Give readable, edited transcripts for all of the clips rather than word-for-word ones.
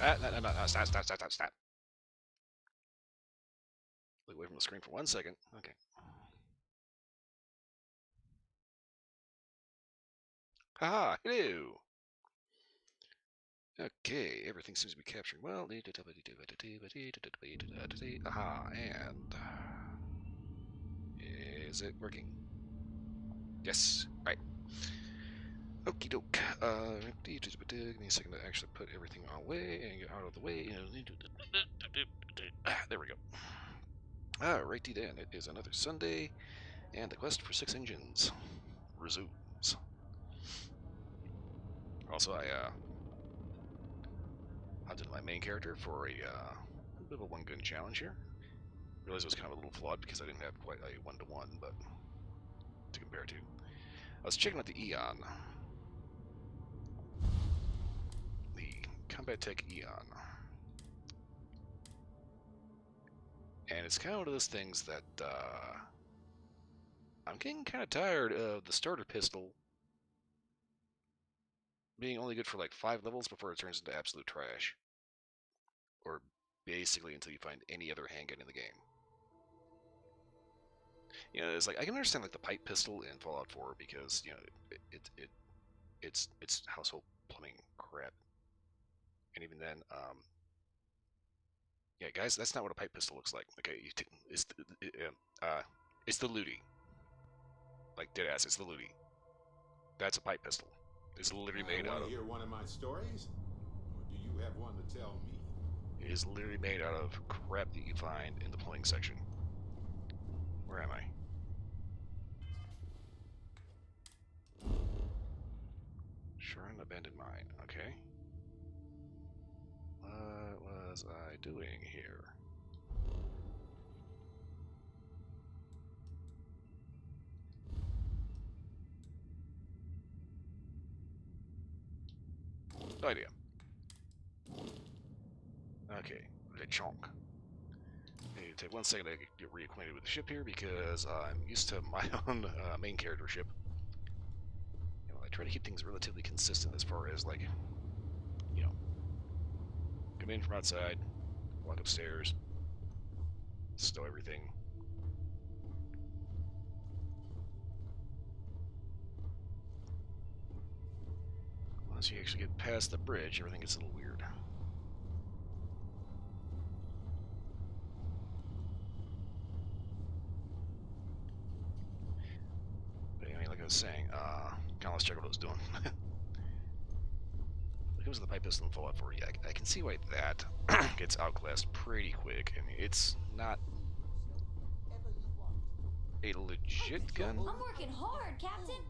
No, stop. Look away from the screen for 1 second. Okay. Haha, hello. Okay, everything seems to be capturing well. Aha, and is it working? Yes. Right. Okie doke. Give me a second to actually put everything away and get out of the way. There we go. Alrighty then. It is another Sunday, and the quest for 6 engines resumes. Also, I hunted my main character for a bit of a one-gun challenge here. Realized it was kind of a little flawed because I didn't have quite a one-to-one, but to compare to. I was checking out the Eon. The Combat Tech Eon. And it's kind of one of those things that I'm getting kind of tired of the starter pistol being only good for like 5 levels before it turns into absolute trash. Or basically until you find any other handgun in the game. You know, it's like I can understand like the pipe pistol in Fallout 4 because you know it's household plumbing crap. And even then, yeah, guys, that's not what a pipe pistol looks like. Okay, it's the Ludi. Like dead ass, it's the Ludi. That's a pipe pistol. It's literally made out of. Hear one of my stories, or do you have one to tell me? It is literally made out of crap that you find in the plumbing section. Where am I? Shrine abandoned mine. Okay. What was I doing here? No idea. Okay, the chonk. I need to take 1 second to get reacquainted with the ship here because I'm used to my own main character ship. You know, I try to keep things relatively consistent as far as like, you know, come in from outside, walk upstairs, stow everything. Once you actually get past the bridge, everything gets a little weird. But I mean, like I was saying, kind of let's check what I was doing. It was the pipe pistol in Fallout 4. Yeah, I can see why that gets outclassed pretty quick. I mean, it's not a legit gun. I'm working hard, Captain.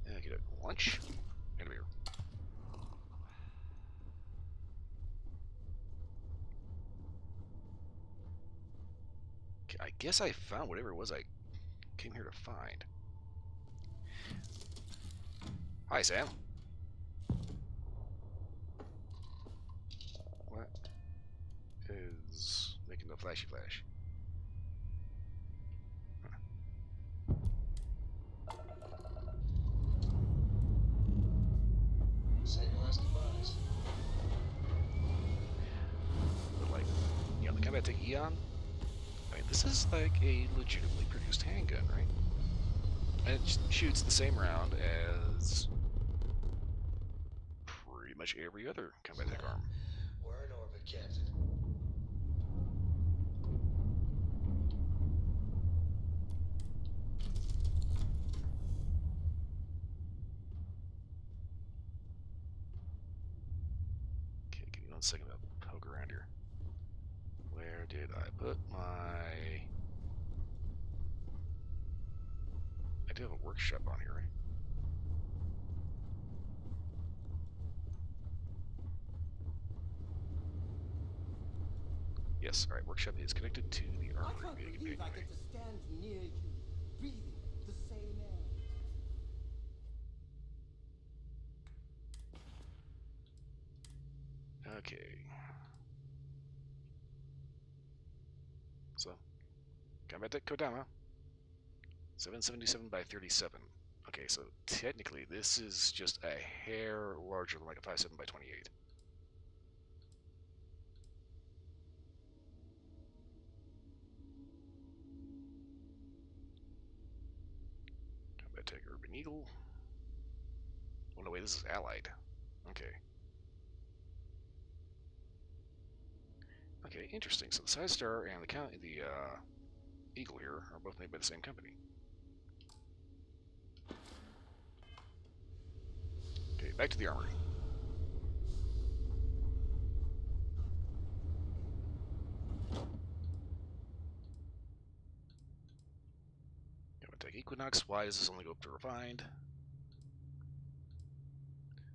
Yeah, get a lunch and a beer. Okay, I guess I found whatever it was I came here to find. Hi, Sam. What is making the flashy flash? Say no last goodbyes. But like, you know, the Combat Tech Eon. I mean, this is like a legitimately produced handgun, right? And it shoots the same round as pretty much every other Combat Tech arm. We're in orbit, Captain. Okay, give me 1 second to poke around here. Where did I put my... I do have a workshop on here, right? Yes, alright, workshop is connected to the armory. I can't believe I get to stand near you, breathing the same air. Okay. So, Combat Deck Kodama. 777 by 37. Okay, so technically this is just a hair larger than like a 57 by 28. take Urban Eagle. Oh no, wait, this is Allied. Okay. Okay, interesting. So the Side Star and the Eagle here are both made by the same company. Okay, back to the armory. I'm gonna take Equinox. Why does this only go up to refined?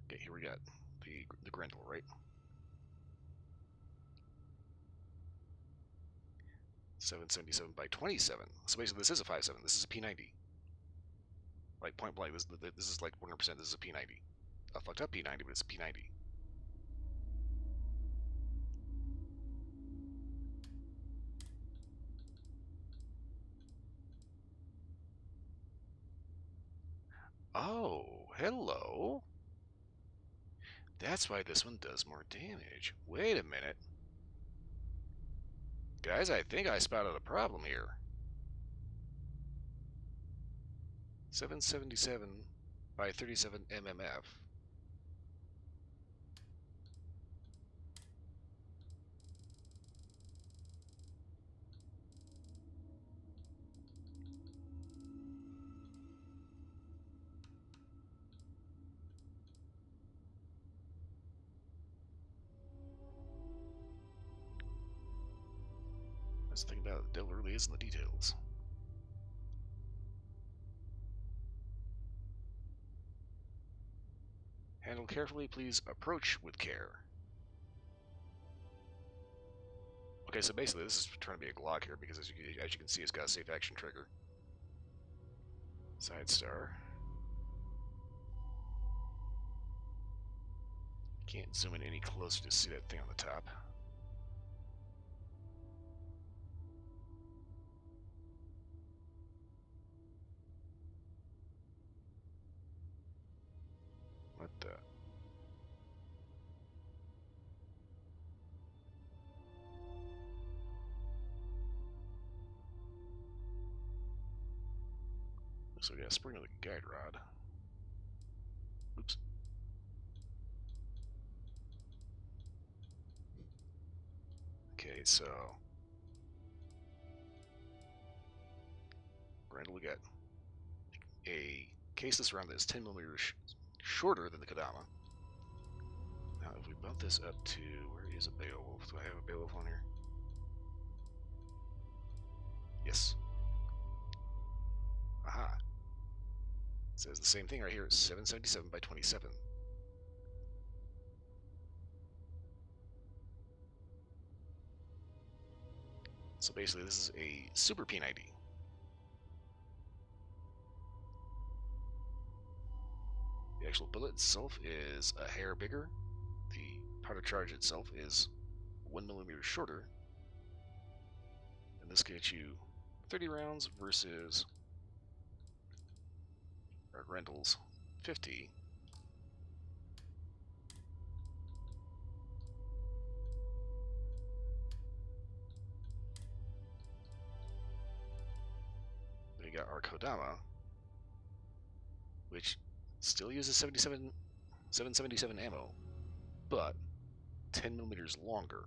Okay, here we got the Grendel, right? 777 by 27. So basically, this is a 5.7. This is a P90. Like point blank, this is like 100%. This is a P90. A fucked up P90, but it's a P90. Oh, hello. That's why this one does more damage. Wait a minute. Guys, I think I spotted a problem here. 777 by 37 MMF. Let's think about it. The devil really is in the details. Handle carefully, please approach with care. Okay, so basically this is trying to be a Glock here because as you can see, it's got a safe action trigger. Side Star. Can't zoom in any closer to see that thing on the top. What the? So we got a spring of the guide rod. Oops. Okay, so Grendel, we got a caseless round that is 10 millimeters shorter than the Kodama. Now, if we bump this up to, where is a Beowulf? Do I have a Beowulf on here? Yes. Aha. It says the same thing right here. It's 777 by 27. So basically, this is a Super P90. The actual bullet itself is a hair bigger. The powder charge itself is 1 millimeter shorter. And this gets you 30 rounds versus our Grendel's 50. Then we got our Kodama, which still uses 777 ammo, but 10 millimeters longer.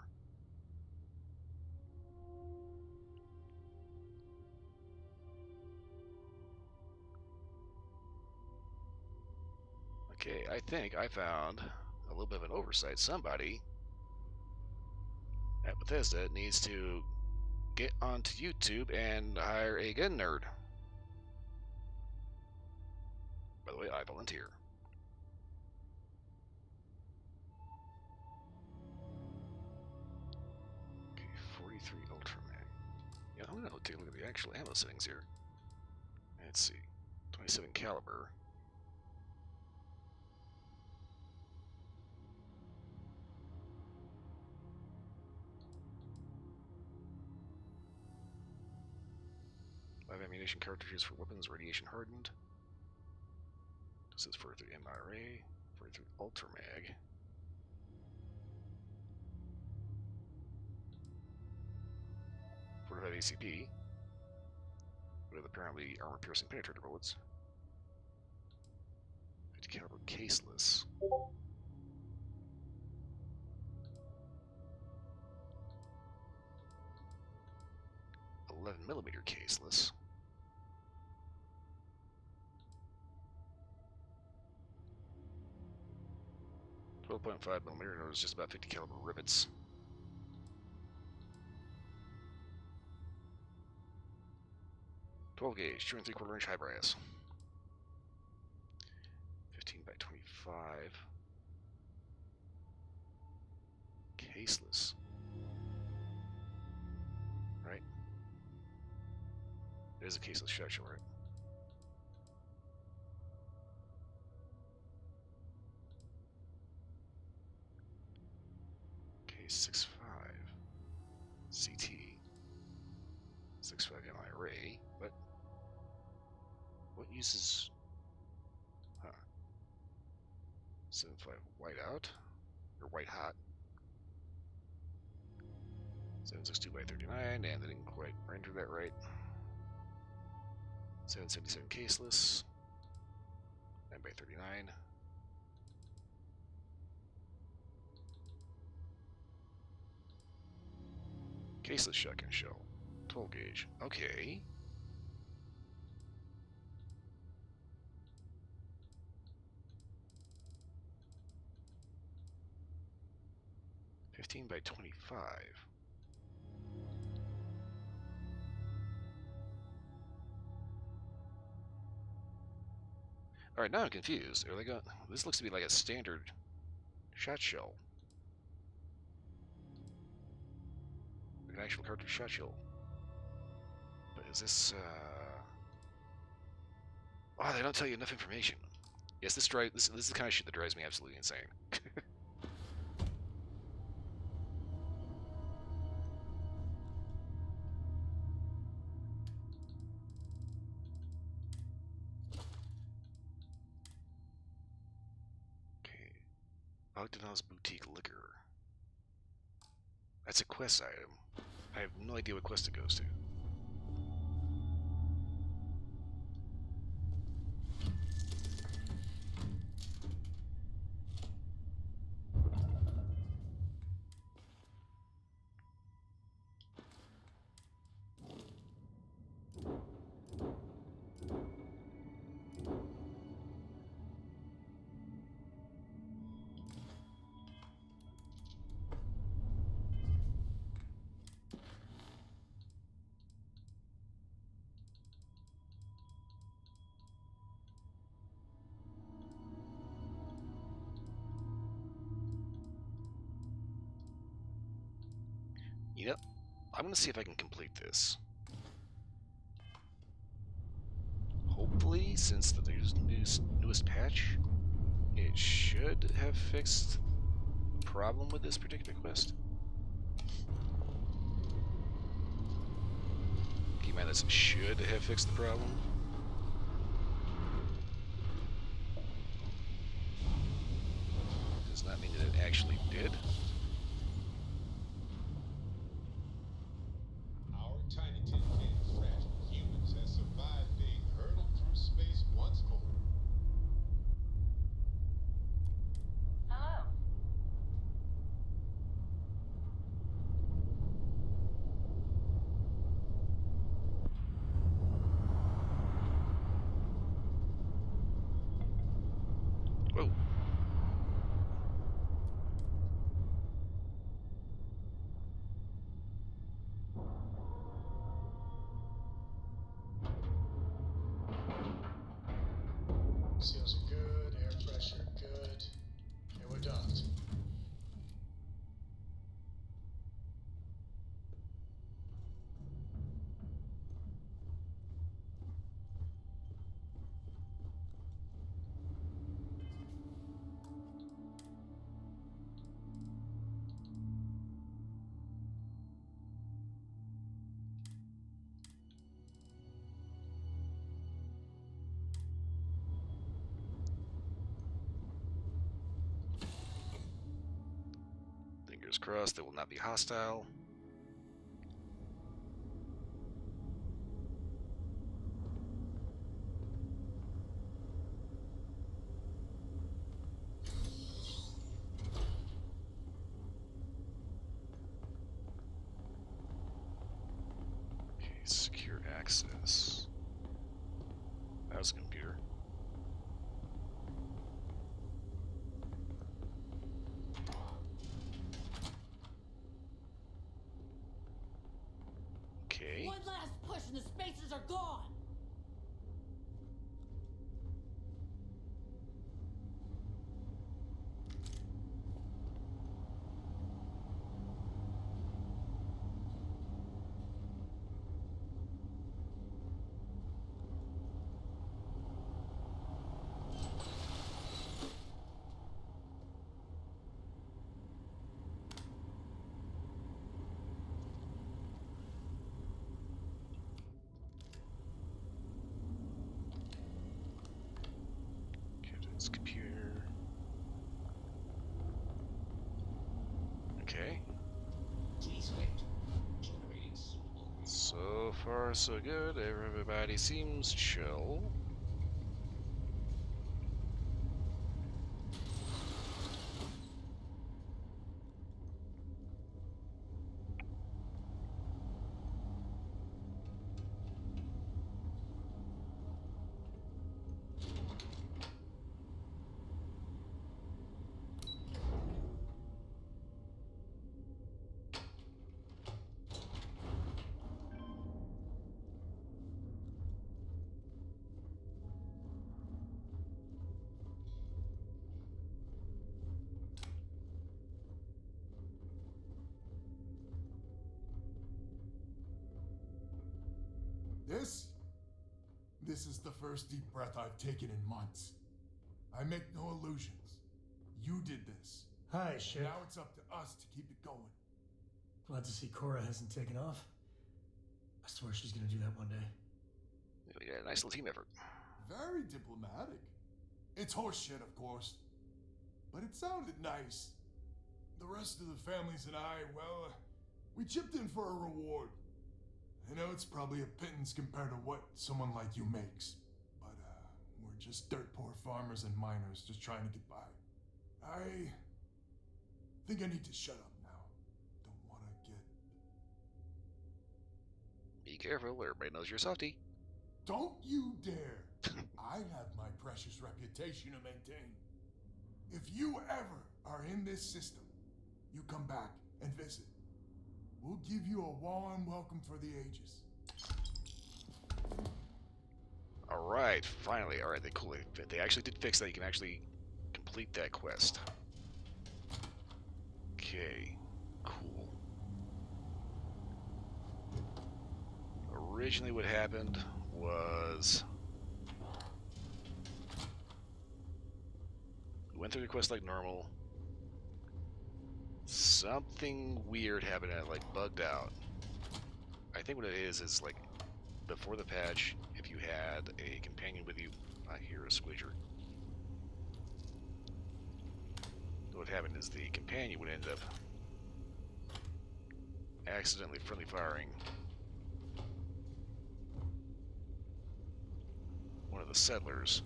Okay, I think I found a little bit of an oversight. Somebody at Bethesda needs to get onto YouTube and hire a gun nerd. By the way, I volunteer. Okay, 43 Ultra Mag. Yeah, I'm gonna take a look at the actual ammo settings here. Let's see. 27 caliber. Live ammunition cartridges for weapons radiation hardened. This is 43 MRA, 43 Ultra Mag. .45 ACP, with apparently armor-piercing penetrator bullets. .50 caliber caseless. 11mm caseless. 12.5mm knows just about 50 caliber rivets. .12 gauge, 2 3/4 inch high brass. 15 by 25. Caseless. Right? It is a caseless shotshell, right? K65 CT 65 MI array, but what uses 75 white out or white hot 762 by 39, and they didn't quite render that right. 777 caseless 9 by 39. Caseless shotgun shell, 12 gauge. Okay. .15 by 25. All right, now I'm confused. Are they going? This looks to be like a standard shot shell, like an actual cartridge shot shell. But is this? Oh, they don't tell you enough information. Yes, this is the kind of shit that drives me absolutely insane. Okay, Bogdanov's Boutique Liquor. That's a quest item. I have no idea what quest it goes to. You know, I'm gonna see if I can complete this. Hopefully, since the newest patch, it should have fixed the problem with this particular quest. Keep in mind that should have fixed the problem. Does not mean that it actually did. Our tiny tin can of fragile humans has survived being hurtled through space once more. Hello. Whoa. Seals are good, air pressure good, and we're docked. Fingers crossed they will not be hostile. Secure access. That was a computer. Okay. One last push and the spacers are gone! Captain's computer. Okay. So far, so good. Everybody seems chill. This is the first deep breath I've taken in months. I make no illusions. You did this. Hi, ship. Now it's up to us to keep it going. Glad to see Cora hasn't taken off. I swear she's gonna do that one day. Yeah, nice little team effort. Very diplomatic. It's horseshit, of course. But it sounded nice. The rest of the families and I, well, we chipped in for a reward. I know it's probably a pittance compared to what someone like you makes. But, we're just dirt poor farmers and miners just trying to get by. I think I need to shut up now. Don't want to get... Be careful, everybody knows you're a softie. Don't you dare! I have my precious reputation to maintain. If you ever are in this system, you come back and visit. We'll give you a warm welcome for the ages. Alright, finally. Alright, they actually did fix that. You can actually complete that quest. Okay, cool. Originally what happened was... we went through the quest like normal. Something weird happened and it like bugged out. I think what it is like before the patch, if you had a companion with you, I hear a squidger. What happened is the companion would end up accidentally friendly firing one of the settlers.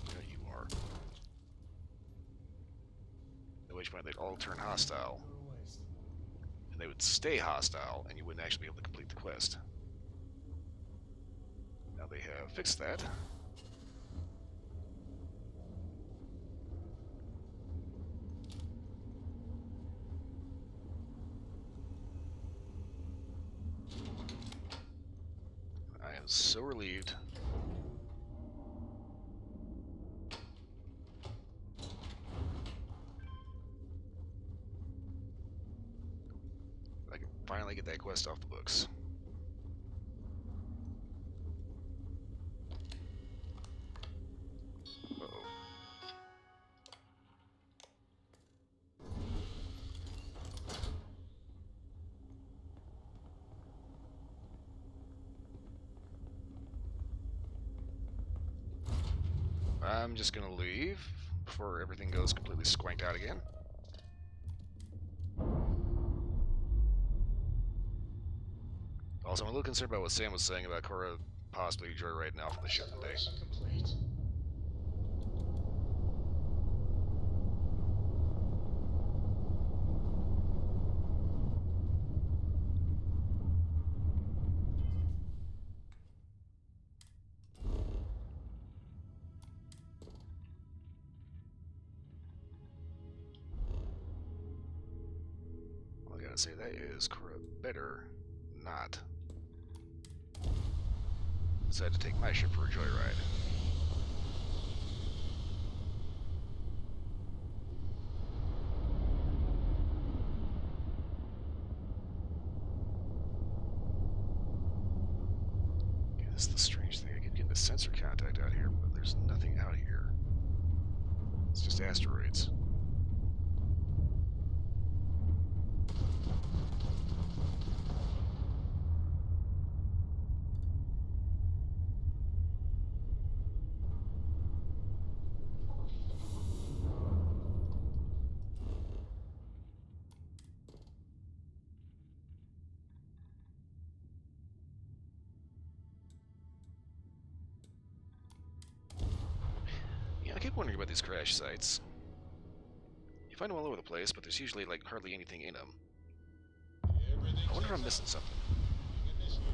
There you are. At which point they'd all turn hostile. And they would stay hostile, and you wouldn't actually be able to complete the quest. Now they have fixed that. I am so relieved. I can finally get that quest off the books. Uh-oh. I'm just gonna leave before everything goes completely squanked out again. Also, I'm a little concerned about what Sam was saying about Cora possibly joyriding off on the ship today. Separation complete. gonna say that is better not decide to take my ship for a joyride. Okay, this is the strange thing. I keep getting a sensor contact out here, but there's nothing out here. It's just asteroids. Yeah, I keep wondering about these crash sites. You find them all over the place, but there's usually like hardly anything in them. Everything I wonder if I'm checks missing out. something. Being initiated.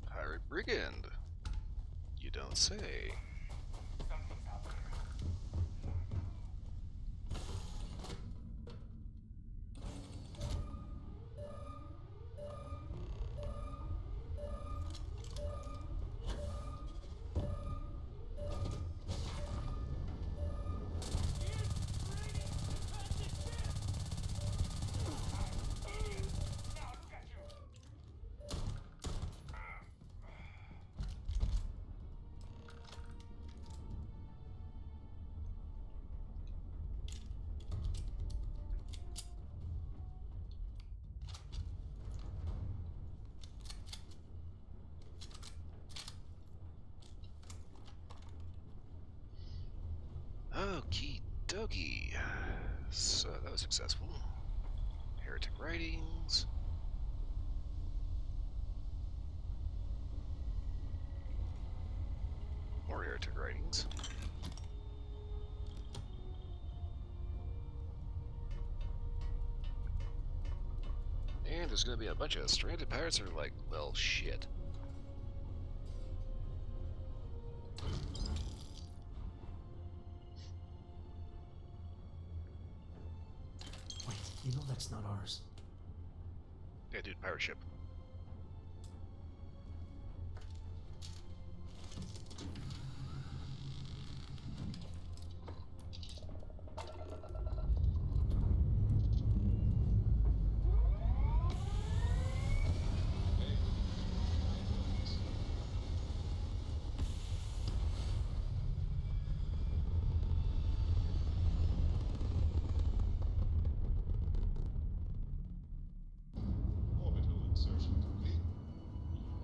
Pirate Brigand. You don't say. Okie dokie. So that was successful. Heretic writings. More heretic writings. And there's gonna be a bunch of stranded pirates that are like, well, shit. Wait, you know that's not ours. Yeah, dude, pirate ship. Hey, relax. Orbital insertion complete.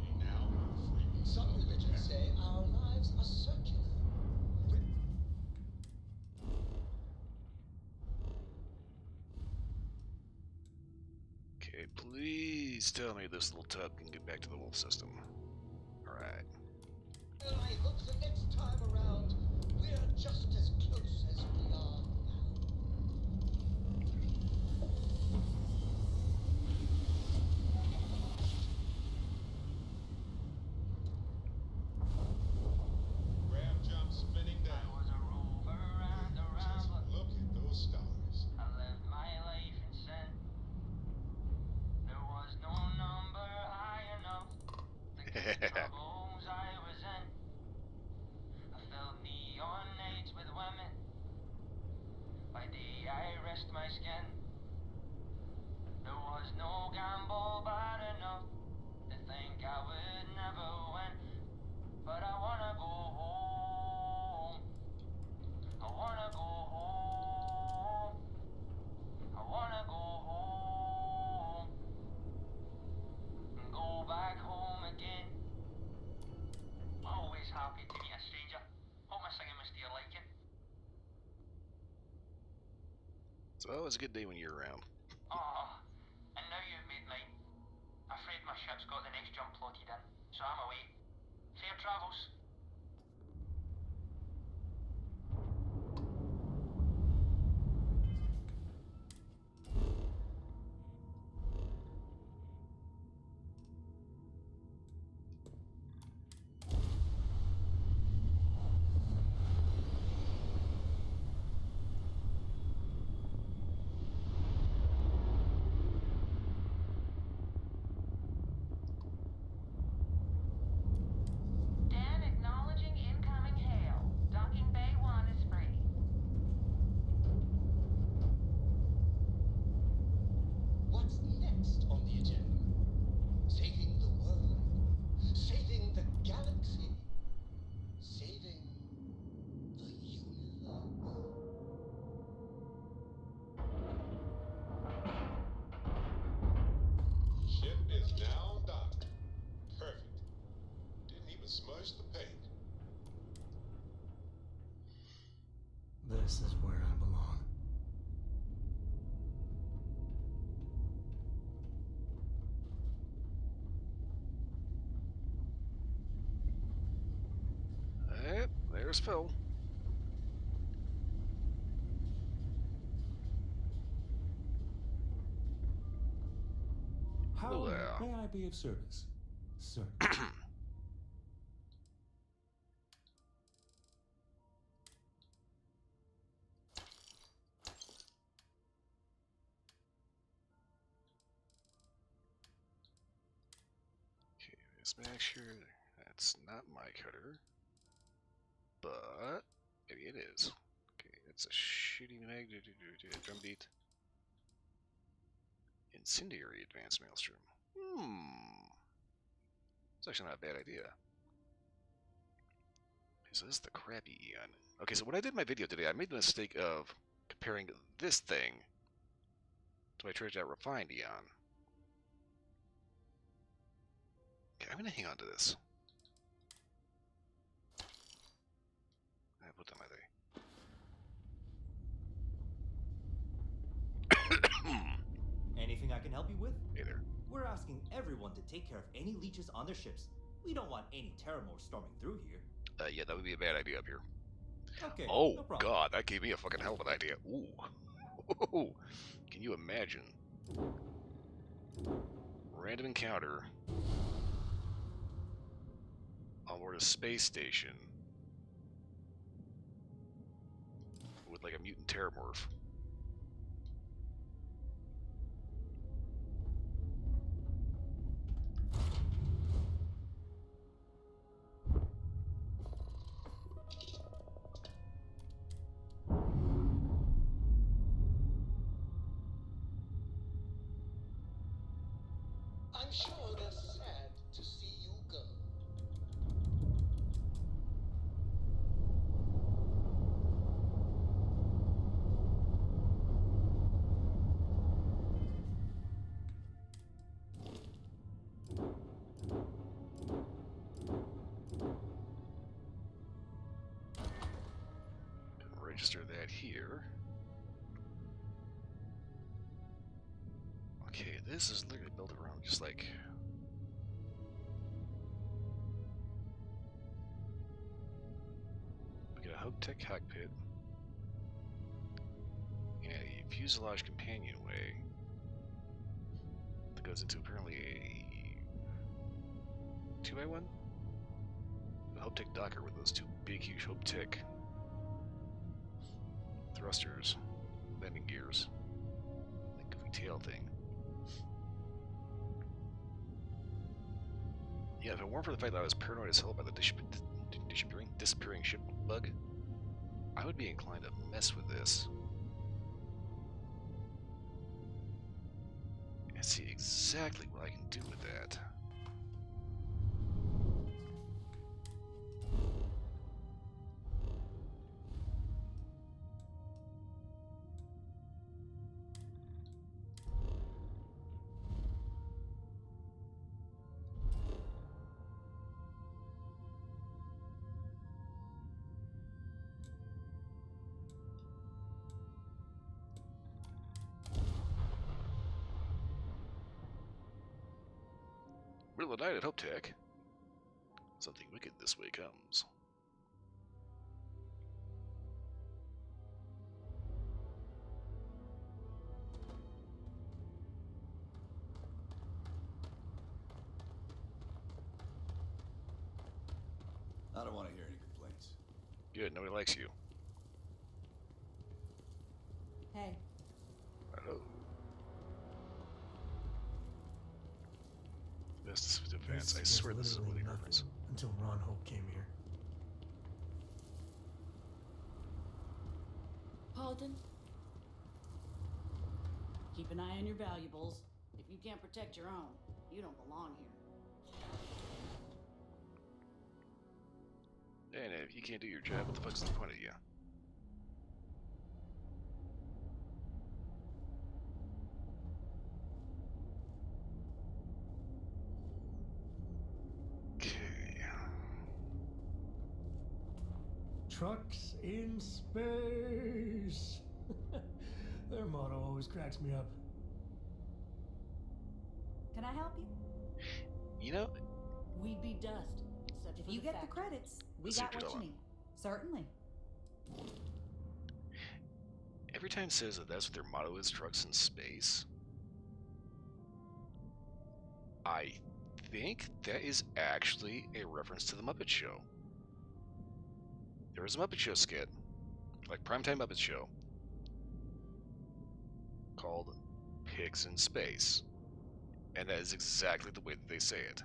You may now freely Some religions say our lives are circular. Okay, please. Please tell me this little tub can get back to the wolf system. Alright. And I hope the next time around, we're just as close as we are now. Grab jump spinning I down. was a rover and a Just rambler. look at those stars. I lived my life in sin. There was no number high enough to get the troubles I was in. I filled neon nights with women. By day I risked my skin. There was no gamble bad enough to think I would never win. But I wanna go home. I wanna go home. I wanna go home. And go back home again. Always happy to meet a stranger. Hope my singing was to your liking. So it was a good day when you were around. Oh, and now you've made mine. Afraid my ship's got the next jump plotted in, so I'm away. Fair travels. Dan acknowledging incoming hail. Docking Bay 1 is free. What's next on the agenda? Saving the world? Saving the galaxy? Saving the universe? Ship is now docked. Perfect. Didn't even smudge the paint. This is where I belong. There's Phil. How Hello there. may I be of service, sir? Okay, let's make sure that's not my cutter. But maybe it is. Okay, it's a shitty mag drum beat. Incendiary advanced maelstrom. It's actually not a bad idea. Okay, so this is the crappy Eon. Okay, so when I did my video today, I made the mistake of comparing this thing to my Treasure Out Refined Eon. Okay, I'm gonna hang on to this. I put that my day. Anything I can help you with? Hey there. We're asking everyone to take care of any leeches on their ships. We don't want any Terramore storming through here. Yeah, that would be a bad idea up here. Okay, Oh, no problem. God, that gave me a fucking hell of an idea. Ooh. Can you imagine? Random encounter on board a space station with like a mutant terramorph. I'm sure they're sad to see you go. Register that here. Okay, this is literally built around just like. We got a Hope-Tech cockpit and a fuselage companionway that goes into apparently a 2x1? A Hope-Tech docker with those two big, huge Hope-Tech thrusters, landing gears, that goofy tail thing. Yeah, if it weren't for the fact that I was paranoid as hell about the disappearing ship bug, I would be inclined to mess with this and see exactly what I can do with that. Middle of the night at Hope Tech. Something wicked this way comes. I don't want to hear any complaints. Good, nobody likes you. Hey, Hello. Best defense. I This swear was this is a literally witty nothing reference. until Ron Hope came here. Paulton. Keep an eye on your valuables. If you can't protect your own, you don't belong here. And if you can't do your job, what the fuck's the point of you? Okay. Trucks in space. Their motto always cracks me up. Can I help you? You know, We'd be dust, except If for you the get the factory. credits, we Let's got see, what you Cadella. need. Certainly. every time it says that that's what their motto is, trucks in space, I think that is actually a reference to the Muppet Show. There was a Muppet Show skit, like Primetime Muppet Show, called Pigs in Space. And that is exactly the way that they say it.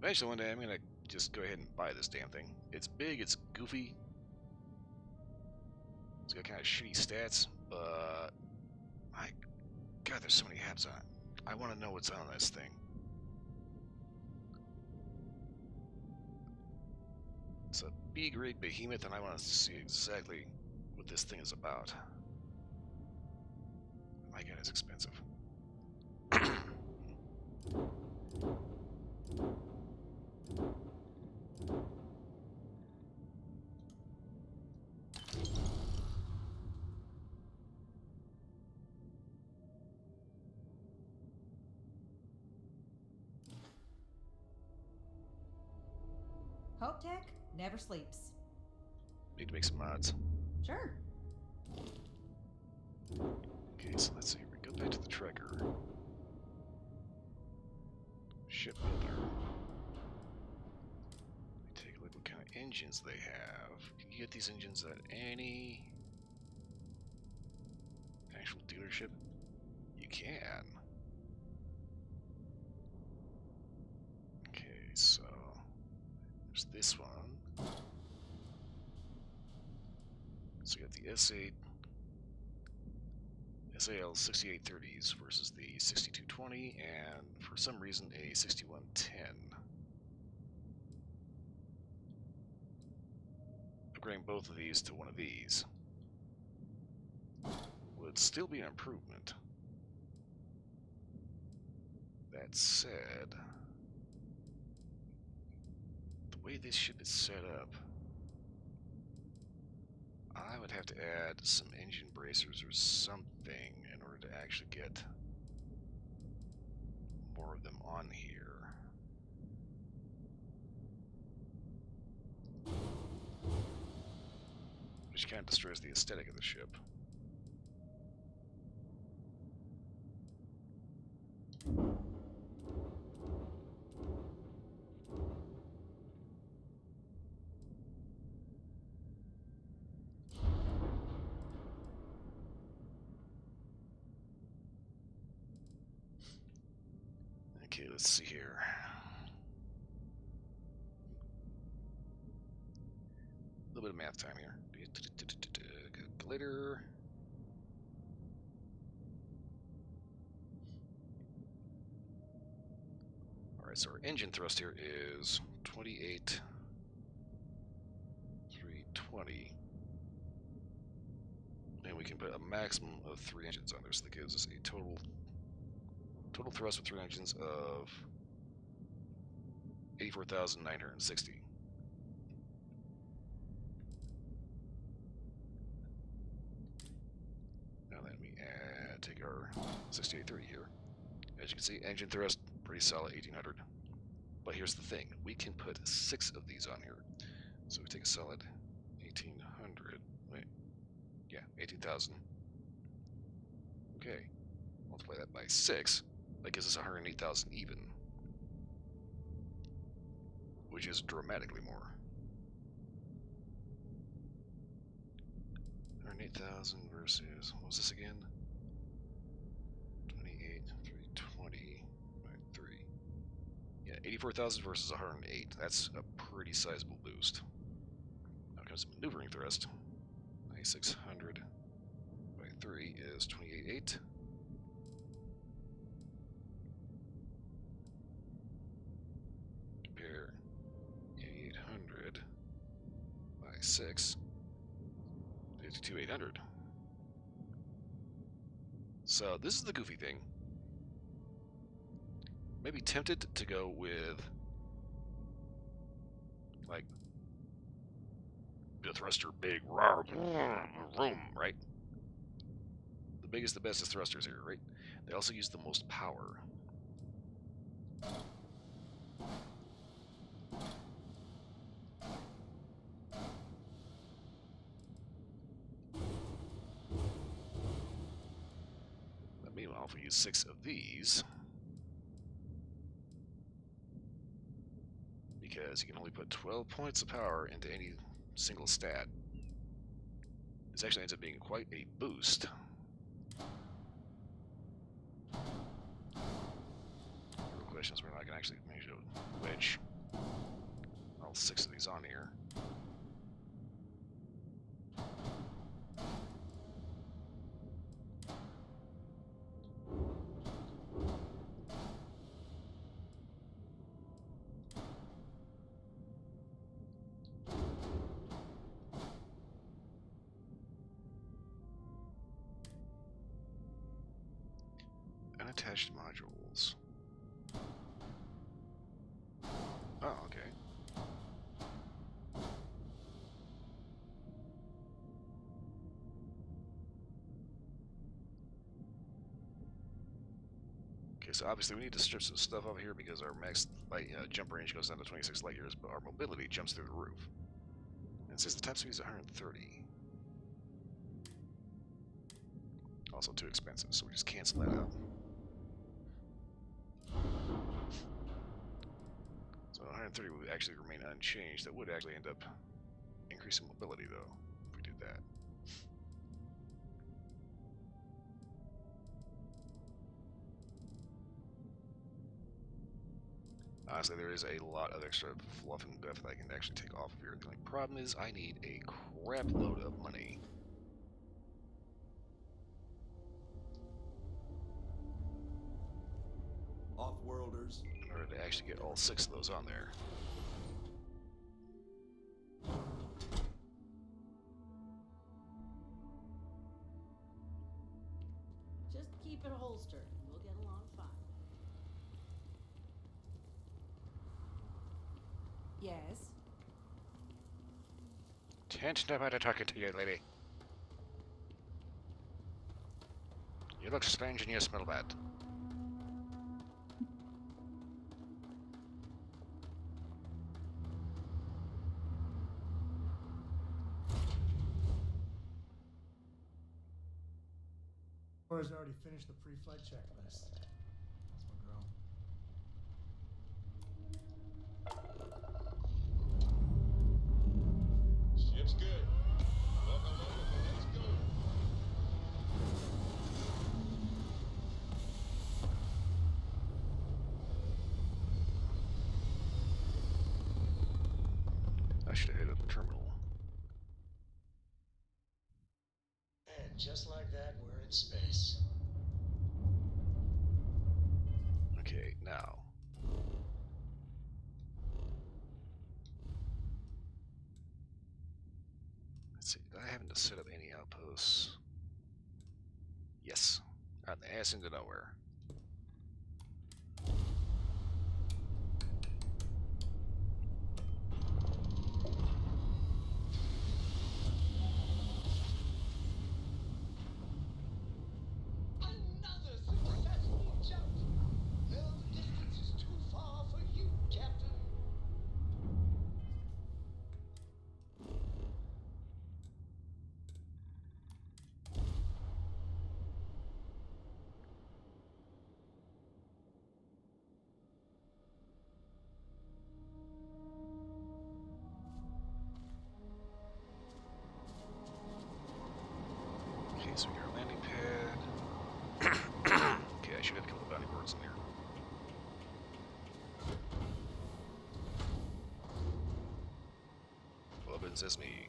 Eventually one day I'm gonna just go ahead and buy this damn thing. It's big, it's goofy, it's got kind of shitty stats, but my god, there's so many apps on it. I want to know what's on this thing. It's a B-grade behemoth, and I want to see exactly what this thing is about. My god, it's expensive. Hope Tech never sleeps. Need to make some mods. Sure. Okay, so let's see. We go back to the tracker. Shipbuilder. Take a look what kind of engines they have. Can you get these engines at any actual dealership? You can. Okay, so there's this one. So you got the S8 SAL 6830s versus the 6220 and for some reason a 6110. Upgrading both of these to one of these would still be an improvement. That said, way this ship is set up, I would have to add some engine bracers or something in order to actually get more of them on here. Which kind of destroys the aesthetic of the ship. Okay, let's see here. A little bit of math time here. Calculator. Alright, so our engine thrust here is 28,320. And we can put a maximum of 3 engines on there, so that gives us a total thrust with 3 engines of 84,960. Now let me take our 6830 here. As you can see, engine thrust, pretty solid, 1800. But here's the thing, we can put 6 of these on here. So we take a solid 1800, wait, yeah, 18,000. Okay, multiply that by 6, that gives us 108,000 even. Which is dramatically more. 108,000 versus, what was this again? 28,320 by 3. Yeah, 84,000 versus 108. That's a pretty sizable boost. Now comes maneuvering thrust. 9,600 by 3 is 28,800. Compare 800 by 6, 52,800. So this is the goofy thing. Maybe tempted to go with like the thruster big room, right? The biggest, the bestest thrusters here, right? They also use the most power. But meanwhile, if we use 6 of these, because you can only put 12 points of power into any single stat, this actually ends up being quite a boost. The real question is whether I can actually manage to wedge all 6 of these on here. Unattached modules. Oh, okay. Okay, so obviously we need to strip some stuff off here because our max light, jump range goes down to 26 light years, but our mobility jumps through the roof. And it says the top speed is 130. Also too expensive, so we just cancel that out. So 130 would actually remain unchanged. That would actually end up increasing mobility, though, if we did that. Honestly, there is a lot of extra fluff and guff that I can actually take off of here. The only problem is I need a crap load of money. Off-worlders. In order to actually get all 6 of those on there. Just keep it holstered. We'll get along fine. Yes. Can't nobody talking to you, lady. You look strange and you smell bad. Cora's already finished the pre-flight checklist. That's my girl. Ship's good. Buckle up and let's go. I should have hit up the terminal. And just like that, we're in space. Okay, now. Let's see, did I happen to set up any outposts? Yes. Out in the ass into nowhere. Another successful jump. No, the distance is too far for you, Captain. Okay, so we got our landing pad. Okay, I should have killed the bounty birds in here. Open sesame.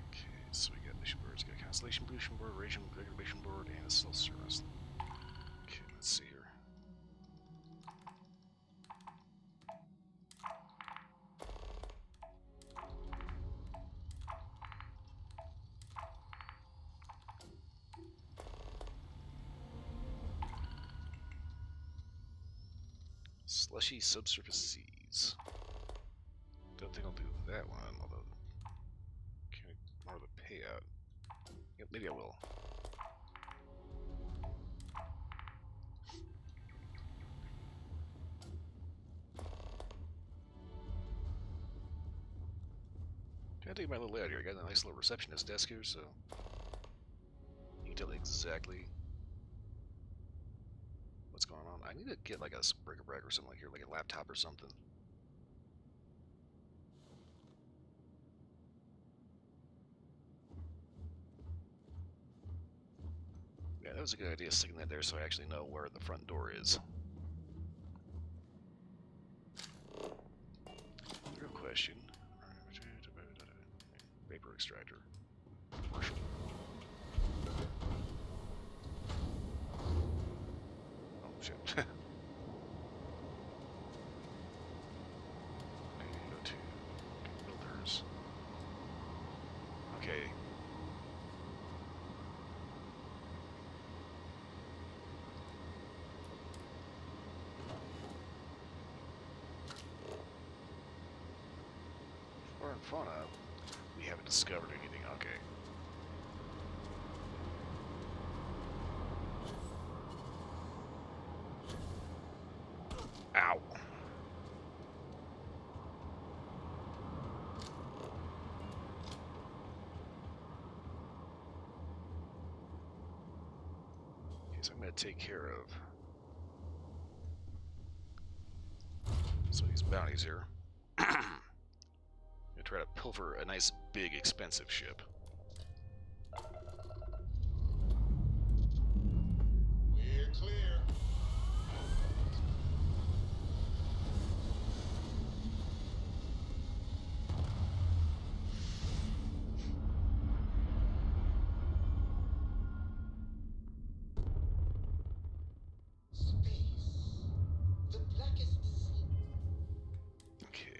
Okay, so we got mission boards, got a constellation mission board, regular mission board, and a stealth service. Okay, let's see here. Slushy subsurface seas. Don't think I'll do that one, although kind of more of a payout. Yep, maybe I will. Gotta take my little layout here. I got a nice little receptionist desk here, so you can tell me exactly what's going on. I need to get like a bric-a-brac or something like here, like a laptop or something. Yeah, that was a good idea, sticking that there so I actually know where the front door is. Real question. Vapor extractor. Commercial. Oh, shit. Go to builders. Okay. Flora and fauna. We haven't discovered anything. Okay. Ow. Okay, so I'm going to take care of some of these bounties here. I'm going to try to pilfer a nice, big, expensive ship. We're clear. Space. The blackest sea. Okay.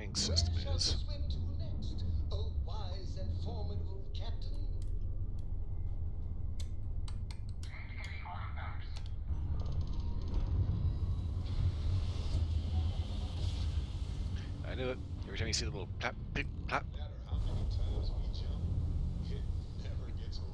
navigating system Where shall we is. swim to next, oh wise and formidable captain? I knew it. Every time you see the little plop, pip, plop. No matter how many times we jump, it never gets old.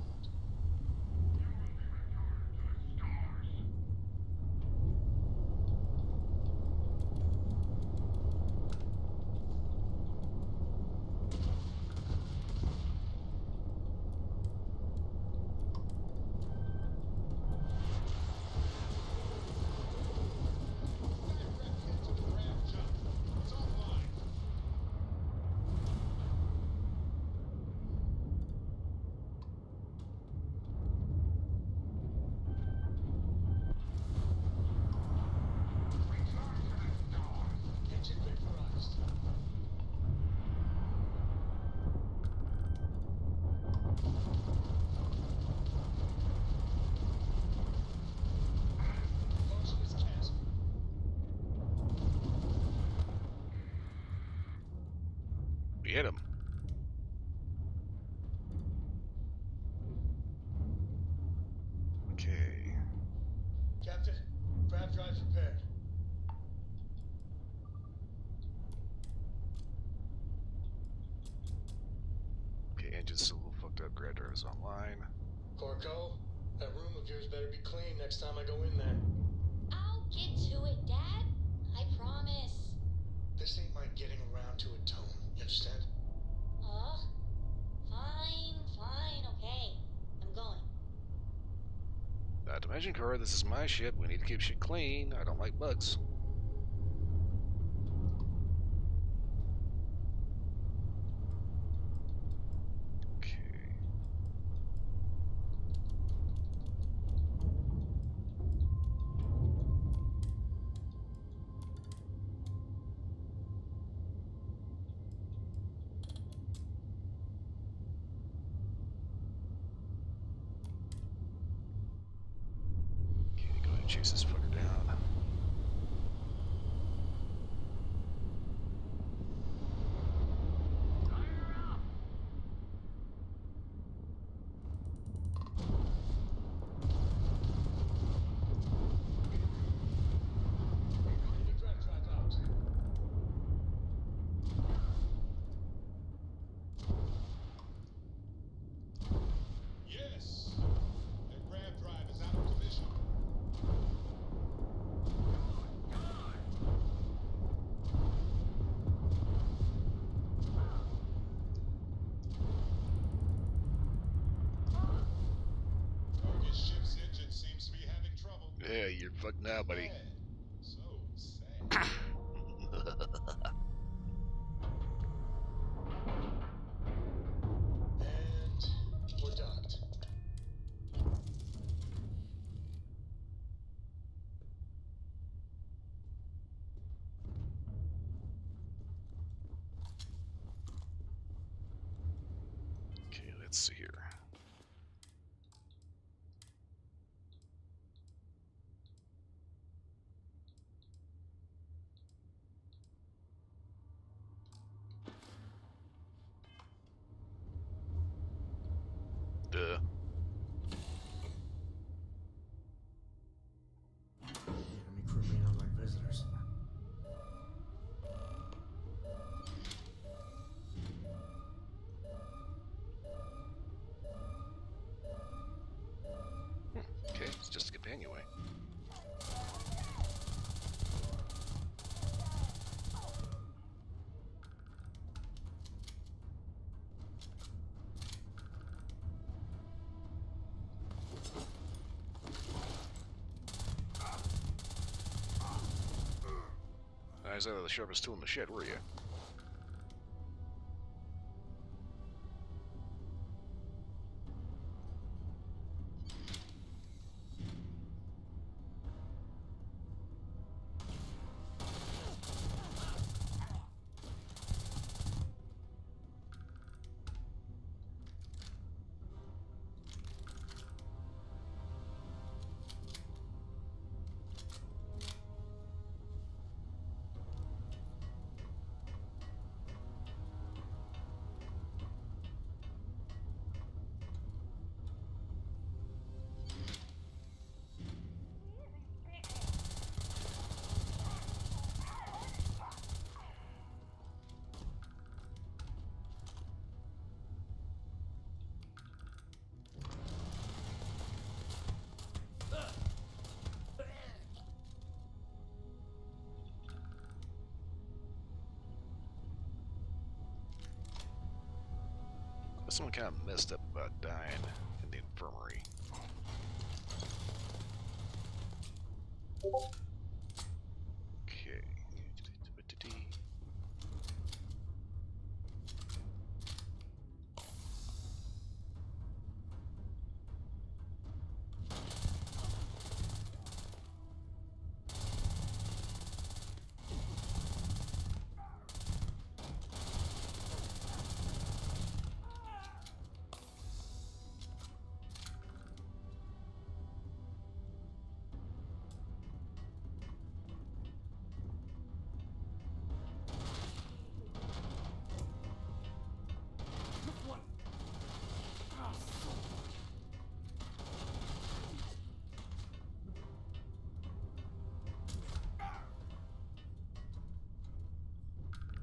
It's offline. Engine vaporized. Functionless chasm. We hit him. Okay. Captain, grab drive prepared. Okay, engine's still a little fucked up. Grad drive is online. Corco, that room of yours better be clean next time I go in there. I'll get to it, Dad. I promise. This ain't my getting around to a tone, you understand? Fine, okay. I'm going. Not to mention, Cora, this is my ship. We need to keep shit clean. I don't like bugs. Okay. Okay, go ahead and chase this fucker down. Enemy grab drive out. Yes! Their grab drive is out of commission. Target ship's engine seems to be having trouble. Yeah, you're fucked now, buddy. Sad. So sad. And we're docked. Okay, let's see here. Duh. The enemy crew may not like visitors. Okay, it's just a companionway. I was out of the sharpest tool in the shed, were you? someone kind of messed up about dying in the infirmary. Okay.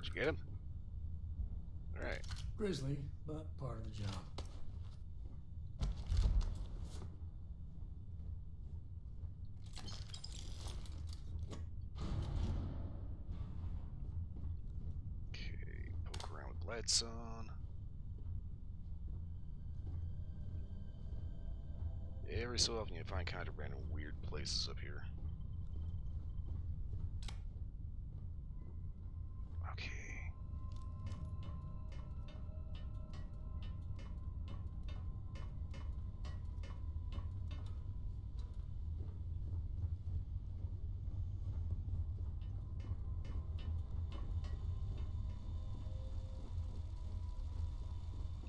Did you get him? Alright. Grisly, but part of the job. Okay, poke around with lights on. Every so often you find kind of random weird places up here. Okay.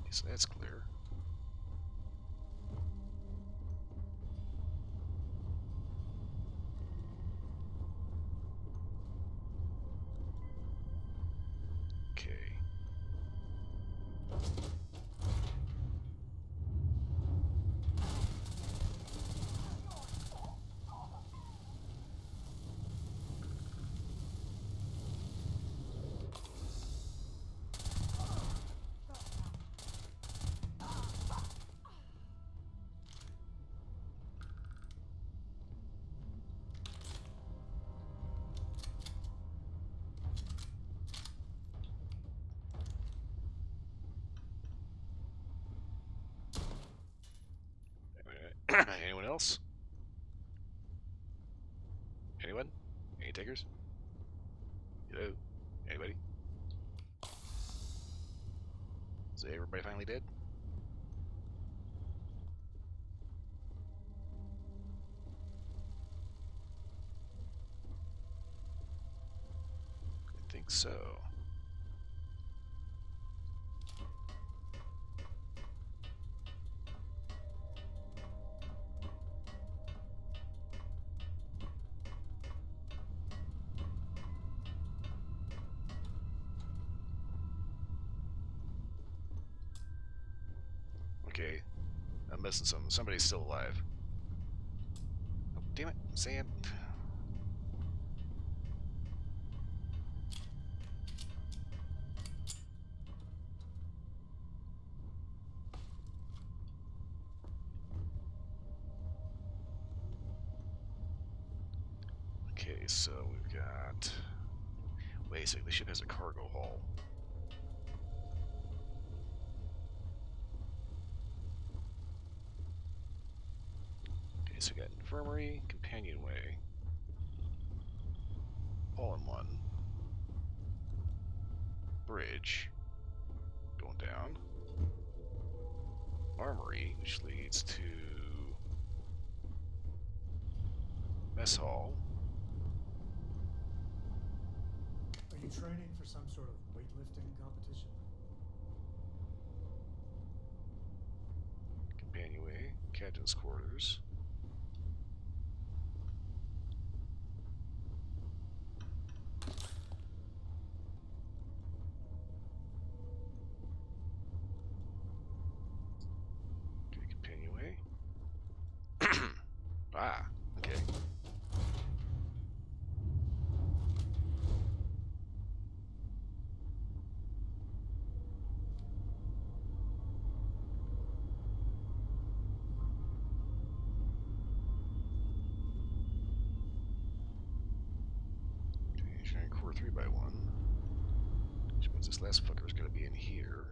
So that's clear. Okay. Anyone else? Anyone? Any takers? Hello? Anybody? Is everybody finally dead? I think so. Okay, I'm missing something. Somebody's still alive. Oh, damn it, Sam. Okay, so we've got... Wait a second, the ship has a cargo hull. Okay, so we got infirmary, companionway, all in one. Bridge, going down. Armory, which leads to mess hall. Are you training for some sort of weightlifting competition? Companionway, captain's quarters. Okay, companionway. Ah, okay. Trying core 3x1. Which means this last fucker's gonna be in here.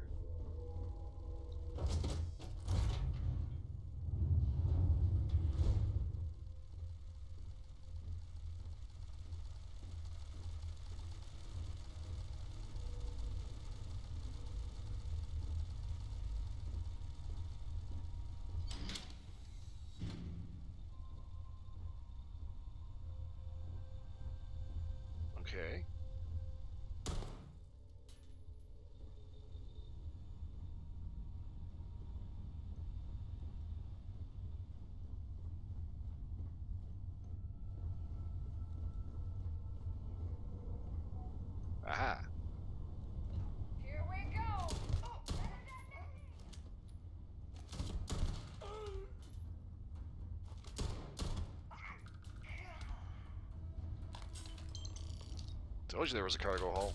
Okay. Aha. Here we go. Told you there was a cargo hull.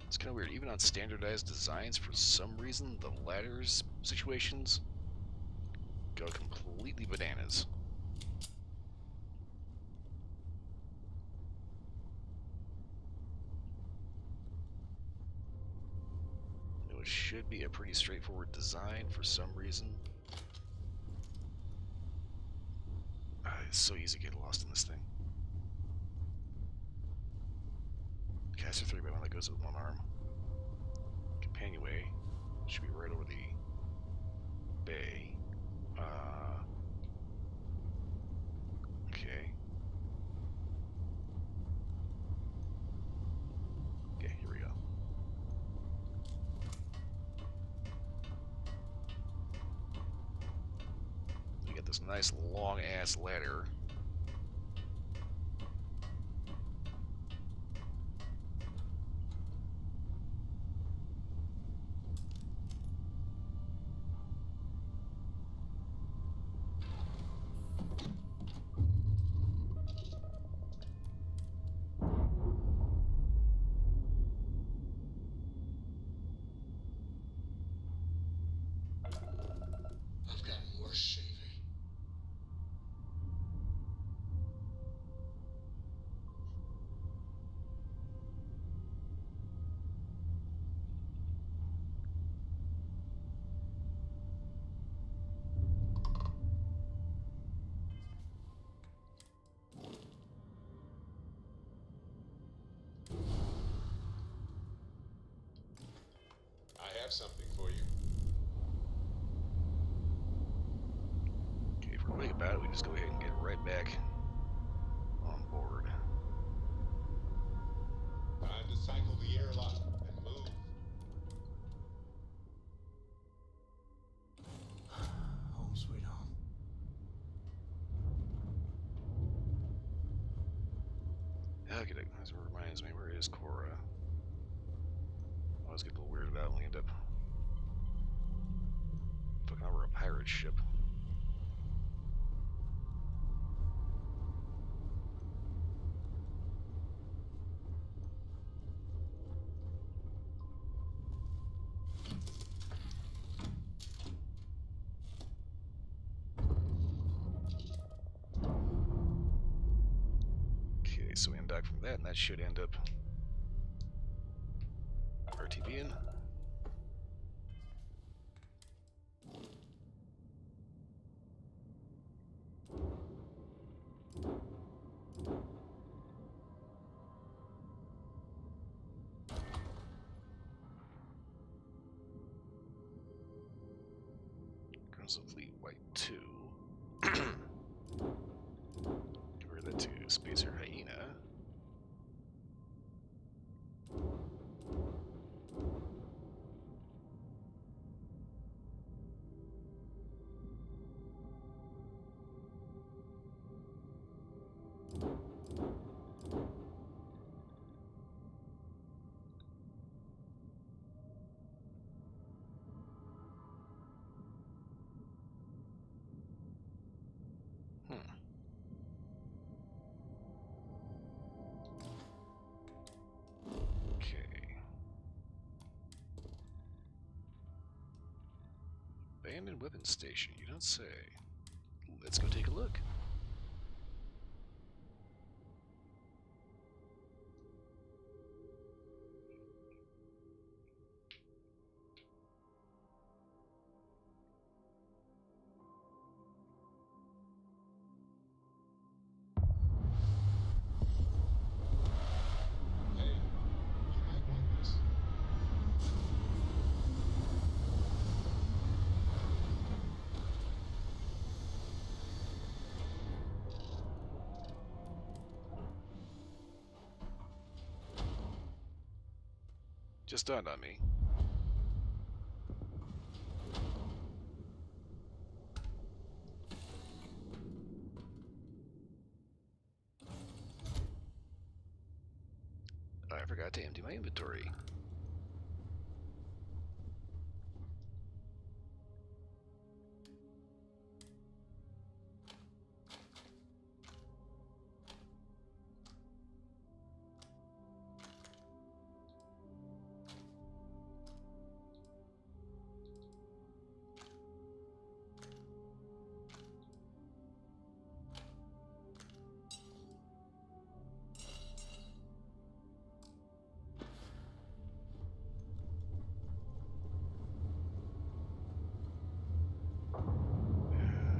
It's kind of weird. Even on standardized designs, for some reason, the ladders situations go completely bananas. It should be a pretty straightforward design for some reason. It's so easy to get lost in this thing. Caster 3 by 1 that goes with one arm. Companionway should be right over the bay. Okay. Okay, here we go. We got this nice long ass ladder. I've gotten worse shaving. I have something for you. Okay, if we're quick about it, we just go ahead and get right back on board. Time to cycle the airlock and move. Home sweet home. Okay, that reminds me, where is Cora? I always get a little weirded out when we end up fucking over a pirate ship. Okay, so we undock from that, and that should end up RTBing. Crimson Fleet White 2. Convert that to Spacer Hyena. Okay. Abandoned weapons station, you don't say. Let's go take a look. just dawned on me. I forgot to empty my inventory.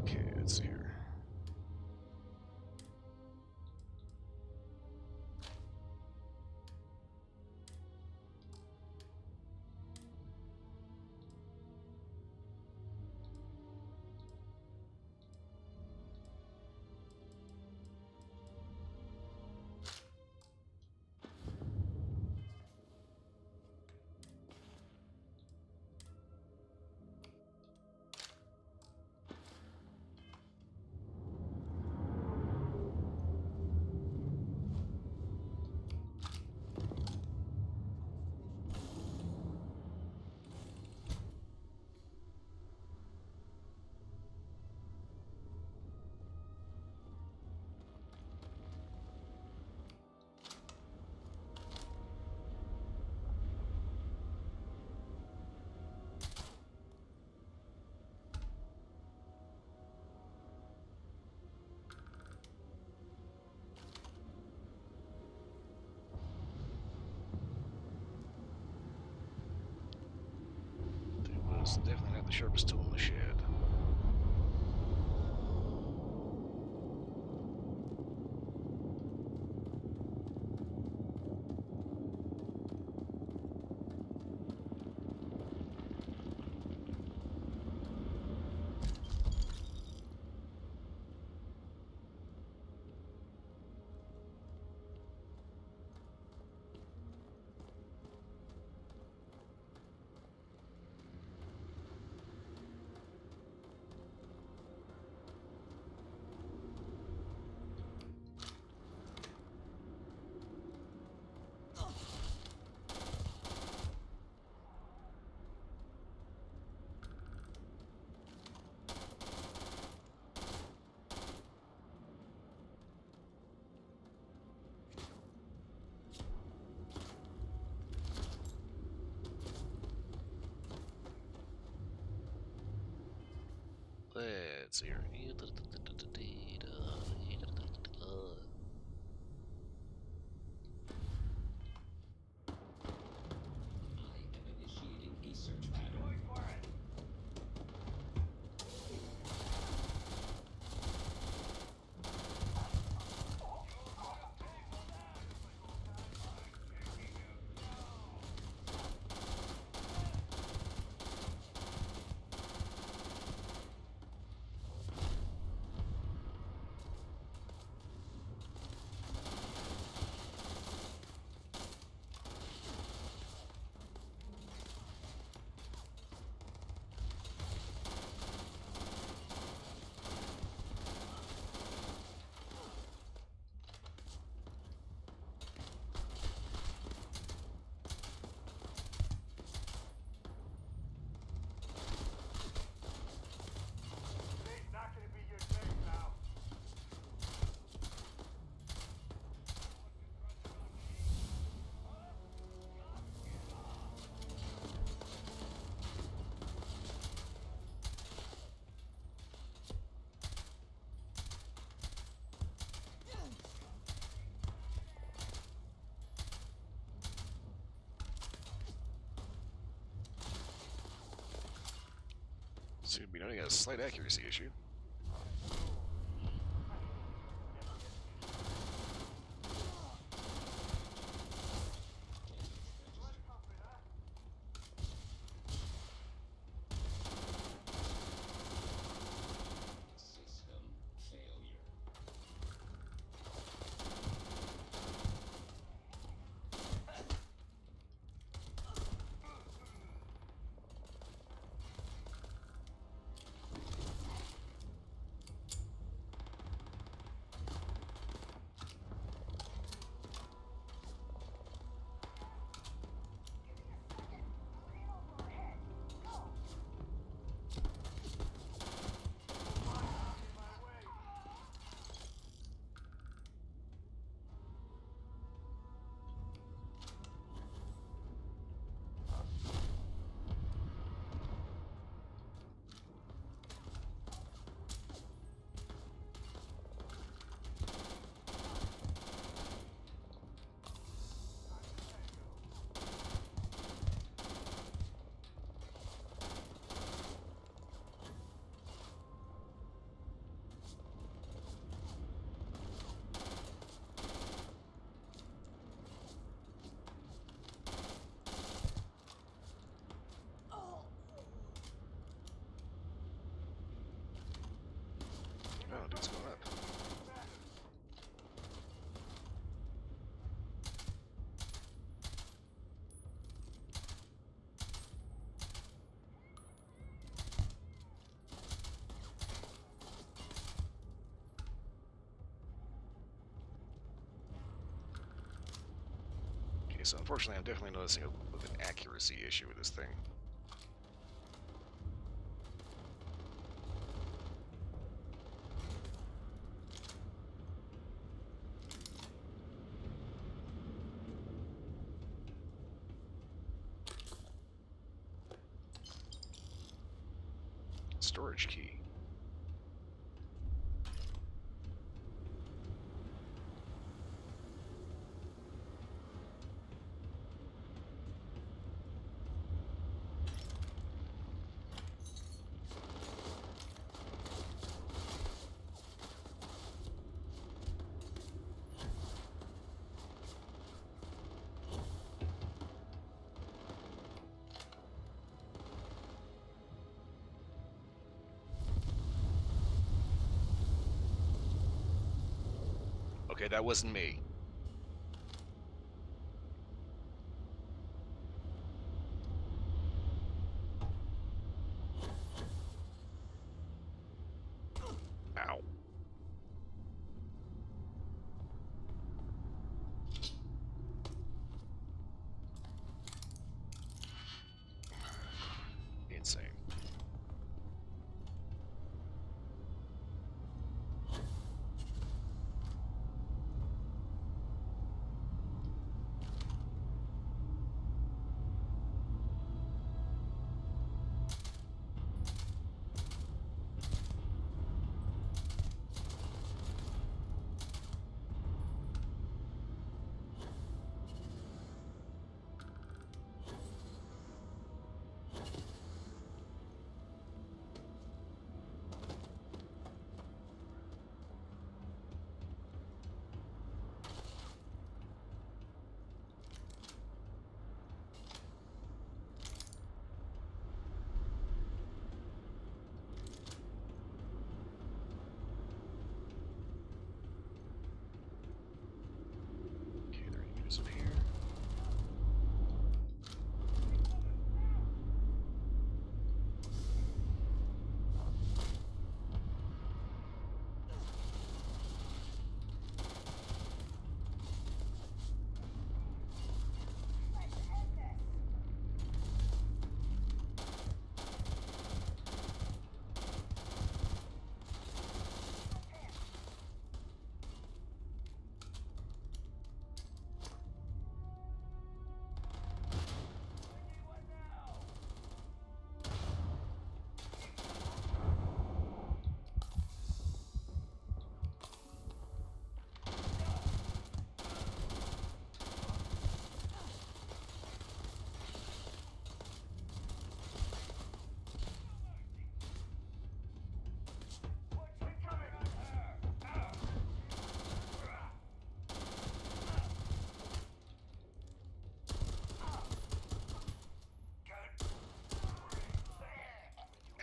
Okay, let's see here. It's definitely not the sharpest tool in the shed. Let's see here. Seems to be noting a slight accuracy issue. System failure. Okay, so unfortunately, I'm definitely noticing a bit of an accuracy issue with this thing. Storage key. Okay, that wasn't me. Ow. Insane. Okay, there are units up here.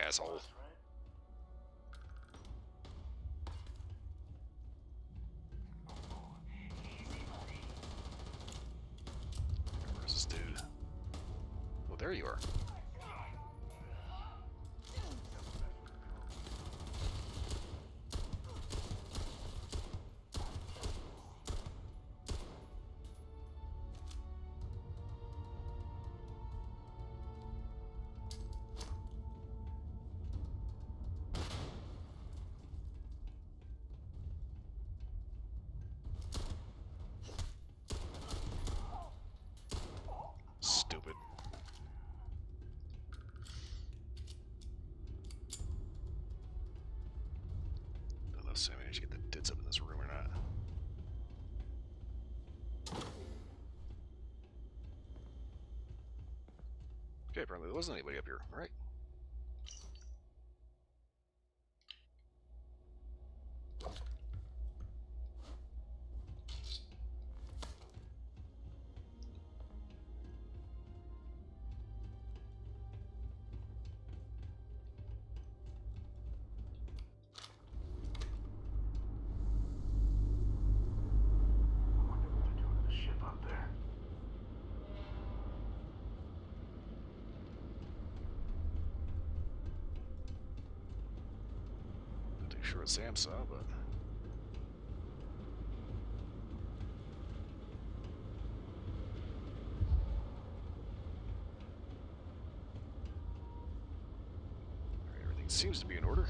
Asshole. Where's this dude? Oh, there you are. Stupid. Don't know if I managed to get the dits up in this room or not. Okay, apparently there wasn't anybody up here, right? Sure what Sam saw, but seems to be in order.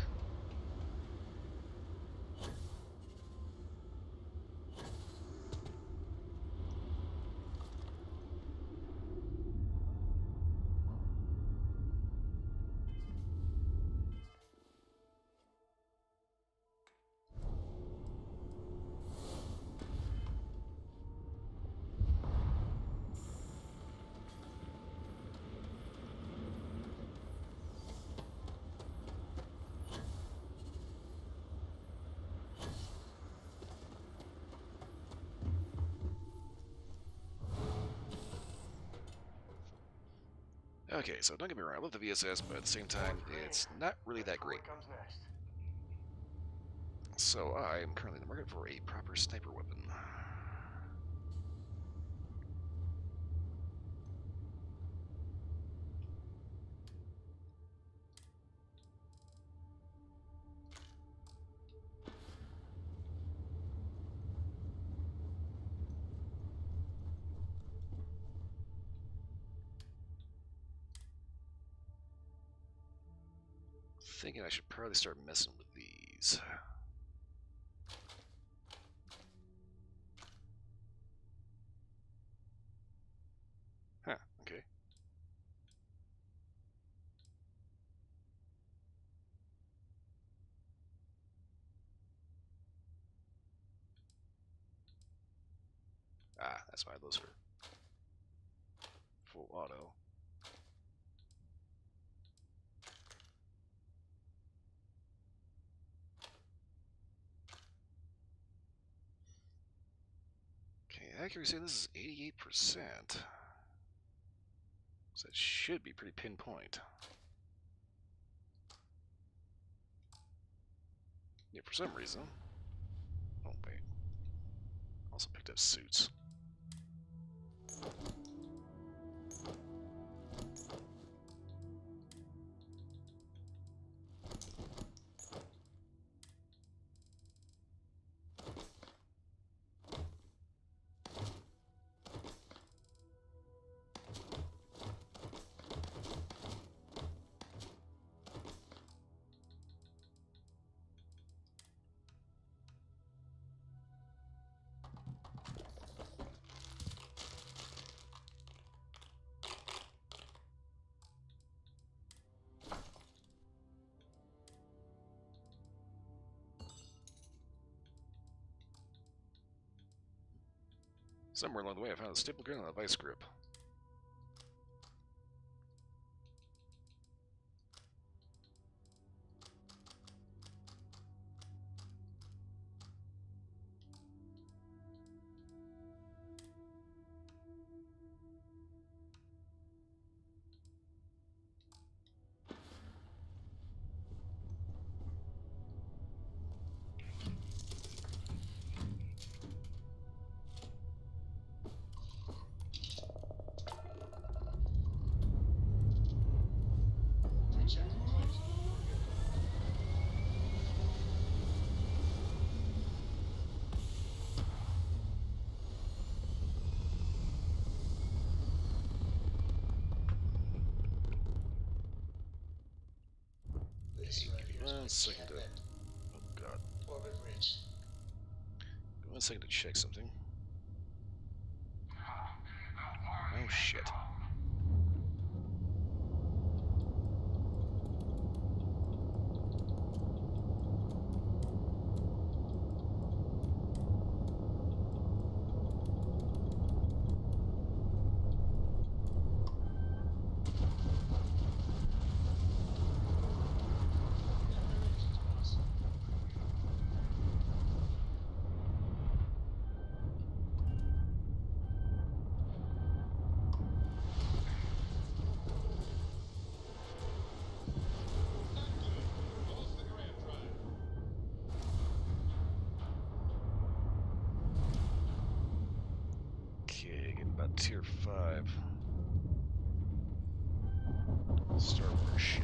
Okay, so don't get me wrong, I love the VSS, but at the same time, it's not really that great. What comes next? So I am currently in the market for a proper sniper weapon. Thinking I should probably start messing with these. Huh, okay. Ah, that's why those are full auto. Okay, accuracy, this is 88%. So that should be pretty pinpoint. Yeah, for some reason. Oh, wait. Also picked up suits. Somewhere along the way, I found a staple gun and a vice grip. One second to... Oh, God. Orbit bridge. One second to check something. Oh, shit. Okay, getting about tier 5. Star Wars shit.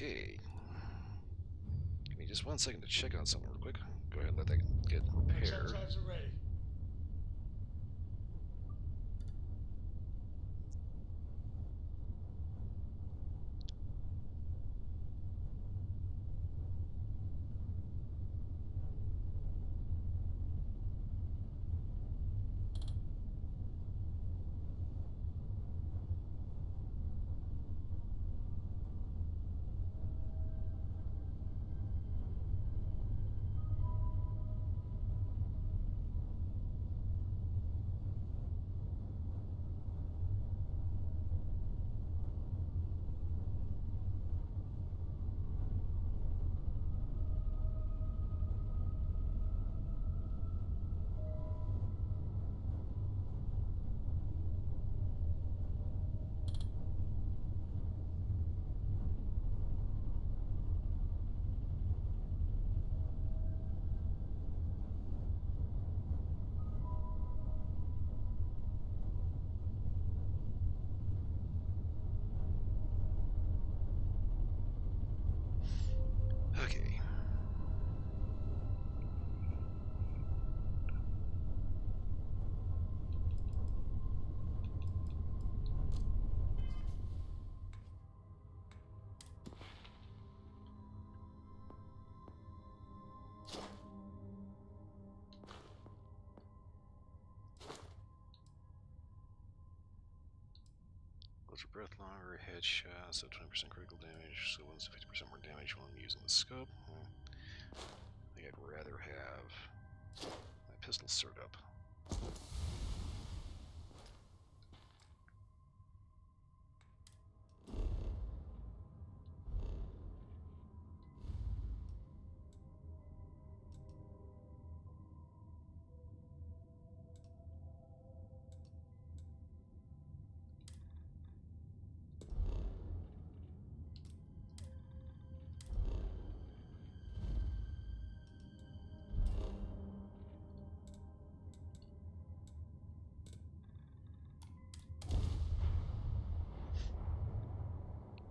Okay. Give me just 1 second to check on something real quick. Go ahead and let that get repaired. Drives are ready. Okay. Holds your breath longer, headshot, so 20% critical damage, so 1 to 50% more damage when using the scope. I think I'd rather have my pistol cert up.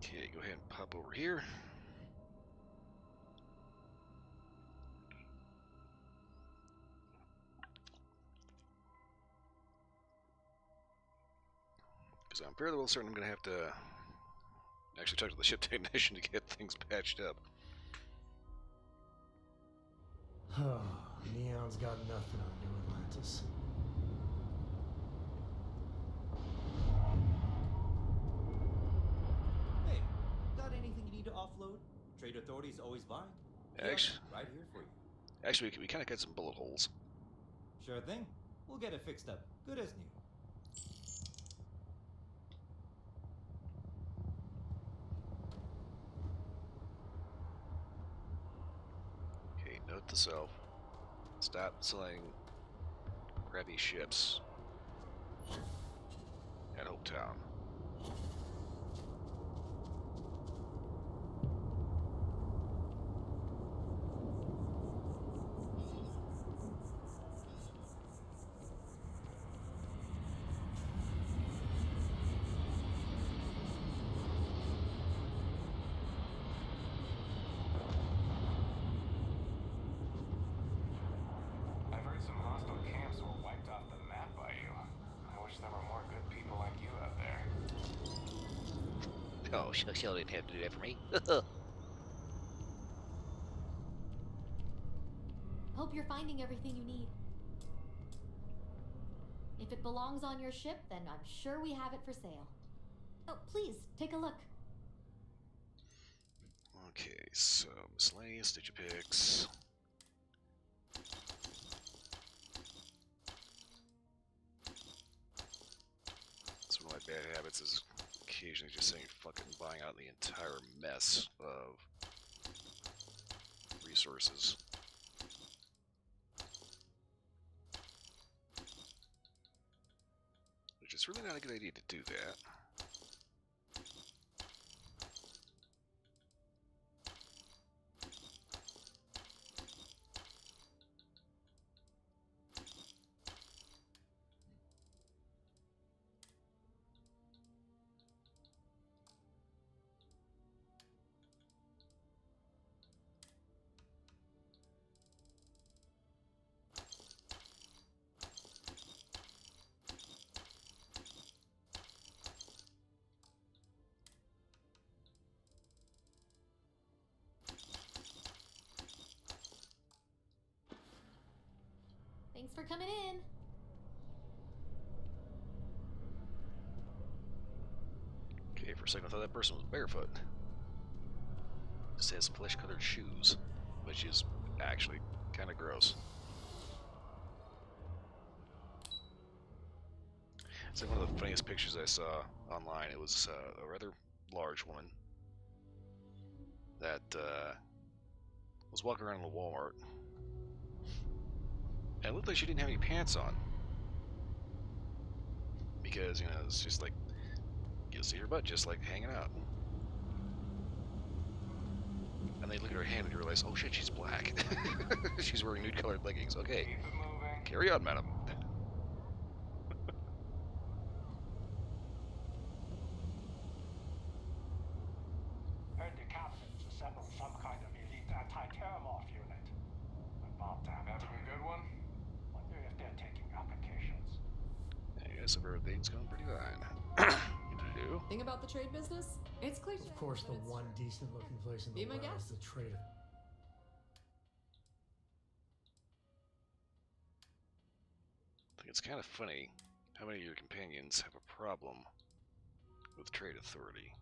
Okay, go ahead and pop over here. Because I'm fairly well certain I'm going to have to actually talk to the ship technician to get things patched up. Oh, Neon's got nothing on New Atlantis. Hey, got anything you need to offload? Trade Authority's always buying. Actually, Right here for you. actually, we kind of got some bullet holes. Sure thing. We'll get it fixed up. Good as new. Okay, note to self. Stop selling crappy ships at Hope Town. I've heard some hostile camps were wiped off the map by you. I wish there were more good people like you out there. Oh, she didn't have to do that for me. Hope you're finding everything you need. If it belongs on your ship, then I'm sure we have it for sale. Oh, please, take a look. Okay, so miscellaneous digipix. That's one of my bad habits is occasionally just saying fucking buying out the entire mess of resources. Which is really not a good idea to do that. Thanks for coming in. Okay, for a second I thought that person was barefoot. Just has flesh-colored shoes, which is actually kind of gross. It's like one of the funniest pictures I saw online. It was a rather large woman that was walking around in a Walmart, and it looked like she didn't have any pants on, because, you know, it's just like, you'll see her butt just like hanging out. And they look at her hand and you realize, oh shit, she's black. She's wearing nude-colored leggings. Okay, carry on, madam. Heard the captain's assembled some kind of elite anti-terramorph unit. About damn, having a good one? Wonder if they're taking applications. I guess everything's going pretty fine. You Thing about the trade business? It's cliche. Of course, the but it's one true. decent-looking place in Be the my world is guest. the trader. I think it's kind of funny how many of your companions have a problem with trade authority.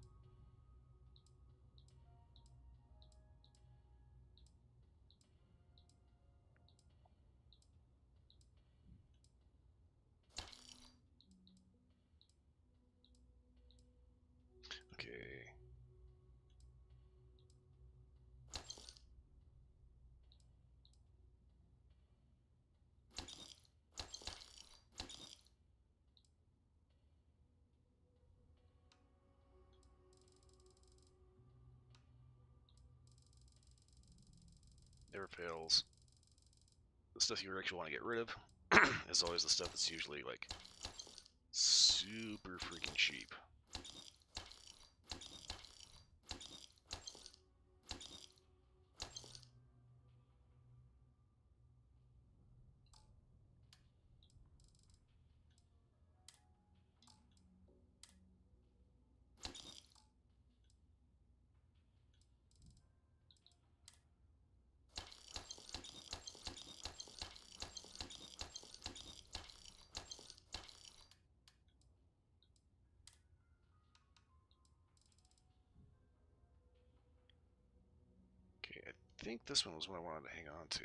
Okay. Never fails. The stuff you actually want to get rid of is always the stuff that's usually like super freaking cheap. Okay, I think this one was what I wanted to hang on to.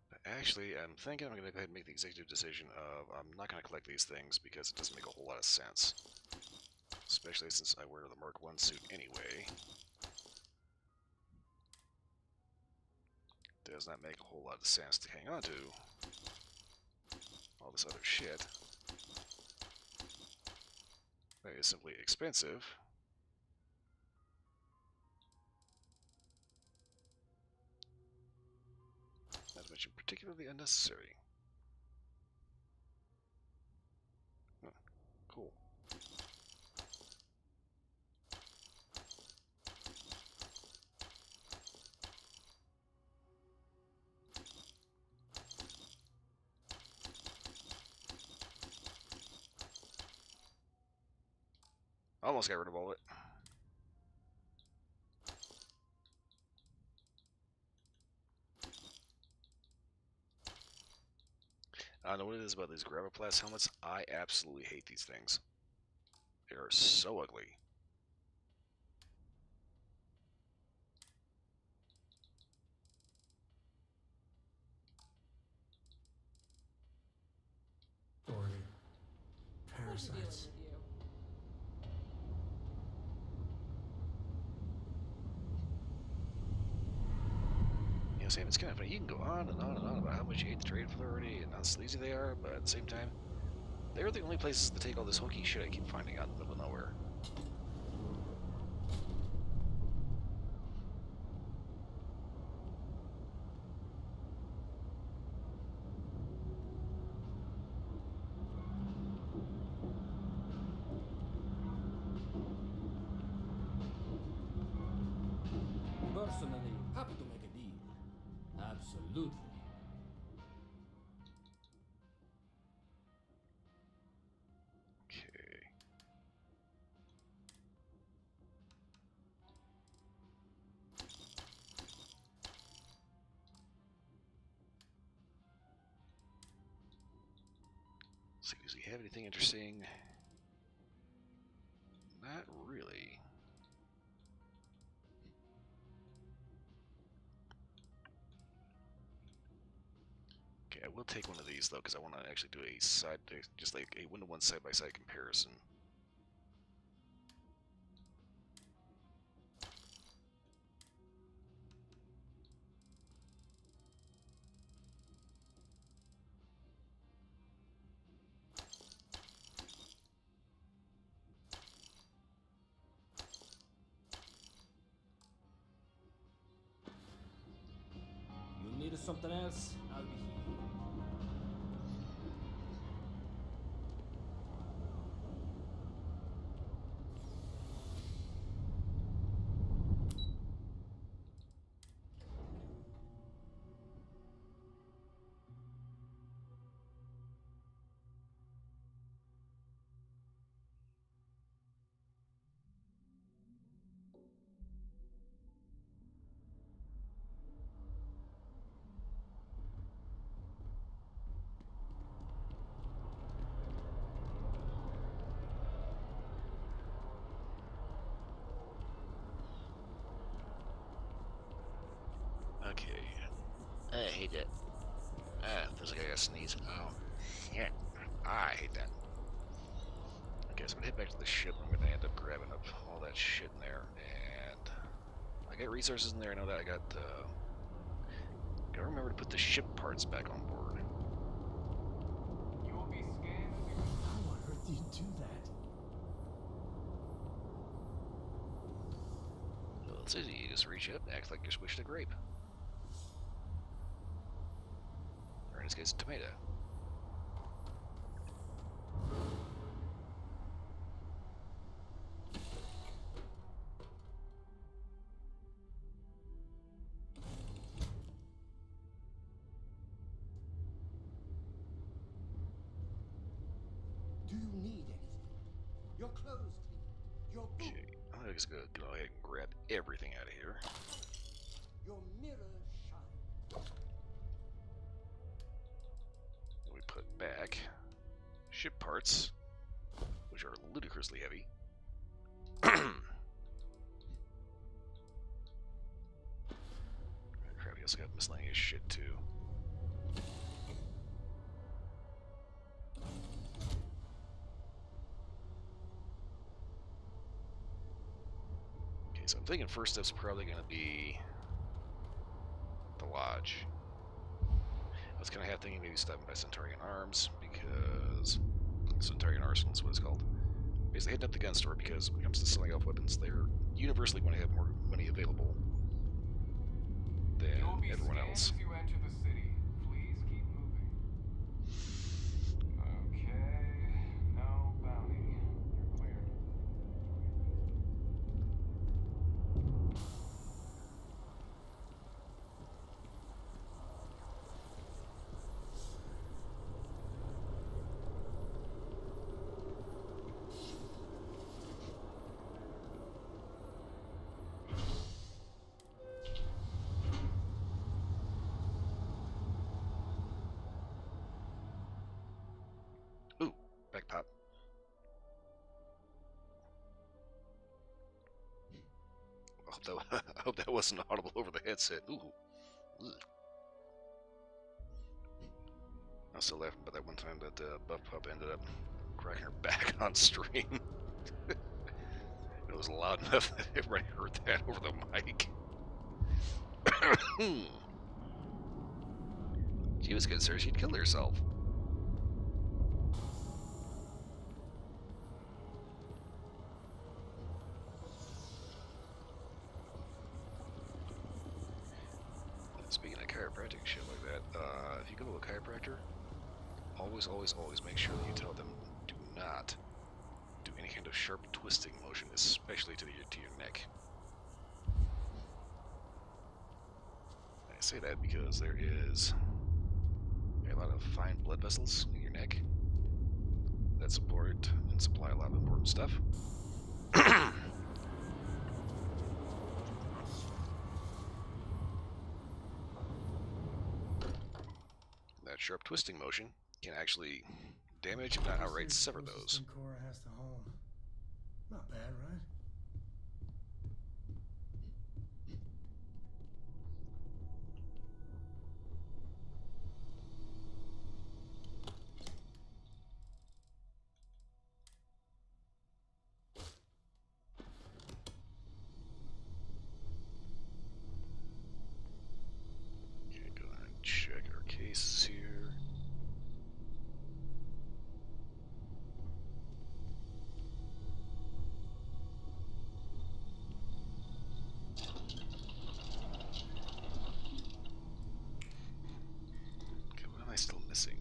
But actually, I'm thinking I'm going to go ahead and make the executive decision of I'm not going to collect these things because it doesn't make a whole lot of sense. Especially since I wear the Mark 1 suit anyway. Does not make a whole lot of sense to hang on to all this other shit. That is simply expensive. Not to mention particularly unnecessary. Huh, cool. Almost got rid of all of it. I don't know what it is about these Graviplast helmets. I absolutely hate these things. They are so ugly. Authority. Pleasure dealing Parasites. with you. You know, Sam, it's kind of funny. You can go on and on and on about how much you hate the trade authority and how sleazy they are, but at the same time, they're the only places to take all this hokey shit I keep finding out in the middle of nowhere. Personally, happy to make a deal. Absolutely. Okay. Let's see, does he have anything interesting? Not really. Okay, I will take one of these though, because I want to actually do a side, just like a 1-to-1 side-by-side comparison. You needed something else? I'll be here. Okay. I hate that. Feels like I gotta sneeze. Oh, shit. I hate that. Okay, so I'm gonna head back to the ship. I'm gonna end up grabbing up all that shit in there, and I got resources in there. I know that I got. Gotta remember to put the ship parts back on board. You will be scanned. How on earth do you do that? Well, it's easy. You just reach up, act like you're squished a grape. Or in this case, a tomato. Do you need anything? Your clothes clean. Your boots. Okay, I'm just gonna go ahead and grab everything out of here. Your mirror shine. We put back ship parts, which are ludicrously heavy. Crap, we also got miscellaneous shit too. Okay, so I'm thinking first step's probably going to be the lodge. I was kind of half thinking maybe stopping by Centaurian Arms, because Centaurian Arsenal is what it's called. Basically heading up the gun store, because when it comes to selling off weapons, they're universally going to have more money available than everyone else. As you enter the city, please keep moving. Okay, no bounty. You're cleared. Ooh, back pop. I hope that wasn't audible over the headset. Ooh. Ugh. I was still laughing about that one time that Buff Pup ended up cracking her back on stream. It was loud enough that everybody heard that over the mic. She was concerned she'd killed herself. Speaking of chiropractic shit like that, if you go to a chiropractor, always make sure that you tell them do not do any kind of sharp twisting motion, especially to your neck. I say that because there is a lot of fine blood vessels in your neck that support and supply a lot of important stuff. That sharp twisting motion can actually damage, if not outright This is the sever closest those. thing Cora has to home. Not bad, right? Okay, go ahead and check our cases here. Okay, what am I still missing?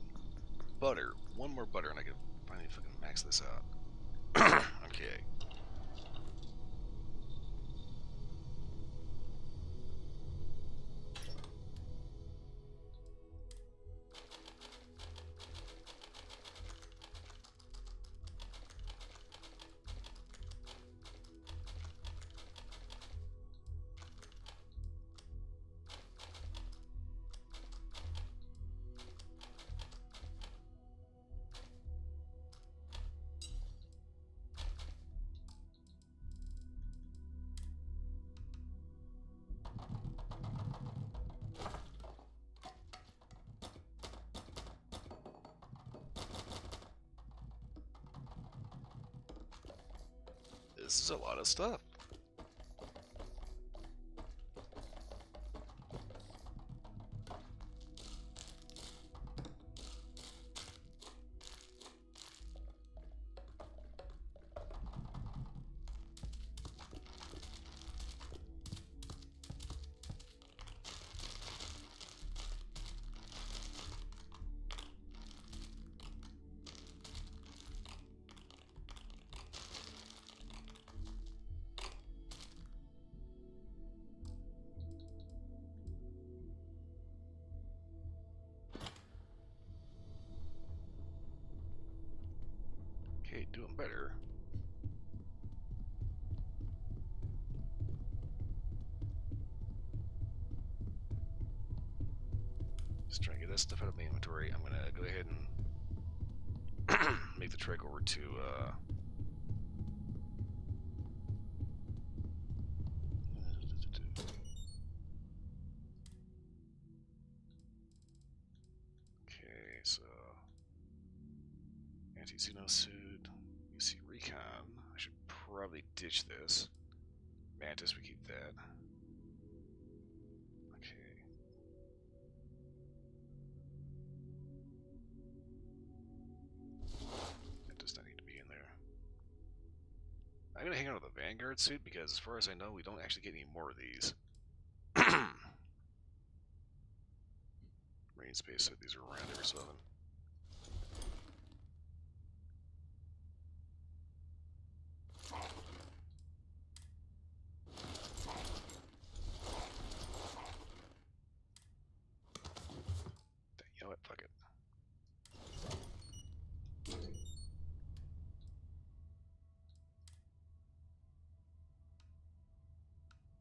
Butter. One more butter and I can finally fucking max this out. Okay. This is a lot of stuff. Okay, doing better. Just trying to get that stuff out of the inventory. I'm gonna go ahead and make the trek over to okay, so anti-Xeno suit, UC recon. I should probably ditch this. Mantis, we keep that. Okay. That does not need to be in there. I'm gonna hang on to the Vanguard suit because, as far as I know, we don't actually get any more of these. Marine space suit, these are around every so often. You know what? Fuck it.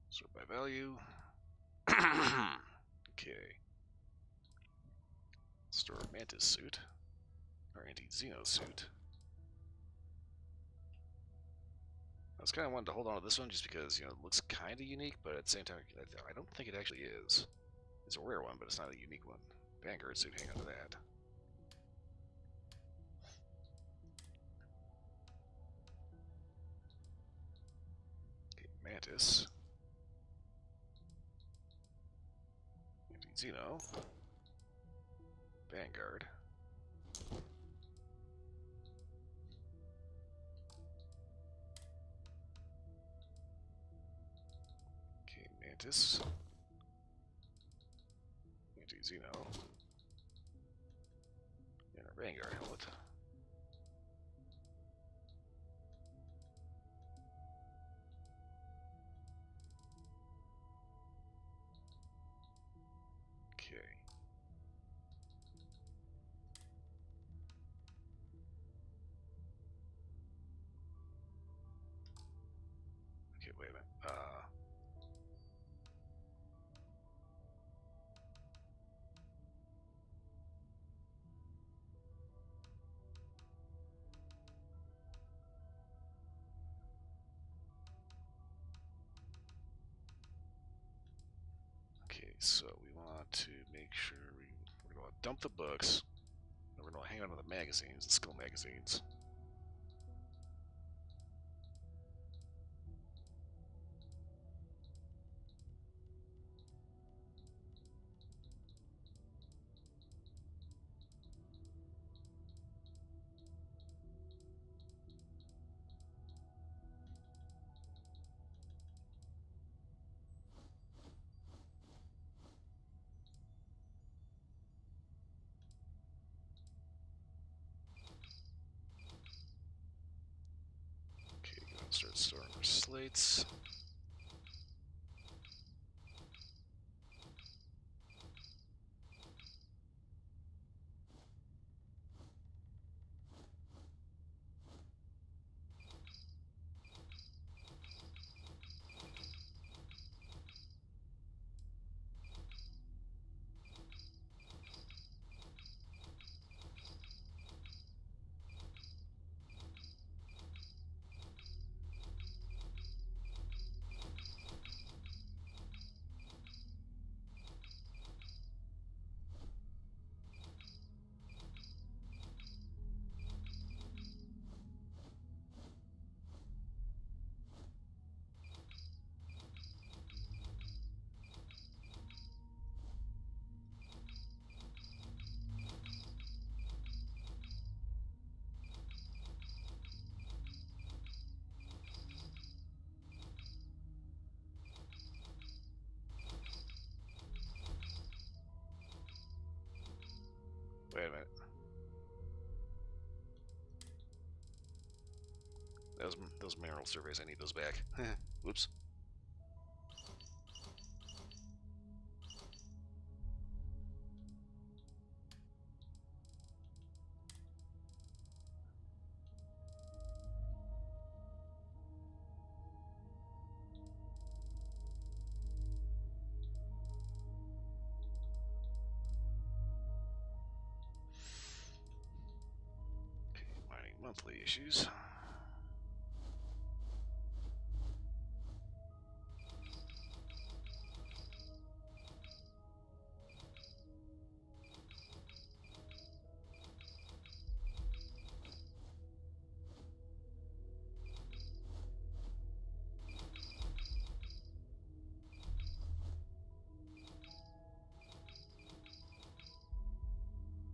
Sort by value. Okay. Store Mantis suit. Or anti-Xeno suit. I was kind of wanting to hold on to this one just because, you know, it looks kind of unique, but at the same time, I don't think it actually is. It's a rare one, but it's not a unique one. Vanguard suit, hang on to that. Okay, Mantis. Anti-Xeno. Vanguard. Okay, Mantis. Anti-Xeno. And a Vanguard helmet. Okay. Okay, wait a minute. So we want to make sure we're going to dump the books. And we're going to hang on to the magazines, the skill magazines. Start storing our slates. Wait a minute. Those mineral surveys, I need those back. Whoops. Okay, mining monthly issues.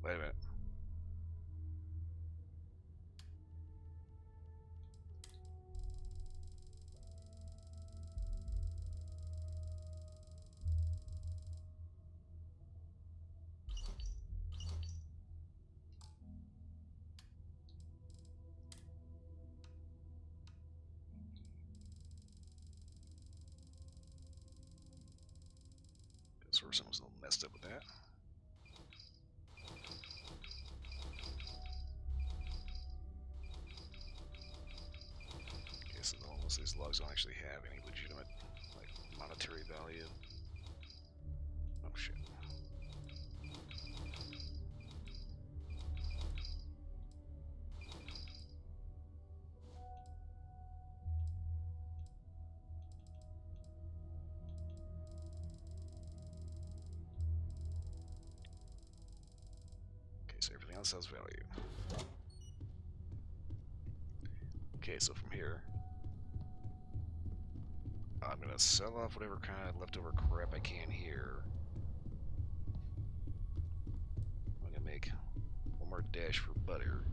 Wait a minute. Guess where someone's a little messed up with that. Okay, so most of these logs don't actually have any legitimate, like, monetary value. Oh shit. Okay, so everything else has value. Okay, so from here, I'm gonna sell off whatever kind of leftover crap I can here. I'm gonna make one more dash for butter.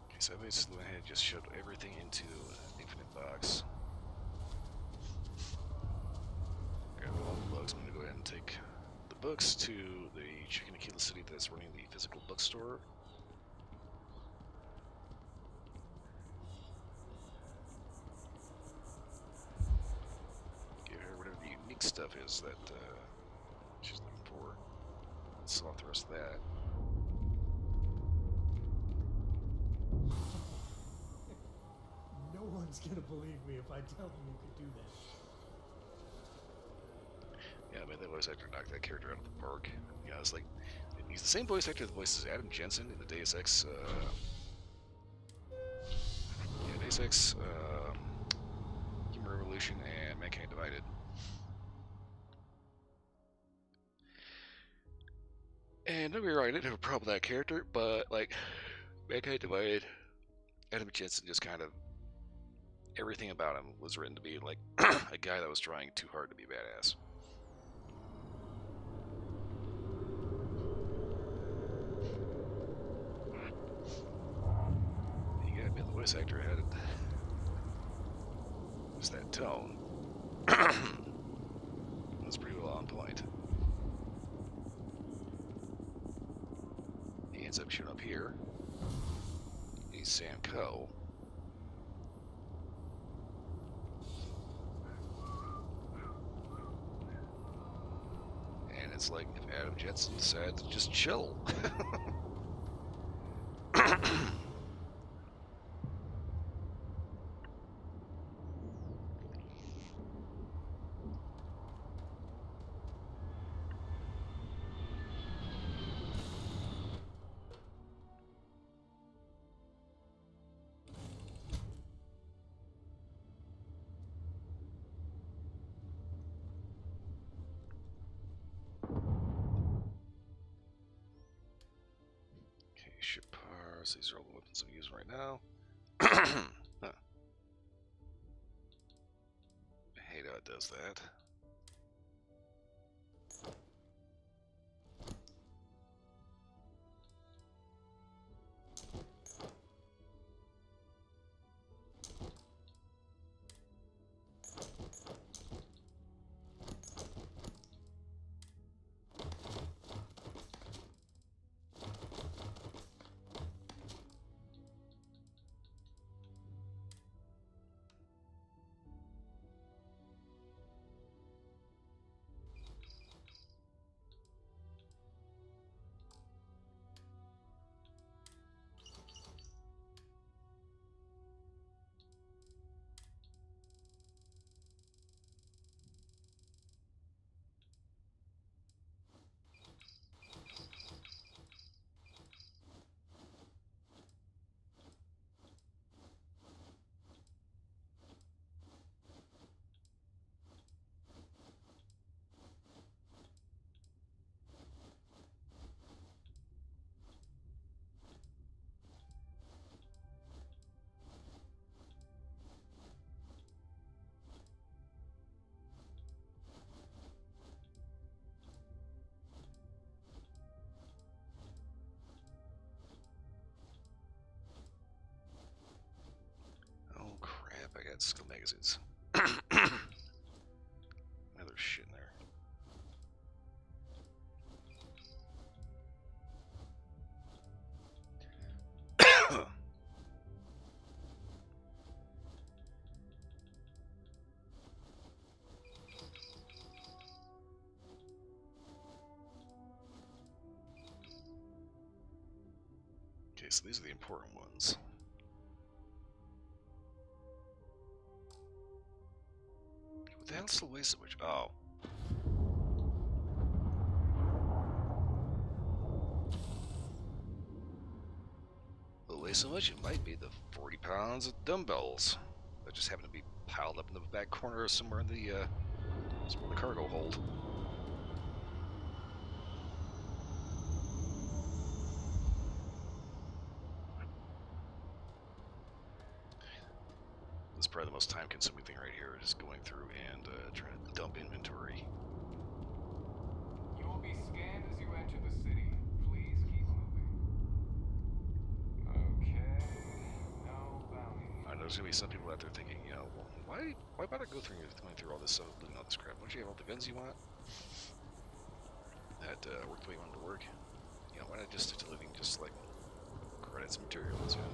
Okay, so I basically went ahead and just shoved everything into an infinite box. Grab all the bugs. I'm gonna go ahead and take the books to the Chicken Tequila City that's running the physical bookstore. Give her whatever the unique stuff is that she's looking for. Sell off the rest of that. one's gonna believe me if I tell them you could do that. Yeah, man, that voice actor knocked that character out of the park. Yeah, it's like he's the same voice actor that voices Adam Jensen in the Deus Ex. Deus Ex, Human Revolution, and Mankind Divided. And don't get me wrong, I didn't have a problem with that character, but like Mankind Divided, Adam Jensen just kind of everything about him was written to be like a guy that was trying too hard to be badass. You gotta admit, the voice actor had just that tone. That's pretty well on point. He ends up showing up here. He's Sam Coe. And it's like if Adam Jensen decided to just chill. Ship parts. These are all the weapons I'm using right now. Huh. I hate how it does that. Oh crap, I got skill magazines. Another shit in there. Okay, so these are the important ones. What the hell's the waste switch? Oh. The waste so much, it might be the 40 pounds of dumbbells that just happen to be piled up in the back corner or somewhere in the cargo hold. This is probably the most time-consuming thing right here, just going through and trying to dump inventory. You will be scanned as you enter the city. Please keep moving. Okay, no bounty. I know there's gonna be some people out there thinking, you know, well, why bother going through all this stuff, looting all this crap? Don't you have all the guns you want? That work the way you want it to work. You know, why not just stick to looting just like credits and materials? You know?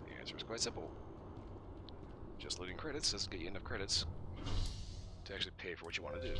The answer is quite simple. Just looting credits doesn't get you enough credits to actually pay for what you want to do.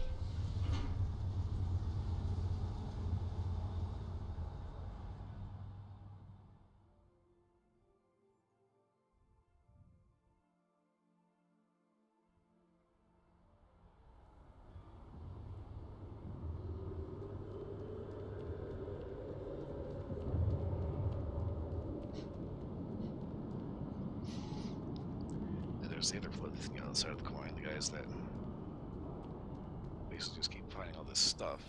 there's the other flip, the other side of the coin. The guys that basically just keep finding all this stuff.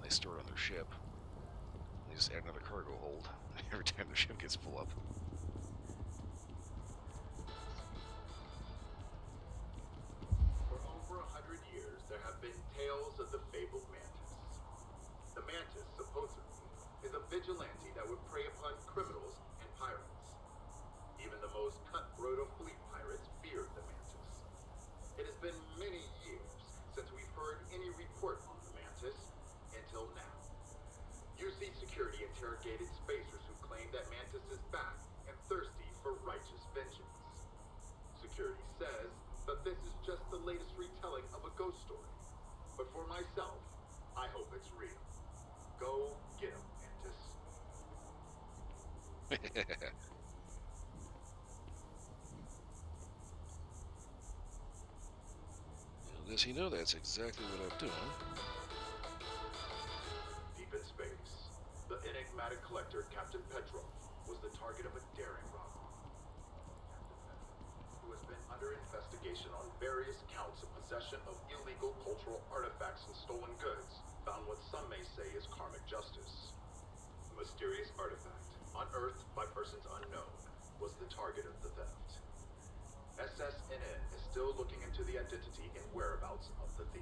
They store it on their ship. They just add another cargo hold every time their ship gets full up. For over 100 years, there have been tales of the fabled mantis. The mantis, supposedly, is a vigilante that would prey upon criminals and pirates. Even the most cutthroat of fleet pirates feared the mantis. It has been many years since we've heard any report on the mantis, until now. UC Security interrogated spacers who claimed that Mantis is back and thirsty for righteous vengeance. Security says that this is just the latest retelling of a ghost story. But for myself, I hope it's real. Go get him, Mantis. Does he know that's exactly what I'm doing? Deep in space, the enigmatic collector, Captain Petrov, was the target of a daring robber. Captain Petrov, who has been under investigation on various counts of possession of illegal cultural artifacts and stolen goods, found what some may say is karmic justice. A mysterious artifact, unearthed by persons unknown, was the target of the theft. SSNN is still looking into the identity and whereabouts of the thief.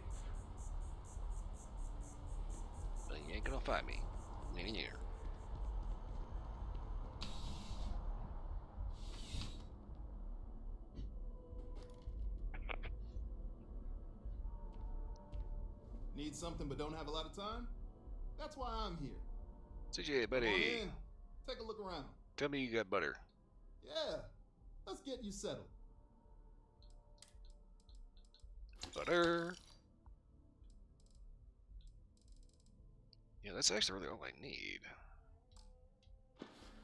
But you ain't gonna find me. Me neither. Need something but don't have a lot of time? That's why I'm here. CJ, Come on buddy. in. Take a look around. Tell me you got butter. Yeah, let's get you settled. Butter. Yeah, that's actually really all I need.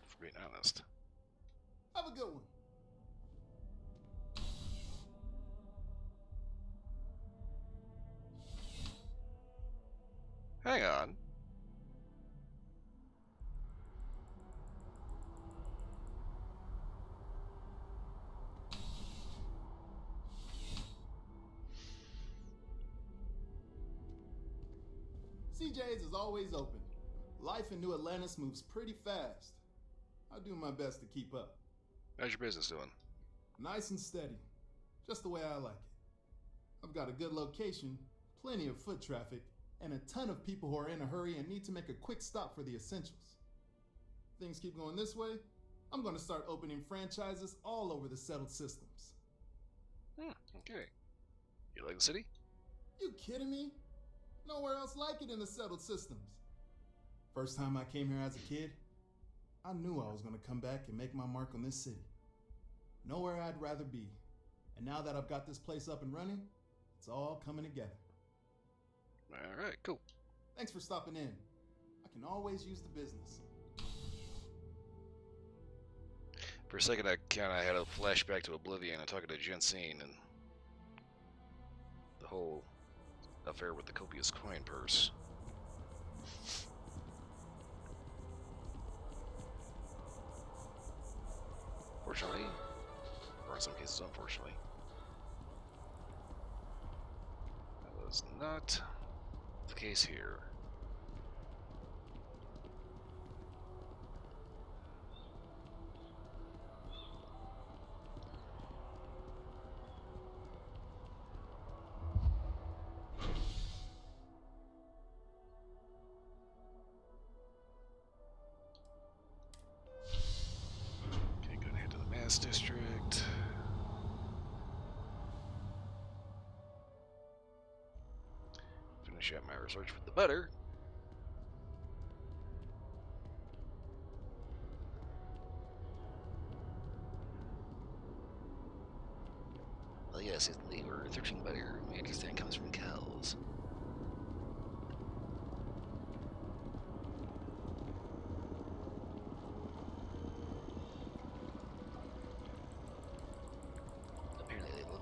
For being honest. Have a good one. Hang on. CJ's is always open. Life in New Atlantis moves pretty fast. I do my best to keep up. How's your business doing? Nice and steady. Just the way I like it. I've got a good location, plenty of foot traffic, and a ton of people who are in a hurry and need to make a quick stop for the essentials. Things keep going this way, I'm going to start opening franchises all over the settled systems. Okay. You like the city? You kidding me? Nowhere else like it in the settled systems. First time I came here as a kid, I knew I was going to come back and make my mark on this city. Nowhere I'd rather be. And now that I've got this place up and running, it's all coming together. Alright, cool. Thanks for stopping in. I can always use the business. For a second, I kind of had a flashback to Oblivion and talking to Jensine and the whole affair with the copious coin purse. Fortunately, or in some cases, unfortunately, that was not the case here. District. Finish out my research with the butter. Well, yes, they were searching butter. We understand it comes from cows.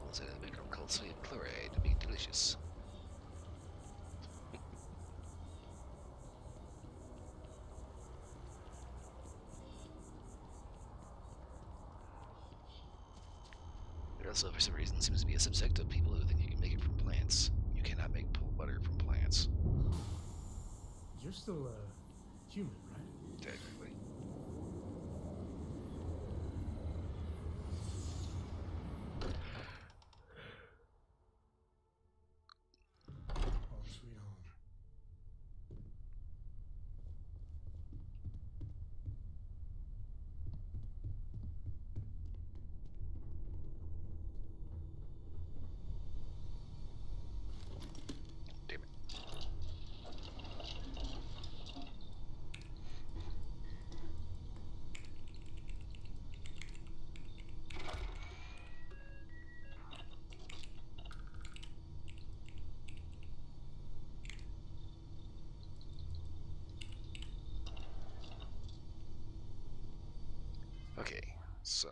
Inside of the bedroom called sodium chloride to make delicious. also, for some reason, seems to be a subsect of people who think you can make it from plants. You cannot make pole butter from plants. You're still a human, right? Technically. Home sweet home. Damn it. Okay, so.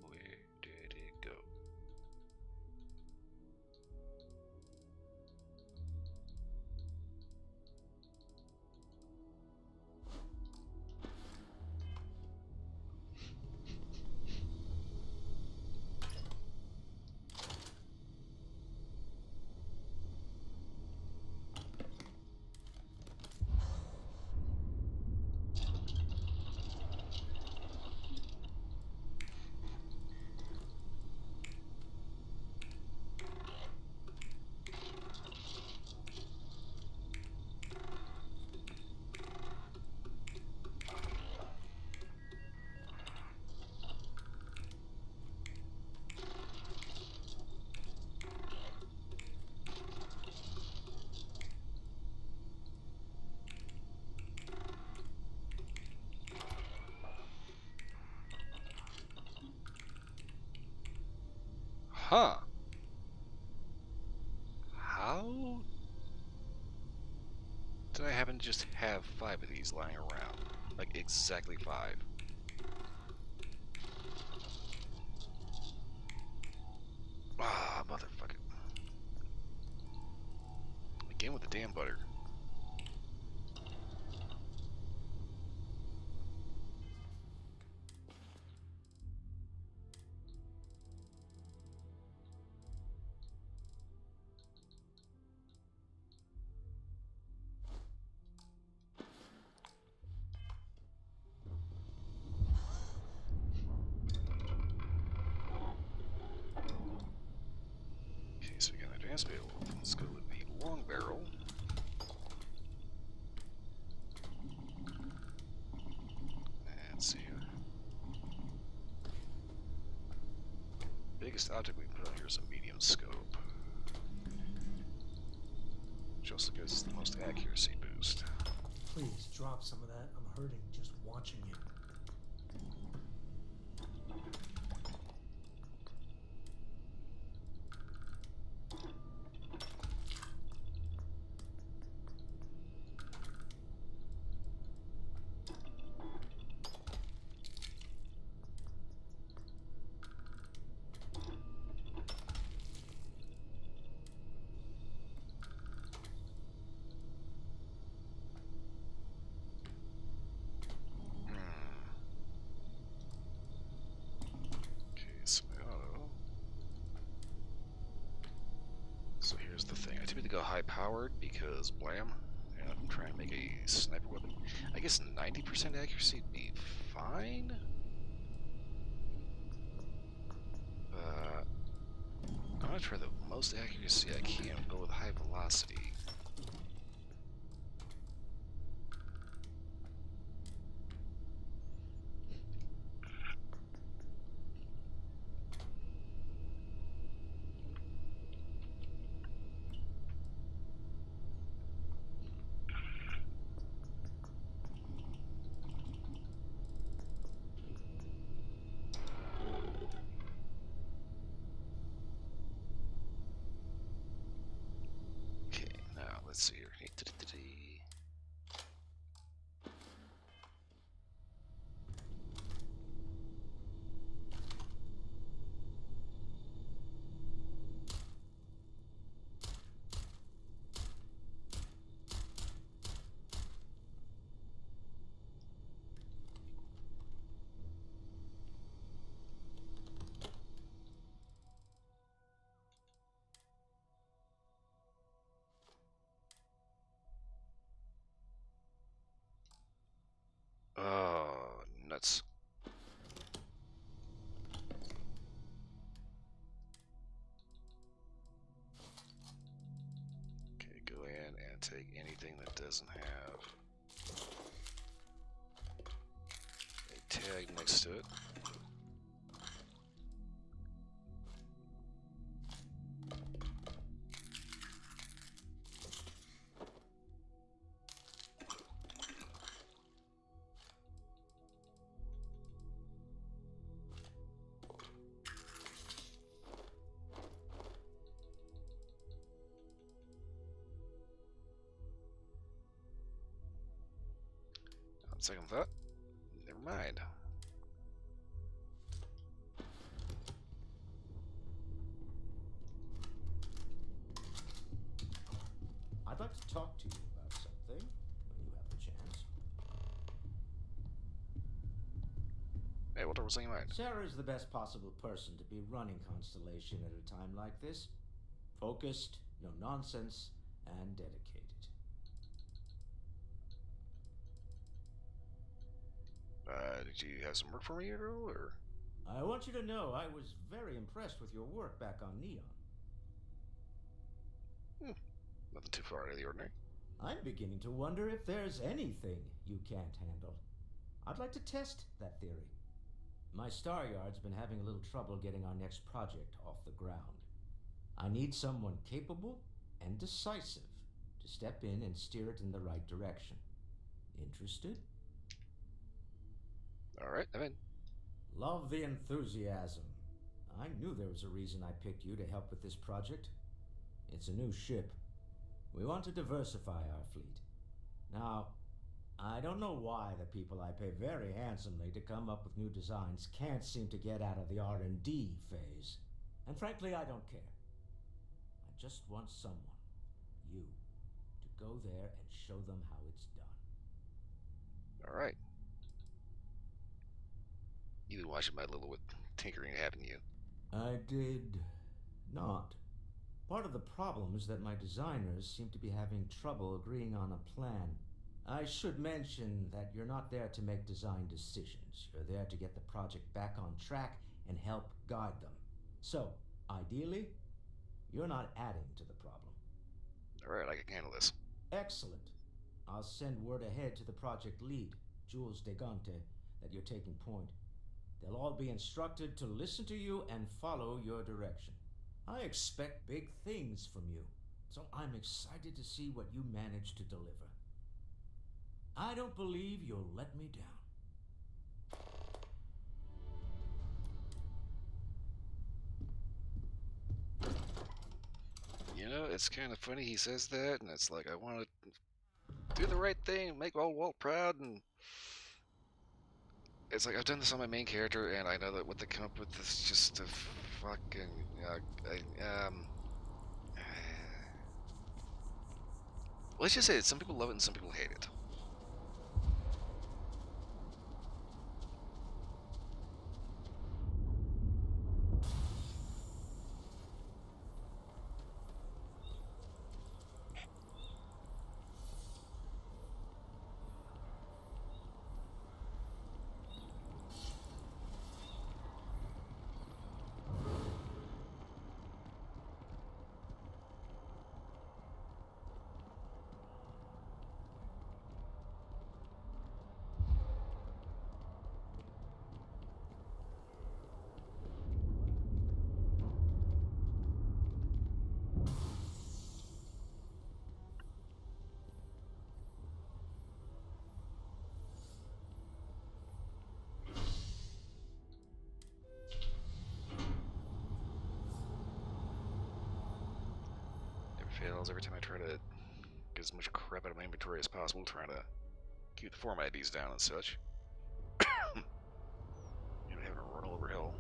Where did it go? Huh. How did I happen to just have 5 of these lying around? Like, exactly 5. Ah, motherfucker. Again with the damn butter. Okay, so we got an advanced barrel. Let's go with the long barrel. Let's see here. Biggest object we can put on here is a medium scope. Which also gives us the most accuracy boost. Please drop some of that. I'm hurting just watching it. So here's the thing. I typically go high powered because blam, and I'm trying to make a sniper weapon. I guess 90% accuracy would be fine. I'm gonna try the most accuracy I can. Go with high velocity. Let's see here. take anything that doesn't have a tag next to it. On second thought, never mind. I'd like to talk to you about something when you have the chance. Hey, what was on your mind? Sarah is the best possible person to be running Constellation at a time like this. Focused, no nonsense, and dedicated. Did you have some work for me, girl, or? I want you to know I was very impressed with your work back on Neon. Nothing too far out of the ordinary. I'm beginning to wonder if there's anything you can't handle. I'd like to test that theory. My Star Yard's been having a little trouble getting our next project off the ground. I need someone capable and decisive to step in and steer it in the right direction. Interested? Alright, I'm in. Love the enthusiasm. I knew there was a reason I picked you to help with this project. It's a new ship. We want to diversify our fleet. Now, I don't know why the people I pay very handsomely to come up with new designs can't seem to get out of the R&D phase. And frankly, I don't care. I just want someone, you, to go there and show them how it's done. Alright. You've been watching my little tinkering, haven't you? I did not. Part of the problem is that my designers seem to be having trouble agreeing on a plan. I should mention that you're not there to make design decisions. You're there to get the project back on track and help guide them. So, ideally, you're not adding to the problem. Alright, I can handle this. Excellent. I'll send word ahead to the project lead, Jules Degante, that you're taking point. They'll all be instructed to listen to you and follow your direction. I expect big things from you, so I'm excited to see what you manage to deliver. I don't believe you'll let me down. You know, it's kind of funny he says that, and it's like, I want to do the right thing, make old Walt proud, and it's like, I've done this on my main character, and I know that what they come up with is just a fucking, let's just say it, some people love it and some people hate it. Fails every time I try to get as much crap out of my inventory as possible, trying to keep the format IDs down and such. You know, having to run all over hell.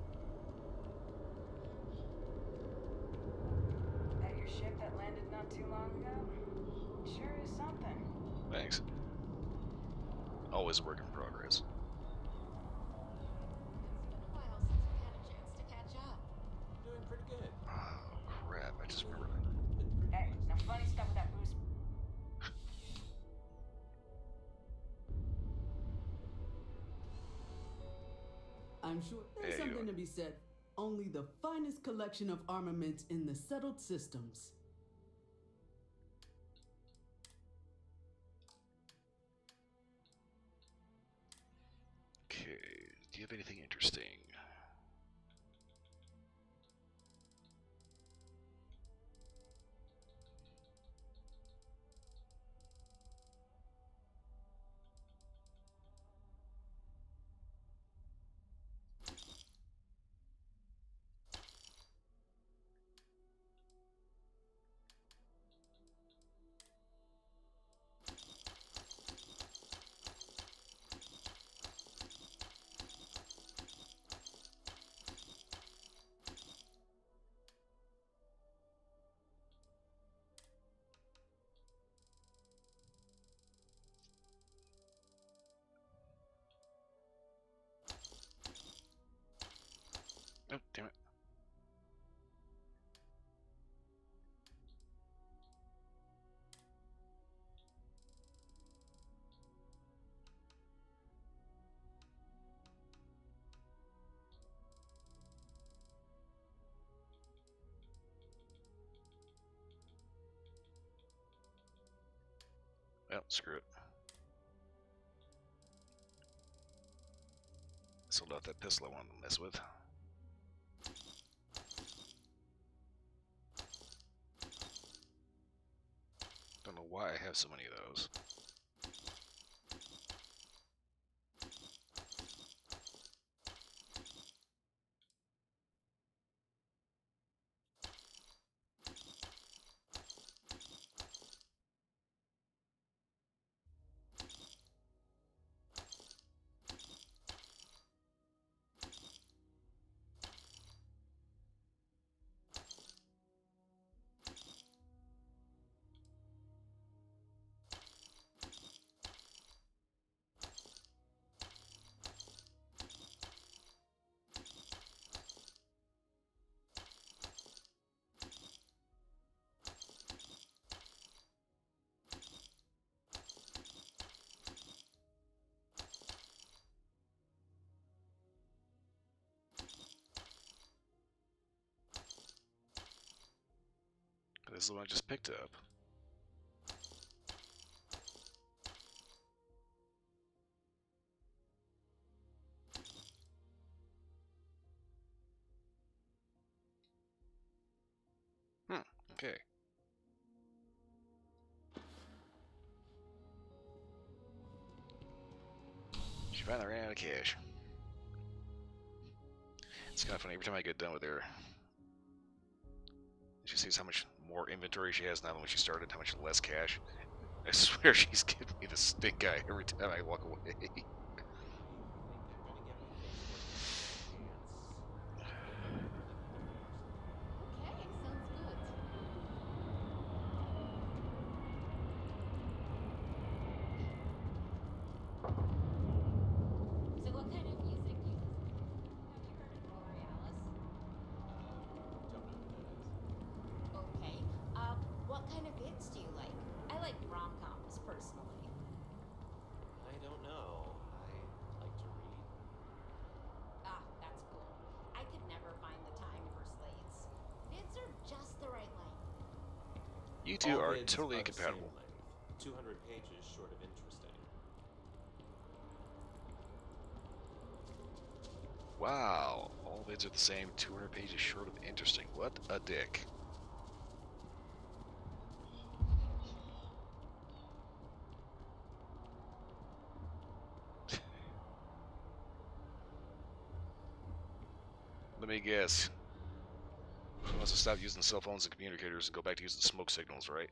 That your ship that landed not too long ago? Sure is something. Thanks. Always a work in progress. It's been a while since we had a chance to catch up. Doing pretty good. Oh, crap. I just remembered. Hey, some funny stuff with that boost. I'm sure there's Yeah, something to be said. Only the finest collection of armaments in the settled systems. Do you have anything interesting? Oh, damn it. Well, screw it. Sold out that pistol I wanted to mess with. Don't know why I have so many of those. This is the one I just picked up. Okay. She finally ran out of cash. It's kind of funny, every time I get done with her, she sees how much more inventory she has now than when she started, how much less cash. I swear she's giving me the stink eye every time I walk away. So what kind of music do you listen to? Have you heard of Borealis? Don't know who that is. Okay. What kind of hits do you like? I like rom-coms, personally. I don't know. I like to read. Ah, that's cool. I could never find the time for slates. Vids are just the right length. You two All are vids totally are the same incompatible. length, 200 pages short of interesting. Wow, all vids are the same, 200 pages short of interesting. What a dick. Let me guess. She wants to stop using cell phones and communicators and go back to using smoke signals, right?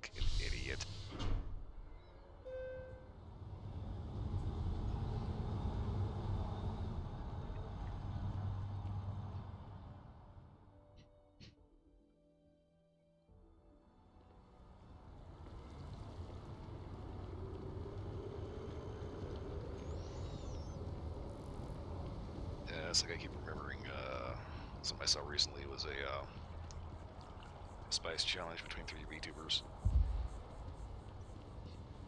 Fucking idiot. Yeah, it's like I keep remembering, something I saw recently was a spice challenge between 3 VTubers.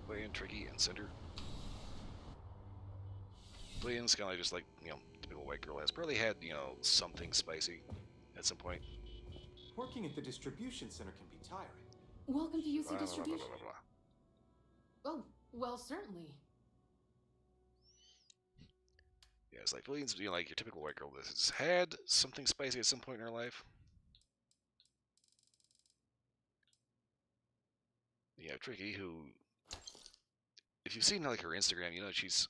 Playing Tricky and Cinder. Playing's kind of just like, you know, typical white girl has probably had, you know, something spicy at some point. Working at the distribution center can be tiring. Welcome to Blah, UC blah, blah, blah, Distribution. blah, blah. Oh, well, certainly. Yeah, it's like Williams, like your typical white girl that has had something spicy at some point in her life. You have Tricky, who, if you've seen like her Instagram, she's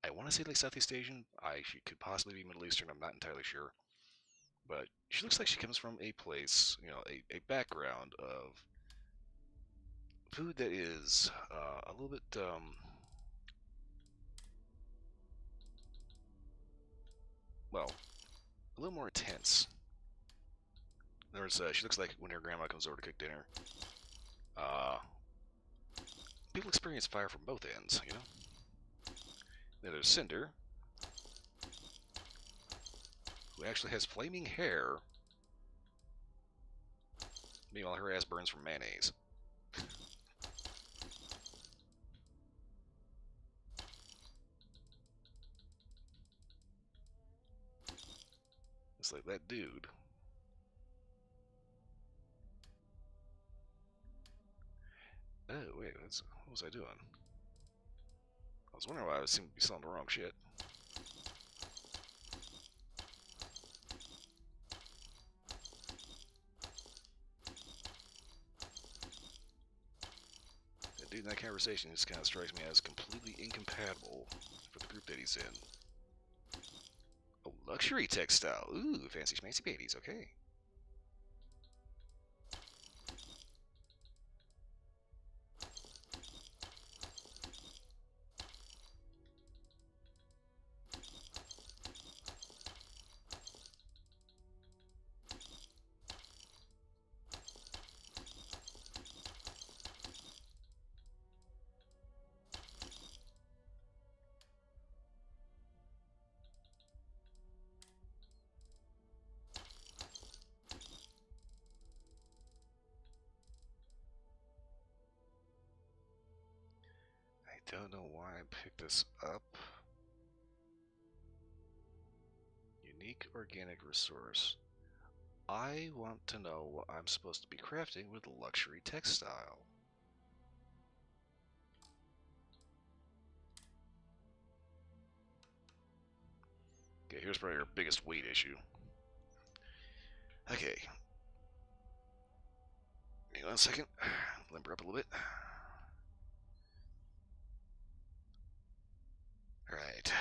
I want to say like Southeast Asian. She could possibly be Middle Eastern. I'm not entirely sure, but she looks like she comes from a place, a background of food that is a little bit well, a little more intense. In other words, she looks like when her grandma comes over to cook dinner. People experience fire from both ends, Then there's Cinder, who actually has flaming hair. Meanwhile, her ass burns from mayonnaise. It's like that dude. Oh, wait, what was I doing? I was wondering why I seemed to be selling the wrong shit. That dude in that conversation just kind of strikes me as completely incompatible for the group that he's in. Oh, luxury textile. Ooh, fancy schmancy panties, okay. I don't know why I picked this up. Unique organic resource. I want to know what I'm supposed to be crafting with luxury textile. Okay, here's probably our biggest weight issue. Okay. Hang on a second. Limber up a little bit. Alright.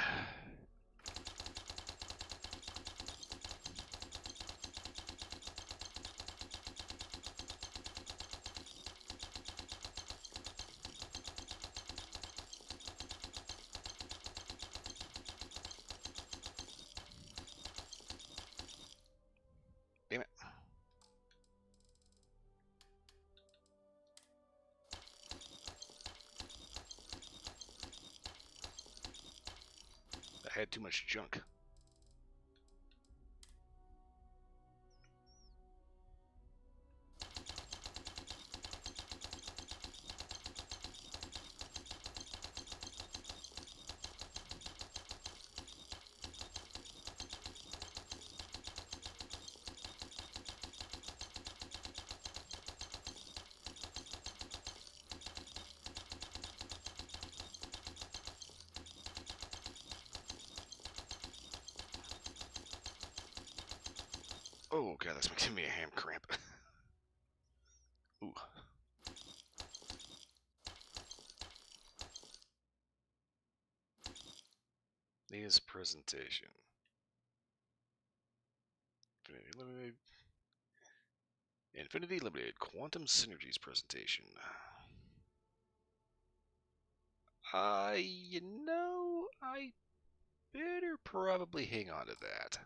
Damn it. I had too much junk. Oh god, that's giving me a ham cramp. Ooh. Needs presentation. Infinity Limited Quantum Synergies presentation. I better probably hang on to that.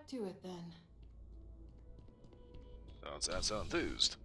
back to it then. Don't sound so enthused.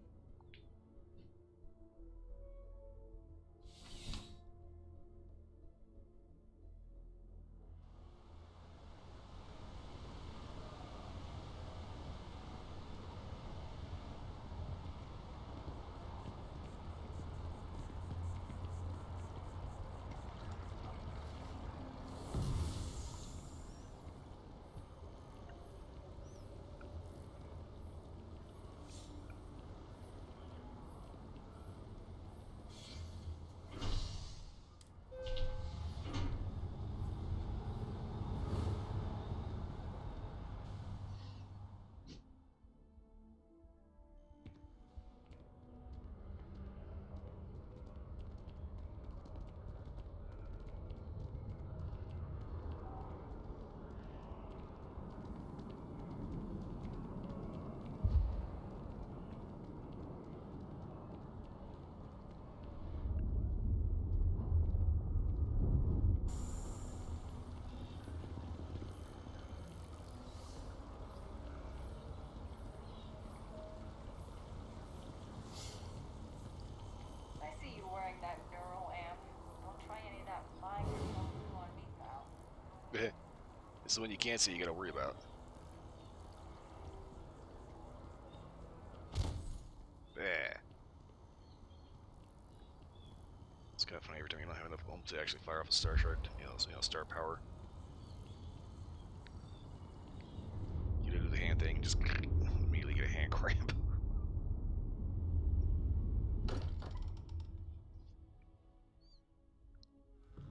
I see you wearing that neural amp. Don't try any of that mind control you on me, pal. This is one you can't see, you gotta worry about. Yeah. It's kind of funny every time you don't have enough oomph to actually fire off a star shard, star power. You do the hand thing, just immediately get a hand cramp.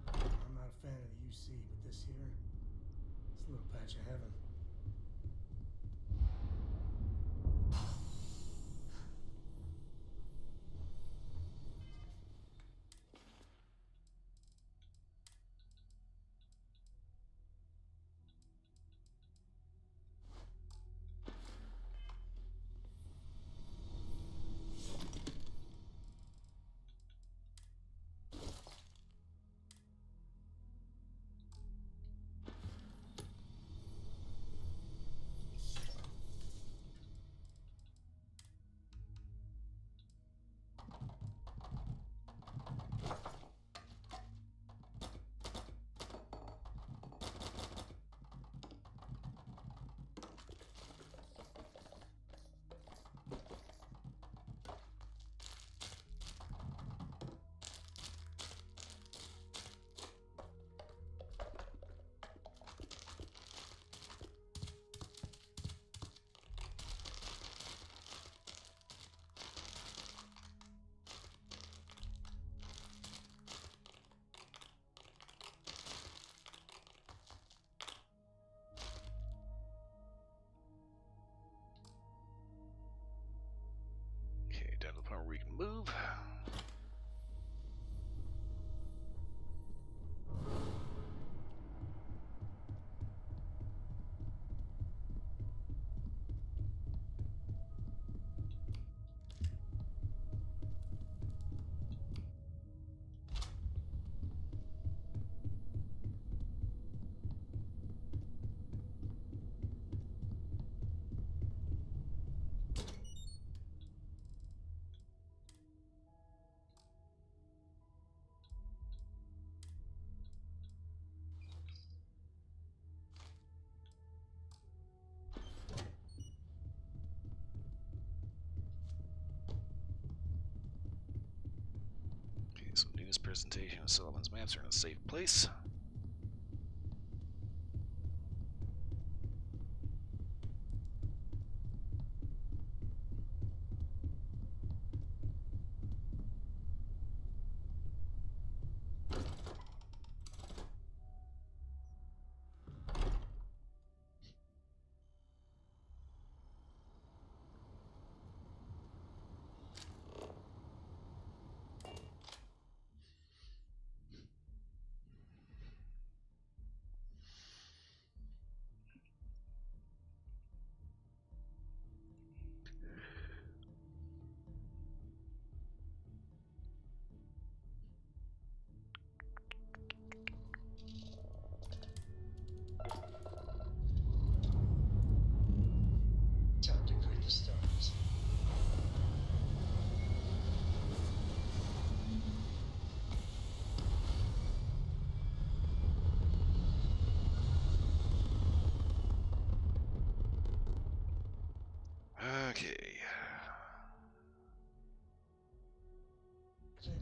I'm not a fan of the UC, but this here, it's a little patch of heaven. Okay, down to the point where we can move. Okay, so Nina's presentation and Sullivan's maps are in a safe place.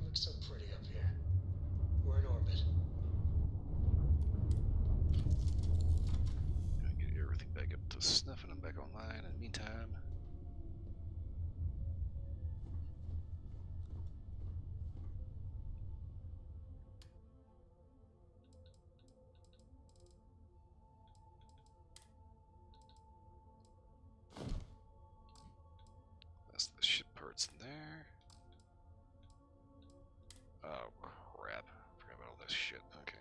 Looks so pretty up here. We're in orbit. Gonna get everything back up to snuff and I'm back online. In the meantime, that's the ship parts in there. Oh crap! Forgot about all this shit. Okay.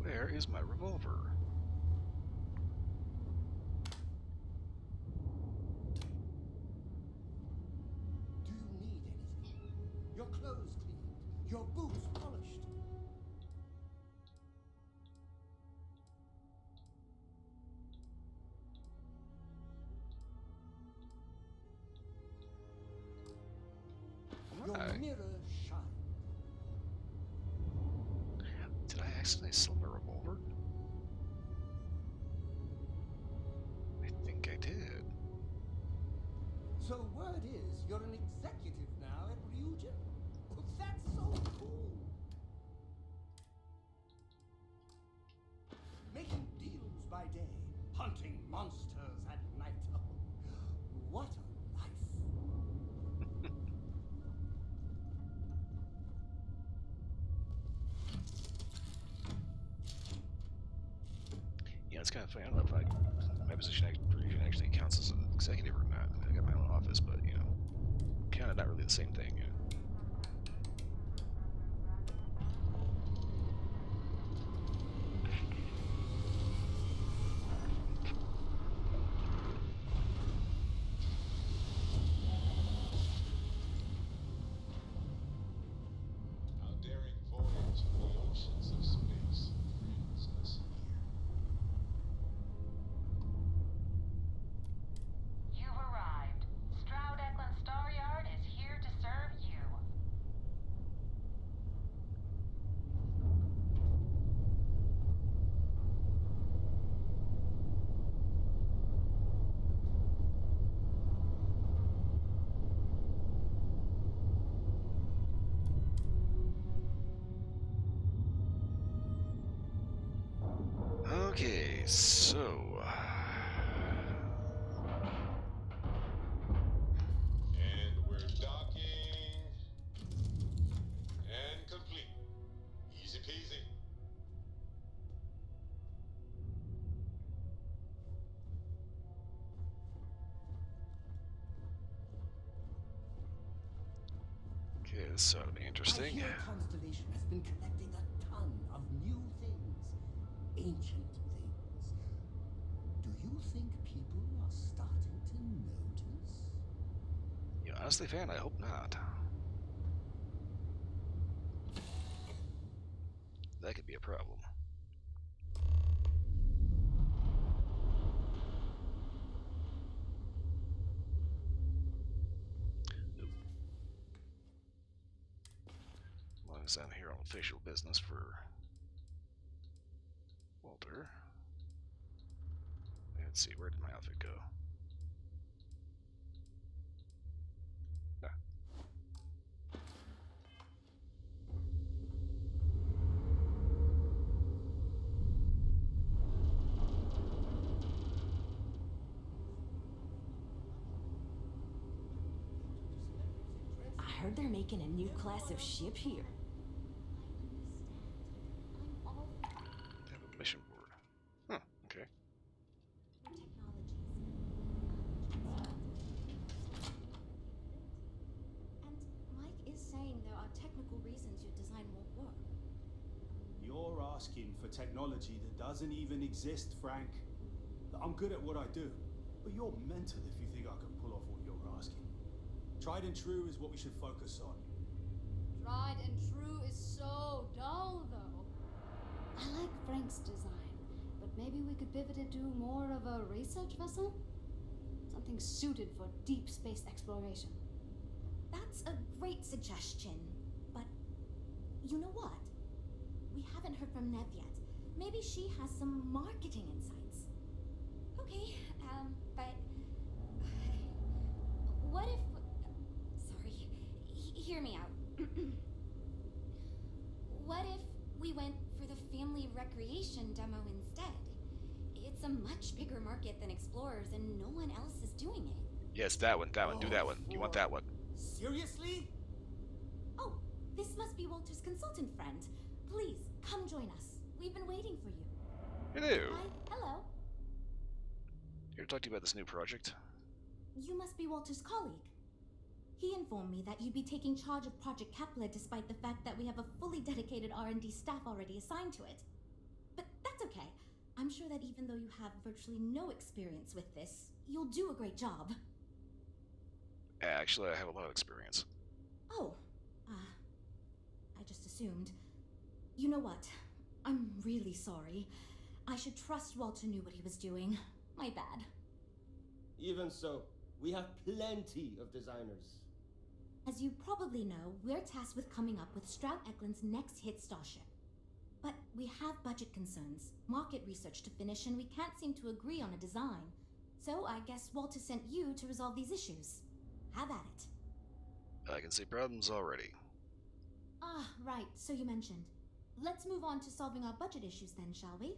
Where is my revolver? Do you need anything? Your clothes cleaned, your boots polished. Your mirror shines. Did I accidentally sell my revolver? I think I did. So word is you're an executive now at Ryujin? Oh, that's so cool! Making deals by day, hunting monsters at night. Oh, what a life! Yeah, it's kind of funny. I don't know if my position actually counts as an executive or not. I got my own office, but you know, kind of not really the same thing. You know? Our daring voyage in the oceans of space brings us here. You've arrived. Stroud Eklund Star Yard is here to serve you. Okay, so And we're docking. And complete. Easy peasy. okay, this ought to be interesting. I hear Constellation has been collecting a ton of new things. Ancient things. Do you think people are starting to notice? Yeah, honestly, fan, I hope not. That could be a problem. Nope. As long as I'm here on official business for Walter. Let's see, where did my outfit go? Ah. I heard they're making a new class of ship here. They have a mission board. Huh, okay. And Mike is saying there are technical reasons your design won't work. You're asking for technology that doesn't even exist, Frank. I'm good at what I do, but you're mental if you think I can pull off what you're asking. Tried and true is what we should focus on. Tried and true is so dull, though. I like Frank's design, but maybe we could pivot it to more of a research vessel? Something suited for deep space exploration. That's a great suggestion, but you know what? We haven't heard from Nev yet. Maybe she has some marketing insights. Okay, but what if... Sorry, hear me out. What if we went for the family recreation demo instead? It's a much bigger market than Explorers, and no one else is doing it. Yes, that one, do that one. You want that one. Seriously? Oh, this must be Walter's consultant friend. Please, come join us. We've been waiting for you. Hello. Hi, hello. Here to talk to you about this new project. You must be Walter's colleague. He informed me that you'd be taking charge of Project Kepler despite the fact that we have a fully dedicated R&D staff already assigned to it. But that's okay. I'm sure that even though you have virtually no experience with this, you'll do a great job. Actually, I have a lot of experience. Oh, I just assumed. You know what? I'm really sorry. I should trust Walter knew what he was doing. My bad. Even so, we have plenty of designers. As you probably know, we're tasked with coming up with Stroud Eklund's next hit starship. But we have budget concerns, market research to finish, and we can't seem to agree on a design. So I guess Walter sent you to resolve these issues. Have at it. I can see problems already. Ah, right, so you mentioned. Let's move on to solving our budget issues then, shall we?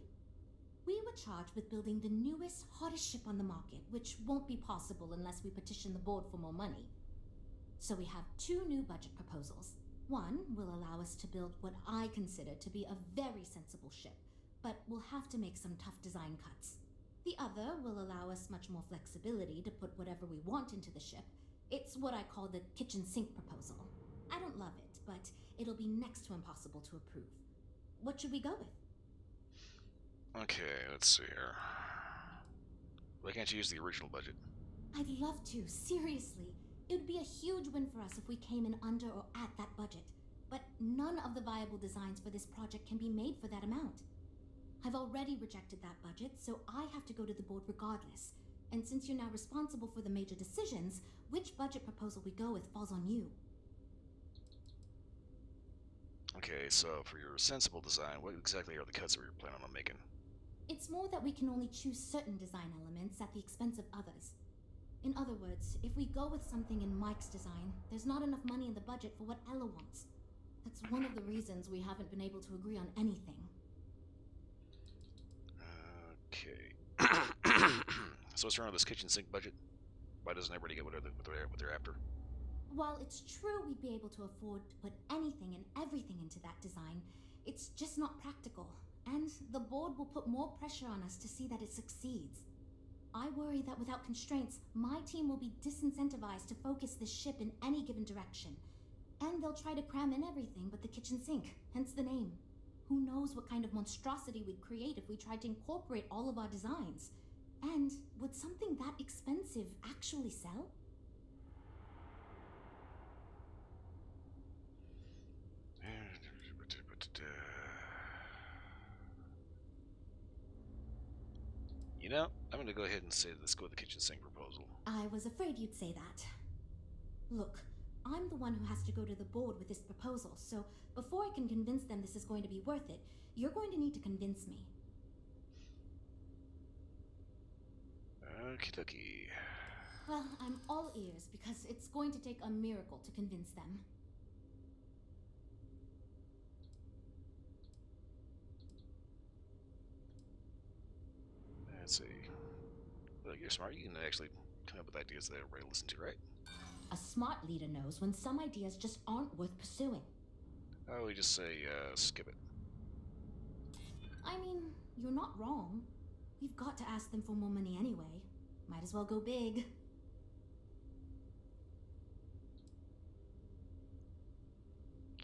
We were charged with building the newest, hottest ship on the market, which won't be possible unless we petition the board for more money. So we have two new budget proposals. One will allow us to build what I consider to be a very sensible ship, but we'll have to make some tough design cuts. The other will allow us much more flexibility to put whatever we want into the ship. It's what I call the kitchen sink proposal. I don't love it, but it'll be next to impossible to approve. What should we go with? Okay, let's see here. Why can't you use the original budget? I'd love to, seriously. It would be a huge win for us if we came in under or at that budget. But none of the viable designs for this project can be made for that amount. I've already rejected that budget, so I have to go to the board regardless. And since you're now responsible for the major decisions, which budget proposal we go with falls on you. Okay, so for your sensible design, what exactly are the cuts that you're planning on making? It's more that we can only choose certain design elements at the expense of others. In other words, if we go with something in Mike's design, there's not enough money in the budget for what Ella wants. That's one of the reasons we haven't been able to agree on anything. Okay. So what's wrong with this kitchen sink budget? Why doesn't everybody get what they're after? While it's true we'd be able to afford to put anything and everything into that design, it's just not practical. And the board will put more pressure on us to see that it succeeds. I worry that without constraints, my team will be disincentivized to focus this ship in any given direction. And they'll try to cram in everything but the kitchen sink, hence the name. Who knows what kind of monstrosity we'd create if we tried to incorporate all of our designs? And would something that expensive actually sell? You know, I'm gonna go ahead and say let's go with the kitchen sink proposal. I was afraid you'd say that. Look, I'm the one who has to go to the board with this proposal, so before I can convince them this is going to be worth it, you're going to need to convince me. Okie dokie. Well, I'm all ears because it's going to take a miracle to convince them. Let's see. Look, you're smart. You can actually come up with ideas that everybody listen to, right? A smart leader knows when some ideas just aren't worth pursuing. Oh, we just say, skip it. I mean, you're not wrong. We've got to ask them for more money anyway. Might as well go big.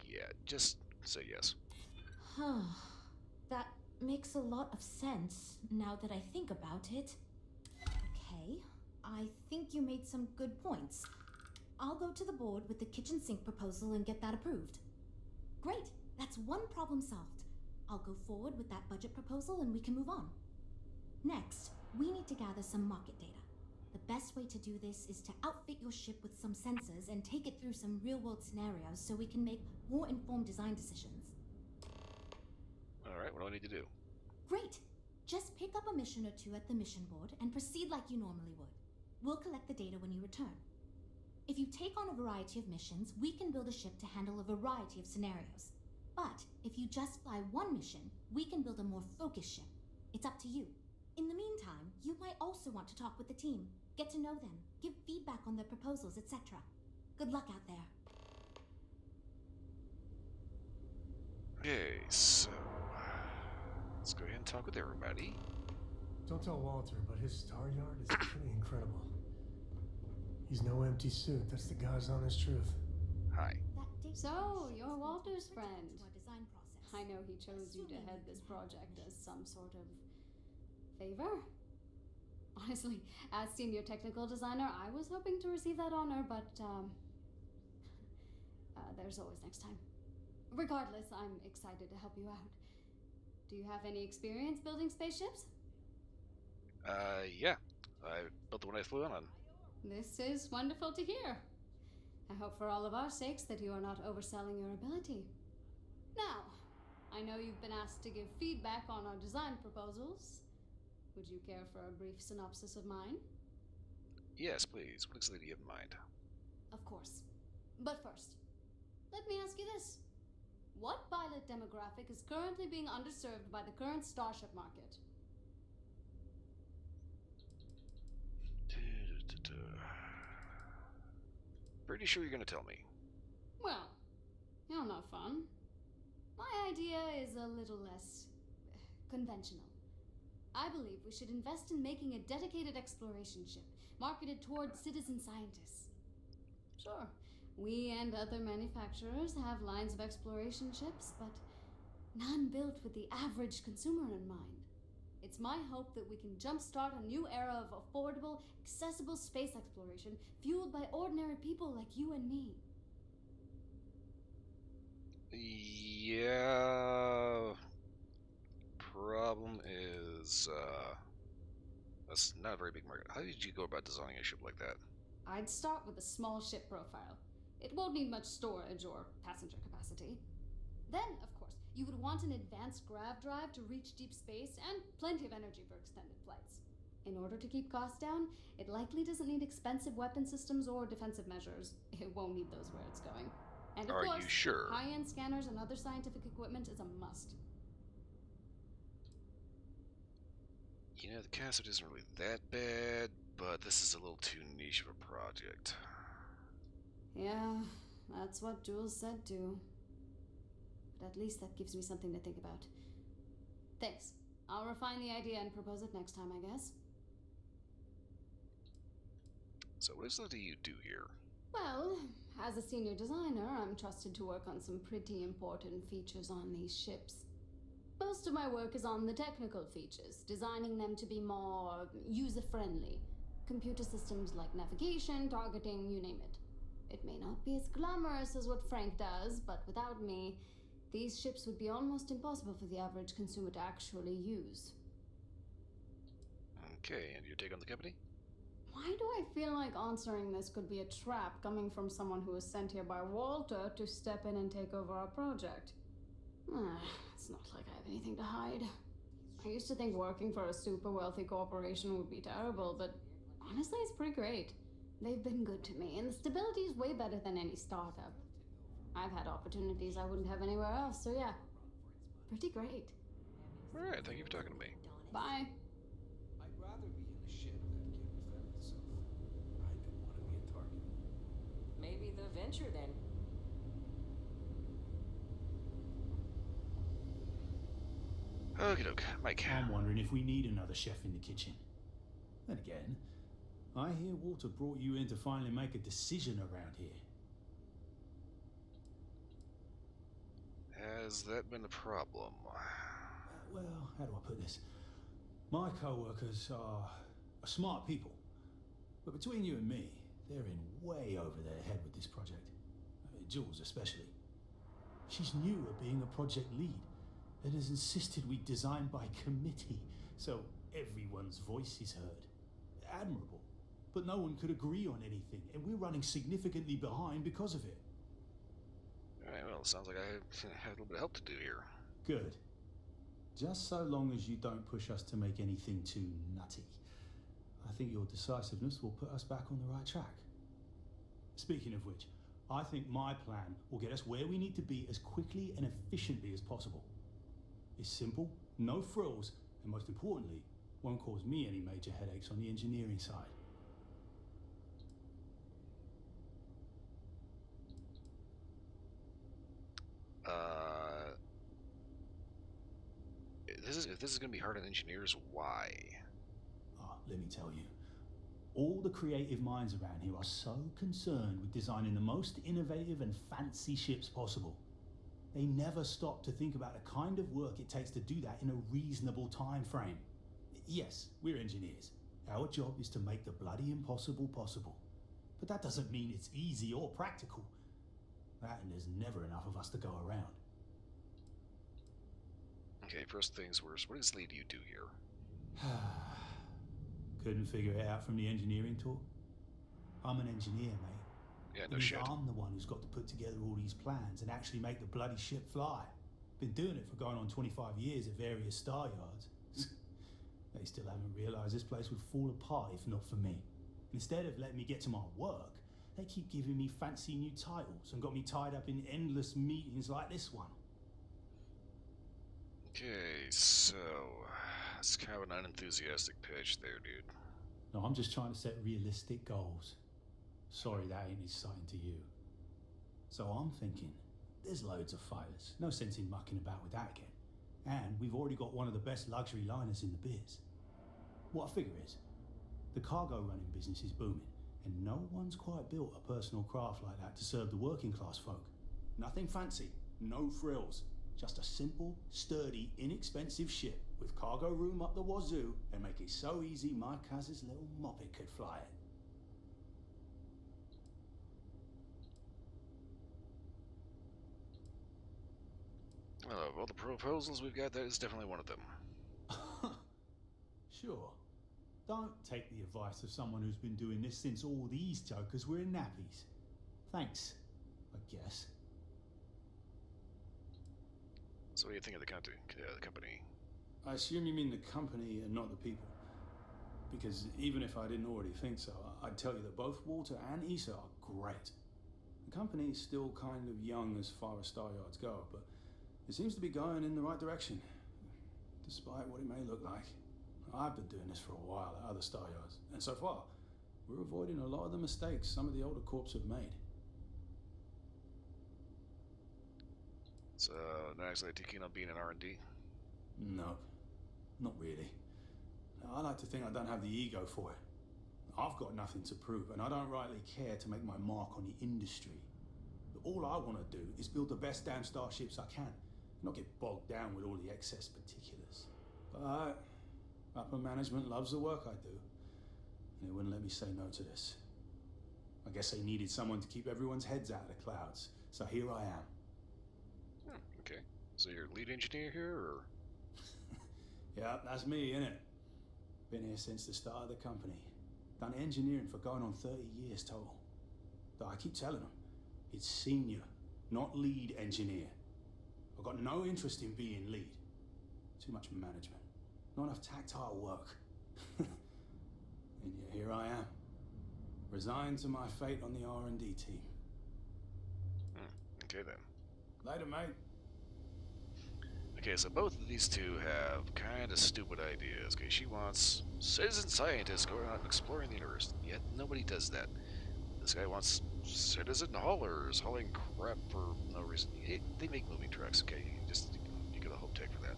Yeah, just say yes. Huh. That makes a lot of sense now that I think about it. Okay, I think you made some good points. I'll go to the board with the kitchen sink proposal and get that approved. Great, that's one problem solved. I'll go forward with that budget proposal and we can move on. Next, we need to gather some market data. The best way to do this is to outfit your ship with some sensors and take it through some real-world scenarios so we can make more informed design decisions. Alright, what do I need to do? Great! Just pick up a mission or two at the mission board and proceed like you normally would. We'll collect the data when you return. If you take on a variety of missions, we can build a ship to handle a variety of scenarios. But if you just fly one mission, we can build a more focused ship. It's up to you. In the meantime, you might also want to talk with the team, get to know them, give feedback on their proposals, etc. Good luck out there. Okay, so let's go ahead and talk with everybody. Don't tell Walter, but his star yard is pretty incredible. He's no empty suit. That's the God's honest truth. Hi. So, you're Walter's friend. I know he chose you to head this project as some sort of favor. Honestly, as senior technical designer, I was hoping to receive that honor, but there's always next time. Regardless, I'm excited to help you out. Do you have any experience building spaceships? Yeah. I built the one I flew on. This is wonderful to hear. I hope for all of our sakes that you are not overselling your ability. Now, I know you've been asked to give feedback on our design proposals. Would you care for a brief synopsis of mine? Yes, please. What exactly do you have in mind? Of course. But first, let me ask you this. What pilot demographic is currently being underserved by the current starship market? Pretty sure you're gonna tell me. Well, you're not fun. My idea is a little less conventional. I believe we should invest in making a dedicated exploration ship, marketed towards citizen scientists. Sure, we and other manufacturers have lines of exploration ships, but none built with the average consumer in mind. It's my hope that we can jumpstart a new era of affordable, accessible space exploration fueled by ordinary people like you and me. Yeah. Problem is, that's not a very big market. How did you go about designing a ship like that? I'd start with a small ship profile. It won't need much storage or passenger capacity. Then, of course, you would want an advanced grav drive to reach deep space and plenty of energy for extended flights. In order to keep costs down, it likely doesn't need expensive weapon systems or defensive measures. It won't need those where it's going. And of Are course, you sure? high-end scanners and other scientific equipment is a must. You know, the concept isn't really that bad, but this is a little too niche of a project. Yeah, that's what Jules said too. But at least that gives me something to think about. Thanks. I'll refine the idea and propose it next time, I guess. So what exactly do you do here? Well, as a senior designer, I'm trusted to work on some pretty important features on these ships. Most of my work is on the technical features, designing them to be more user-friendly. Computer systems like navigation, targeting, you name it. It may not be as glamorous as what Frank does, but without me, these ships would be almost impossible for the average consumer to actually use. Okay, and your take on the company? Why do I feel like answering this could be a trap coming from someone who was sent here by Walter to step in and take over our project? It's not like I have anything to hide. I used to think working for a super wealthy corporation would be terrible, but honestly, it's pretty great. They've been good to me, and the stability is way better than any startup. I've had opportunities I wouldn't have anywhere else, so yeah, pretty great. Alright, thank you for talking to me. Bye. I'd rather be in a ship that can defend itself. I don't want to be a target. Maybe the venture then. Okie doke, Mike. I'm wondering if we need another chef in the kitchen. Then again, I hear Walter brought you in to finally make a decision around here. Has that been a problem? Well, how do I put this? My co-workers are smart people. But between you and me, they're in way over their head with this project. Jules especially. She's new at being a project lead and has insisted we design by committee, so everyone's voice is heard. Admirable. But no one could agree on anything, and we're running significantly behind because of it. Alright, well, it sounds like I had a little bit of help to do here. Good. Just so long as you don't push us to make anything too nutty. I think your decisiveness will put us back on the right track. Speaking of which, I think my plan will get us where we need to be as quickly and efficiently as possible. It's simple, no frills, and most importantly, won't cause me any major headaches on the engineering side. If this is going to be hard on engineers, why? Let me tell you. All the creative minds around here are so concerned with designing the most innovative and fancy ships possible. They never stop to think about the kind of work it takes to do that in a reasonable time frame. Yes, we're engineers. Our job is to make the bloody impossible possible. But that doesn't mean it's easy or practical. That and there's never enough of us to go around. Okay, first things first, what exactly do you do here? Couldn't figure it out from the engineering talk? I'm an engineer, mate. Yeah, no shit. I'm the one who's got to put together all these plans and actually make the bloody ship fly. Been doing it for going on 25 years at various star yards. They still haven't realised this place would fall apart if not for me. Instead of letting me get to my work, they keep giving me fancy new titles and got me tied up in endless meetings like this one. Okay, so it's kind of an unenthusiastic pitch there, dude. No, I'm just trying to set realistic goals. Sorry that ain't exciting to you. So I'm thinking, there's loads of fighters. No sense in mucking about with that again. And we've already got one of the best luxury liners in the biz. What I figure is, the cargo running business is booming, and no one's quite built a personal craft like that to serve the working class folk. Nothing fancy, no frills. Just a simple, sturdy, inexpensive ship with cargo room up the wazoo and make it so easy my cousin's little moppet could fly it. Well, of all the proposals we've got, that is definitely one of them. Sure. Don't take the advice of someone who's been doing this since all these jokers were in nappies. Thanks, I guess. So what do you think of the company? I assume you mean the company and not the people. Because even if I didn't already think so, I'd tell you that both Walter and Issa are great. The company is still kind of young as far as star yards go, but it seems to be going in the right direction, despite what it may look like. I've been doing this for a while at other star yards, and so far, we're avoiding a lot of the mistakes some of the older corps have made. So, not actually too keen on being an R&D? No, not really. I like to think I don't have the ego for it. I've got nothing to prove, and I don't rightly care to make my mark on the industry. But all I want to do is build the best damn starships I can, not get bogged down with all the excess particulars. But upper management loves the work I do, and they wouldn't let me say no to this. I guess they needed someone to keep everyone's heads out of the clouds, so here I am. Okay. So you're lead engineer here, or? Yeah, that's me, innit? Been here since the start of the company. Done engineering for going on 30 years total. Though I keep telling them, it's senior, not lead engineer. I've got no interest in being lead. Too much management. Not enough tactile work. And yet here I am, resigned to my fate on the R&D team. Okay then. Later, mate. Okay, so both of these two have kind of stupid ideas. Okay, she wants citizen scientists going out and exploring the universe, yet nobody does that. This guy wants citizen haulers hauling crap for no reason. They make moving trucks, okay? You get a hope tech for that.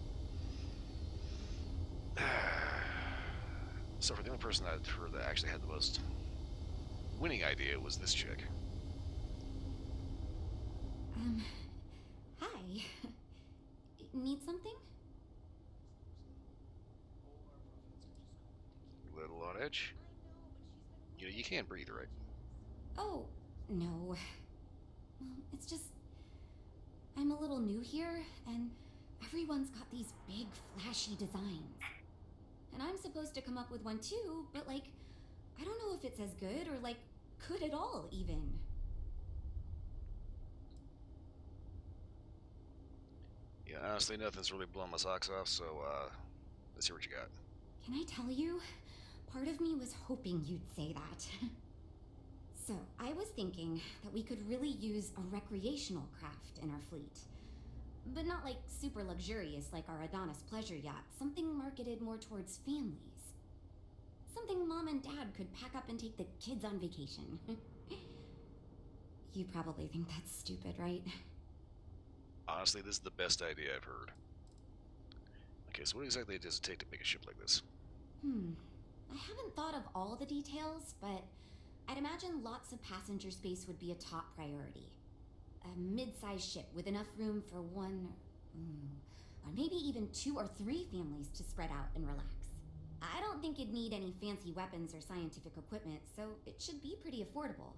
So for the only person I've heard that actually had the most winning idea was this chick. Hi. Need something? Little on edge. You can't breathe, right? Oh, no. Well, it's just... I'm a little new here, and everyone's got these big, flashy designs. And I'm supposed to come up with one too, but like, I don't know if it's as good or like, good at all, even. Yeah, honestly, nothing's really blowing my socks off, so, let's see what you got. Can I tell you? Part of me was hoping you'd say that. So, I was thinking that we could really use a recreational craft in our fleet. But not like super luxurious like our Adonis pleasure yacht, something marketed more towards families. Something mom and dad could pack up and take the kids on vacation. You probably think that's stupid, right? Honestly, this is the best idea I've heard. Okay, so what exactly does it take to make a ship like this? I haven't thought of all the details, but I'd imagine lots of passenger space would be a top priority. A mid-sized ship with enough room for one, or maybe even 2 or 3 families to spread out and relax. I don't think it'd need any fancy weapons or scientific equipment, so it should be pretty affordable.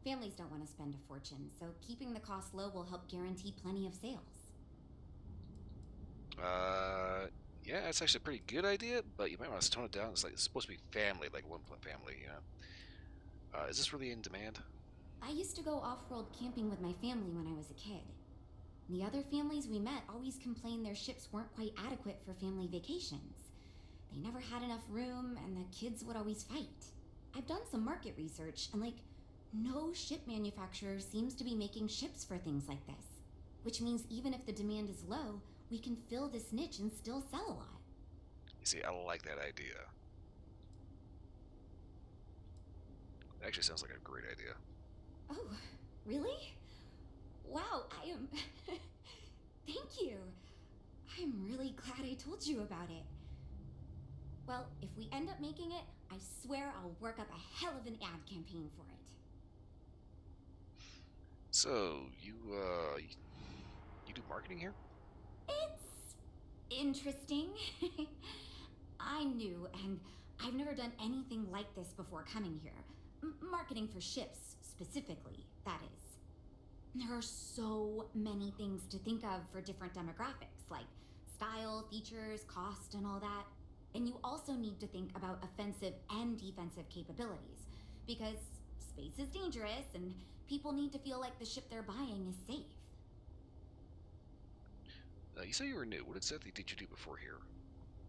Families don't want to spend a fortune, so keeping the cost low will help guarantee plenty of sales. Yeah, it's actually a pretty good idea, but you might want to tone it down. It's supposed to be family, like one family, you know. Is this really in demand? I used to go off-world camping with my family when I was a kid. The other families we met always complained their ships weren't quite adequate for family vacations. They never had enough room, and the kids would always fight. I've done some market research, and no ship manufacturer seems to be making ships for things like this. Which means even if the demand is low, we can fill this niche and still sell a lot. You see, I like that idea. It actually sounds like a great idea. Oh, really? Wow, I am... Thank you. I'm really glad I told you about it. Well, if we end up making it, I swear I'll work up a hell of an ad campaign for it. So, you do marketing here? It's interesting. I'm new, and I've never done anything like this before coming here. Marketing for ships, specifically, that is. There are so many things to think of for different demographics, like style, features, cost, and all that. And you also need to think about offensive and defensive capabilities, because space is dangerous, and people need to feel like the ship they're buying is safe. You say you were new. What exactly did you do before here?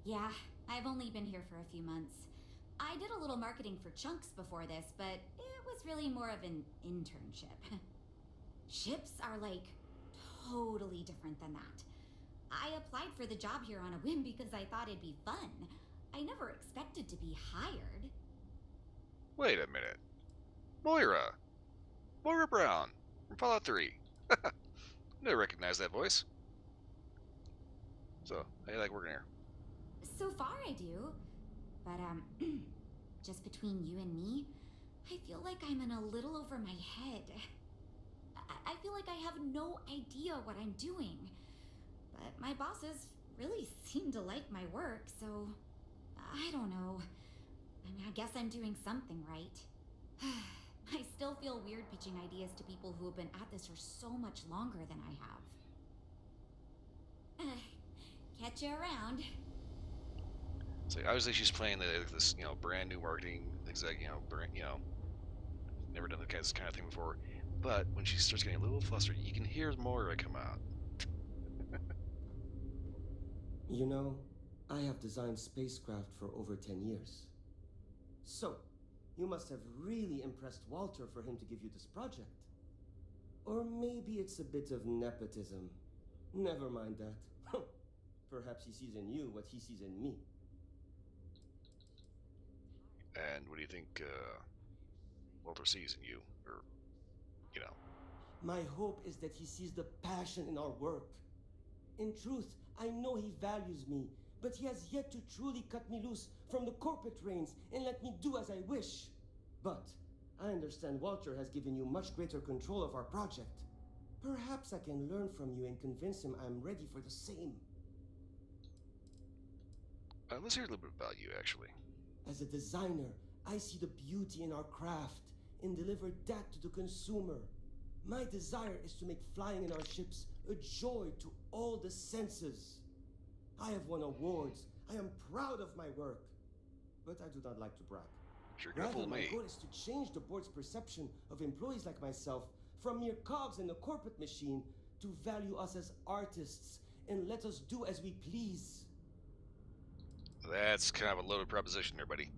Yeah, I've only been here for a few months. I did a little marketing for Chunks before this, but it was really more of an internship. Ships are totally different than that. I applied for the job here on a whim because I thought it'd be fun. I never expected to be hired. Wait a minute. Moira! Moira Brown from Fallout 3. Never recognized that voice. So, how do you like working here? So far I do. But, just between you and me, I feel like I'm in a little over my head. I feel like I have no idea what I'm doing. But my bosses really seem to like my work, so I don't know. I mean, I guess I'm doing something right. I still feel weird pitching ideas to people who have been at this for so much longer than I have. Catch you around. So obviously she's playing this, brand new marketing exec, never done this kind of thing before. But when she starts getting a little flustered, you can hear Moira come out. You know, I have designed spacecraft for over 10 years. So, you must have really impressed Walter for him to give you this project. Or maybe it's a bit of nepotism. Never mind that. Perhaps he sees in you what he sees in me. And what do you think Walter sees in you? Or, you know. My hope is that he sees the passion in our work. In truth, I know he values me, but he has yet to truly cut me loose from the corporate reins and let me do as I wish. But I understand Walter has given you much greater control of our project. Perhaps I can learn from you and convince him I'm ready for the same. Let's hear a little bit about you, actually. As a designer, I see the beauty in our craft and deliver that to the consumer. My desire is to make flying in our ships a joy to all the senses. I have won awards. I am proud of my work. But I do not like to brag. You're gonna fool my me. goal is to change the board's perception of employees like myself from mere cogs in the corporate machine to value us as artists and let us do as we please. That's kind of a loaded proposition there, buddy.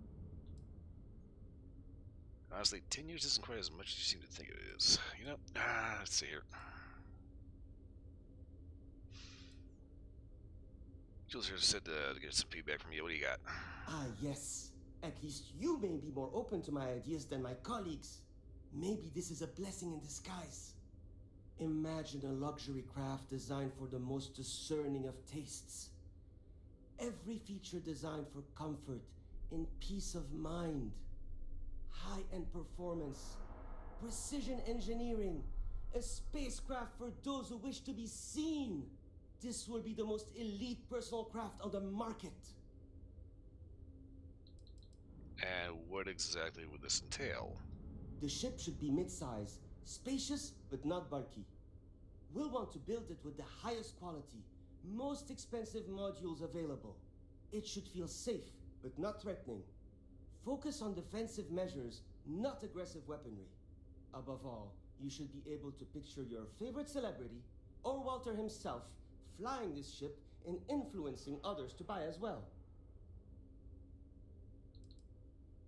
Honestly, 10 years isn't quite as much as you seem to think it is. You know, let's see here. Jules here said to get some feedback from you. What do you got? Ah, yes. At least you may be more open to my ideas than my colleagues. Maybe this is a blessing in disguise. Imagine a luxury craft designed for the most discerning of tastes. Every feature designed for comfort and peace of mind. High-end performance, precision engineering, a spacecraft for those who wish to be seen. This will be the most elite personal craft on the market. And what exactly would this entail? The ship should be mid-size, spacious but not bulky. We'll want to build it with the highest quality, most expensive modules available. It should feel safe but not threatening. Focus on defensive measures, not aggressive weaponry. Above all, you should be able to picture your favorite celebrity, or Walter himself, flying this ship and influencing others to buy as well.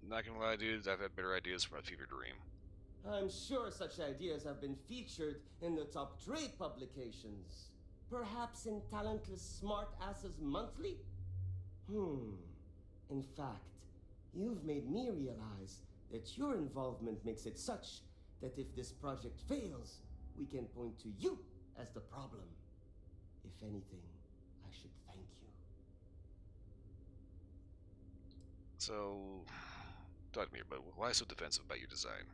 Not gonna lie, dude, I've had better ideas for my fever dream. I'm sure such ideas have been featured in the top trade publications. Perhaps in Talentless Smart Asses Monthly? In fact, you've made me realize that your involvement makes it such that if this project fails, we can point to you as the problem. If anything, I should thank you. So, talk to me about why so defensive about your design?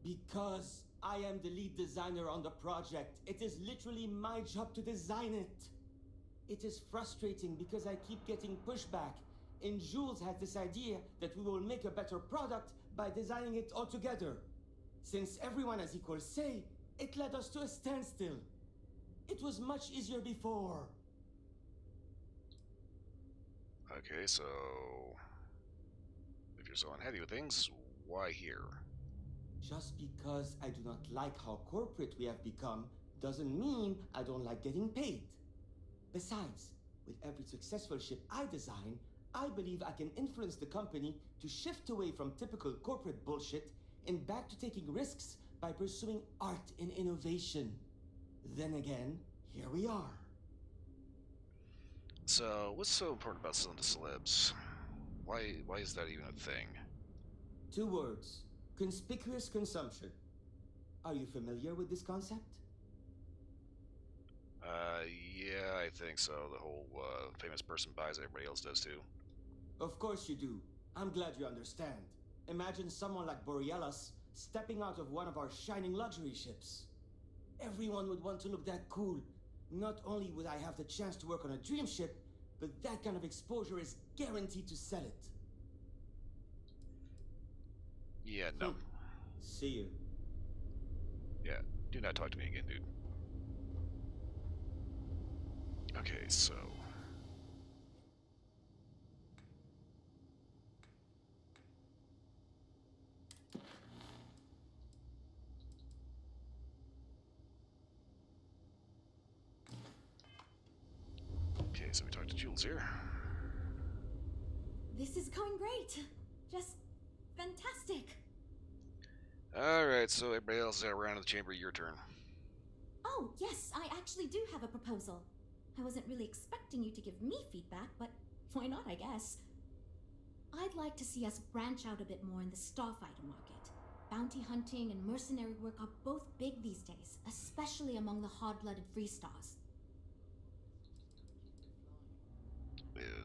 Because I am the lead designer on the project. It is literally my job to design it. It is frustrating because I keep getting pushback, and Jules has this idea that we will make a better product by designing it all together. Since everyone has equal say, it led us to a standstill. It was much easier before. Okay, so if you're so unhappy with things, why here? Just because I do not like how corporate we have become doesn't mean I don't like getting paid. Besides, with every successful ship I design, I believe I can influence the company to shift away from typical corporate bullshit and back to taking risks by pursuing art and innovation. Then again, here we are. So, what's so important about selling to celebs? Why is that even a thing? 2 words. Conspicuous consumption. Are you familiar with this concept? Yeah, I think so. The whole famous person buys, everybody else does too. Of course you do. I'm glad you understand. Imagine someone like Borealis stepping out of one of our shining luxury ships. Everyone would want to look that cool. Not only would I have the chance to work on a dream ship, but that kind of exposure is guaranteed to sell it. Yeah, no. See you. Yeah, do not talk to me again, dude. Okay, so... Okay, so we talked to Jules here. This is going great. Just fantastic. Alright, so everybody else is around in the chamber, your turn. Oh, yes, I actually do have a proposal. I wasn't really expecting you to give me feedback, but why not, I guess. I'd like to see us branch out a bit more in the starfighter market. Bounty hunting and mercenary work are both big these days, especially among the hard-blooded Freestars.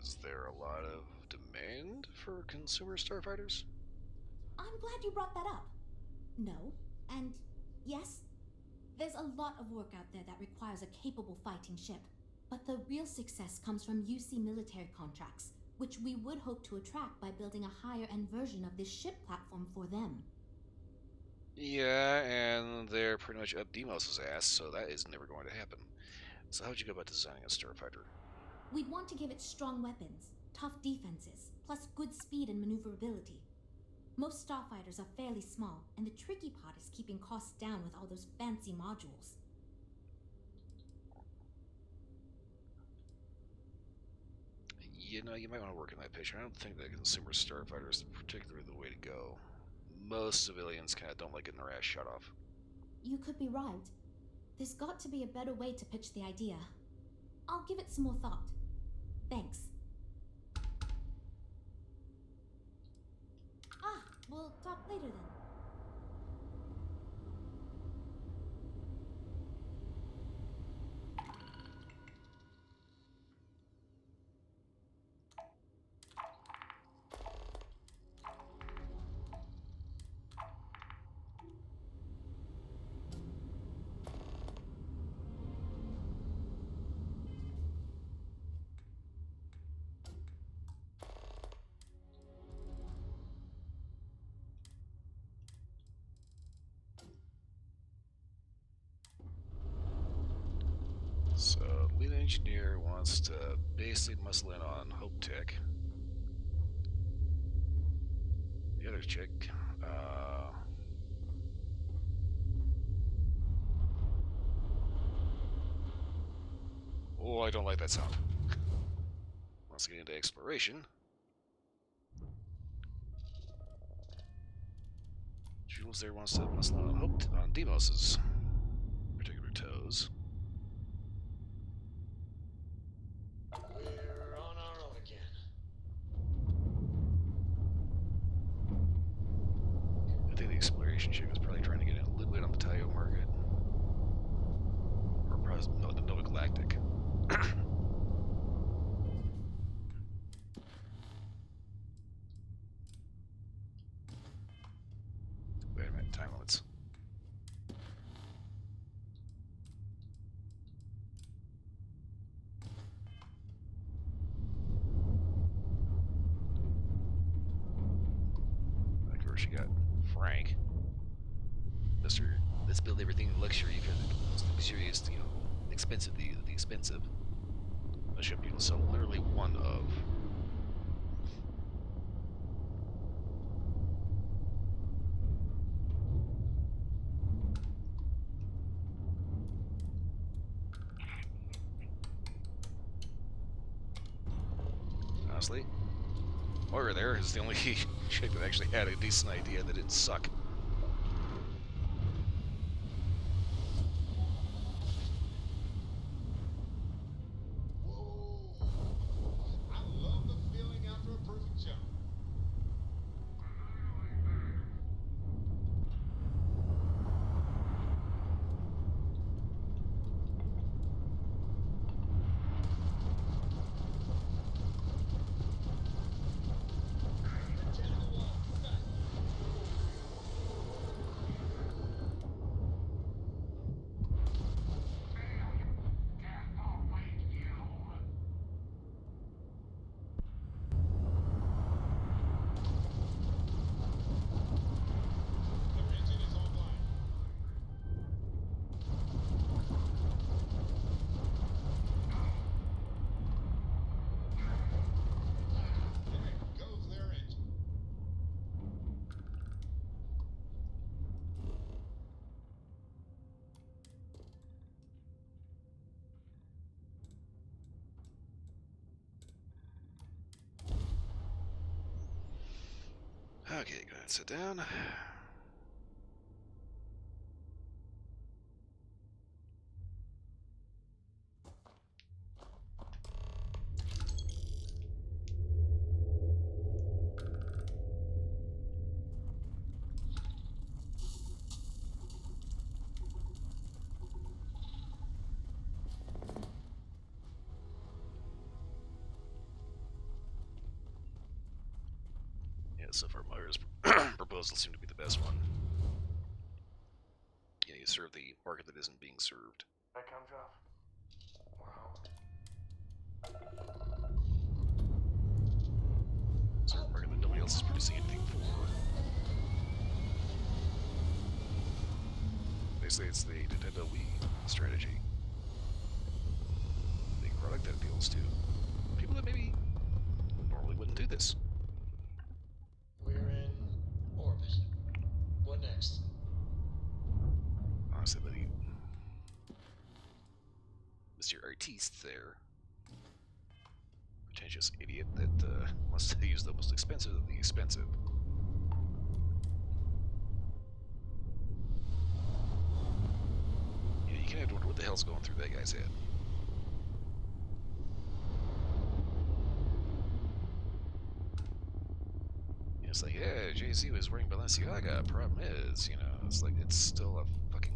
Is there a lot of demand for consumer starfighters? I'm glad you brought that up. No, and yes, there's a lot of work out there that requires a capable fighting ship. But the real success comes from UC military contracts, which we would hope to attract by building a higher-end version of this ship platform for them. Yeah, and they're pretty much up Deimos' ass, so that is never going to happen. So how'd you go about designing a starfighter? We'd want to give it strong weapons, tough defenses, plus good speed and maneuverability. Most starfighters are fairly small, and the tricky part is keeping costs down with all those fancy modules. You know, you might want to work on that picture. I don't think that consumer starfighter is particularly the way to go. Most civilians kind of don't like getting their ass shot off. You could be right. There's got to be a better way to pitch the idea. I'll give it some more thought. Thanks. Ah, we'll talk later then. So, lead engineer wants to basically muscle in on Hope Tech. The other chick, oh, I don't like that sound. Wants to get into exploration. Jules there wants to muscle in on Hope on Deimos' particular toes. We're on our own again. I think the exploration chick is probably trying to get in a little bit on the Tayo market. Or probably, no, the Nova Galactic. Wait a minute, time limits. Of course, you got Frank. Mr. Let's build everything in luxury for the most luxurious, you know, expensive, the expensive. A ship you can sell literally one of. Honestly, Moira there is the only chick that actually had a decent idea that didn't suck. I love the feeling after a perfect jump. Okay, go ahead and sit down. Yeah, so far Myers' proposal seemed to be the best one. You know, you serve the market that isn't being served. That comes off. Wow. Serve a market that nobody else is producing anything for. Basically, it's the Nintendo Wii strategy. Make a product that appeals to people that maybe normally wouldn't do this. We're in orbit. What next? Honestly, buddy, Mr. Artiste there, pretentious idiot that wants to use the most expensive of the expensive. Yeah, you can have to wonder what the hell's going through that guy's head. It's like, yeah, Jay-Z was wearing Balenciaga. Problem is, you know, it's like, it's still a fucking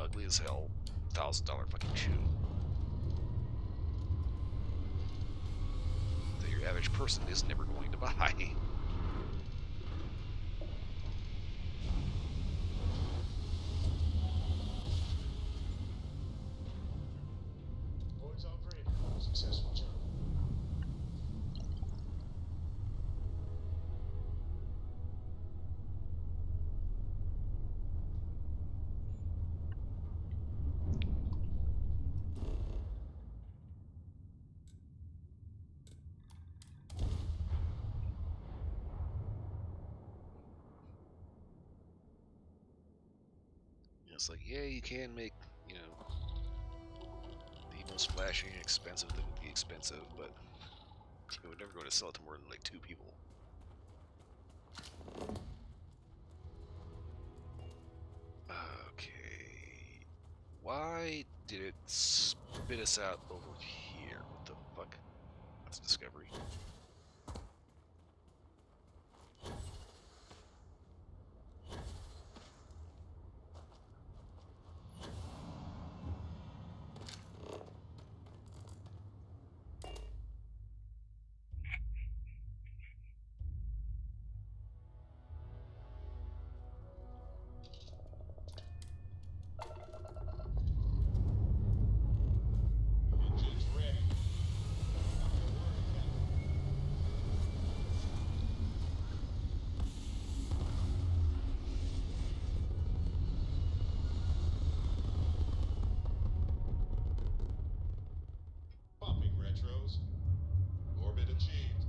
ugly as hell $1,000 fucking shoe that your average person is never going to buy. Boys on green. Successful jump. It's like, yeah, you can make, you know, the most flashy and expensive thing with the expensive, but you would never go to sell it to more than like 2 people. Okay. Why did it spit us out over here? What the fuck? That's a discovery. Engines ready. Pumping retros. Orbit achieved.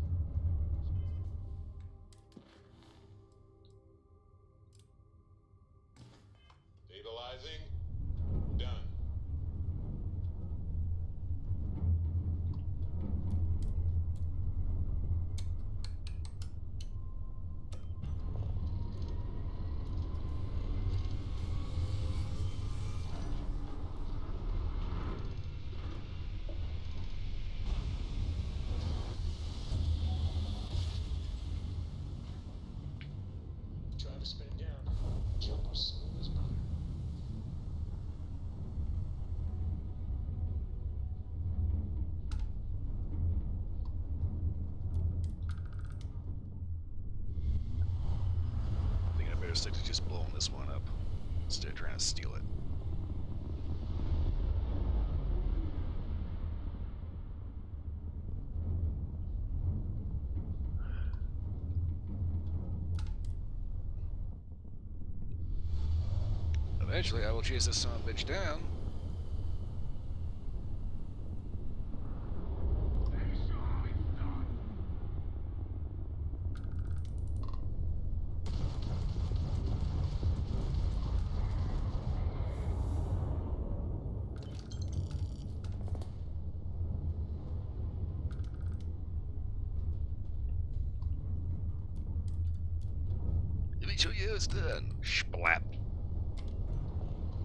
Stabilizing. Done. Try to spin down. Jump as smooth as butter. I think I better stick to just blowing this one up instead of trying to steal it. Eventually, I will chase this son of a bitch down. show you how it's done. Splap.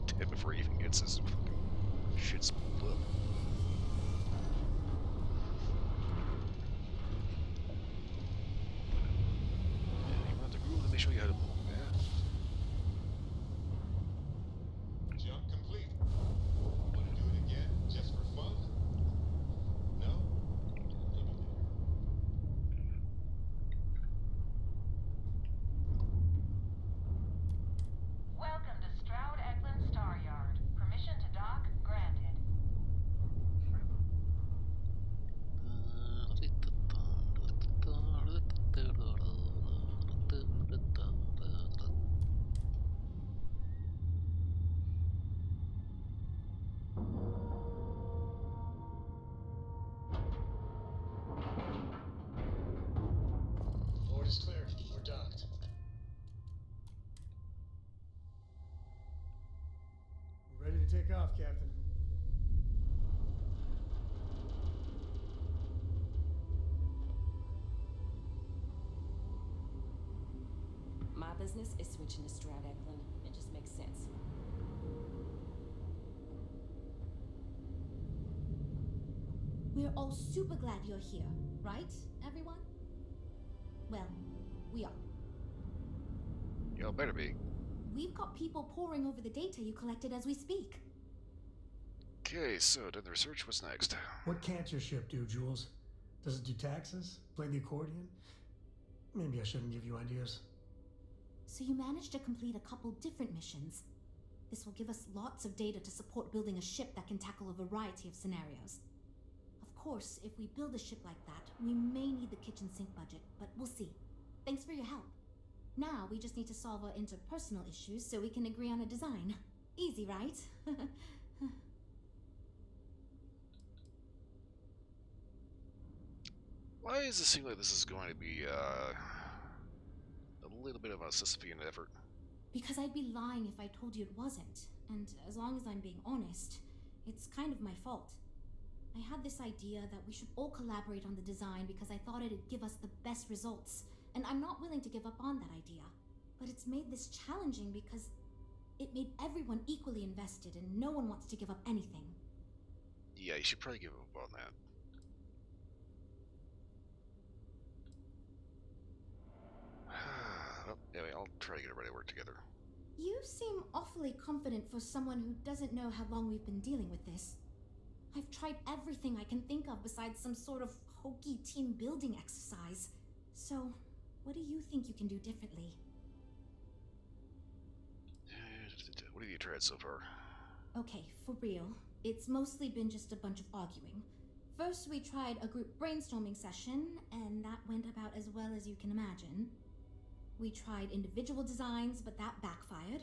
Dead before he even gets his fucking shit spooled up. Yeah, you want the groove? Let me show you how to move. Jump complete. Want to do it again, just for fun? No? Maybe later. Welcome to Stroud Eklund Star Yard. Permission to dock granted. Board is clear. We're docked. We're ready to take off, Captain. My business is switching to Stroud Eklund. It just makes sense. We're all super glad you're here, right, everyone? Well, we are. Y'all better be. We've got people poring over the data you collected as we speak. Okay, so done the research. What's next? What can't your ship do, Jules? Does it do taxes? Play the accordion? Maybe I shouldn't give you ideas. So you managed to complete a couple different missions. This will give us lots of data to support building a ship that can tackle a variety of scenarios. Of course, if we build a ship like that, we may need the kitchen sink budget, but we'll see. Thanks for your help. Now we just need to solve our interpersonal issues so we can agree on a design. Easy, right? Why does it seem like this is going to be a little bit of a Sisyphean effort? Because I'd be lying if I told you it wasn't. And as long as I'm being honest, it's kind of my fault. I had this idea that we should all collaborate on the design because I thought it'd give us the best results, and I'm not willing to give up on that idea. But it's made this challenging because it made everyone equally invested and no one wants to give up anything. Yeah, you should probably give up on that. Well, anyway, I'll try to get everybody to work together. You seem awfully confident for someone who doesn't know how long we've been dealing with this. I've tried everything I can think of besides some sort of hokey team building exercise. So, what do you think you can do differently? What have you tried so far? Okay, for real. It's mostly been just a bunch of arguing. First, we tried a group brainstorming session, and that went about as well as you can imagine. We tried individual designs, but that backfired.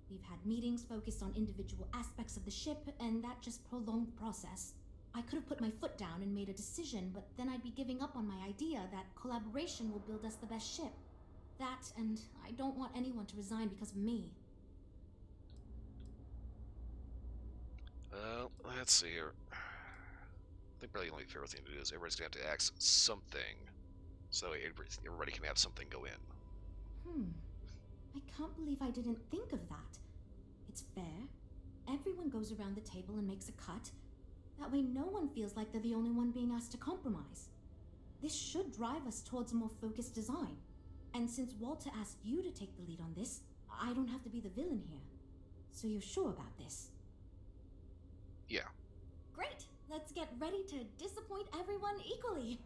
We've had meetings focused on individual aspects of the ship, and that just prolonged the process. I could have put my foot down and made a decision, but then I'd be giving up on my idea that collaboration will build us the best ship. That, and I don't want anyone to resign because of me. Well, let's see here. I think probably the only fair thing to do is everybody's going to have to ask something, so everybody can have something go in. I can't believe I didn't think of that. It's fair. Everyone goes around the table and makes a cut. That way no one feels like they're the only one being asked to compromise. This should drive us towards a more focused design. And since Walter asked you to take the lead on this, I don't have to be the villain here. So you're sure about this? Yeah. Great! Let's get ready to disappoint everyone equally.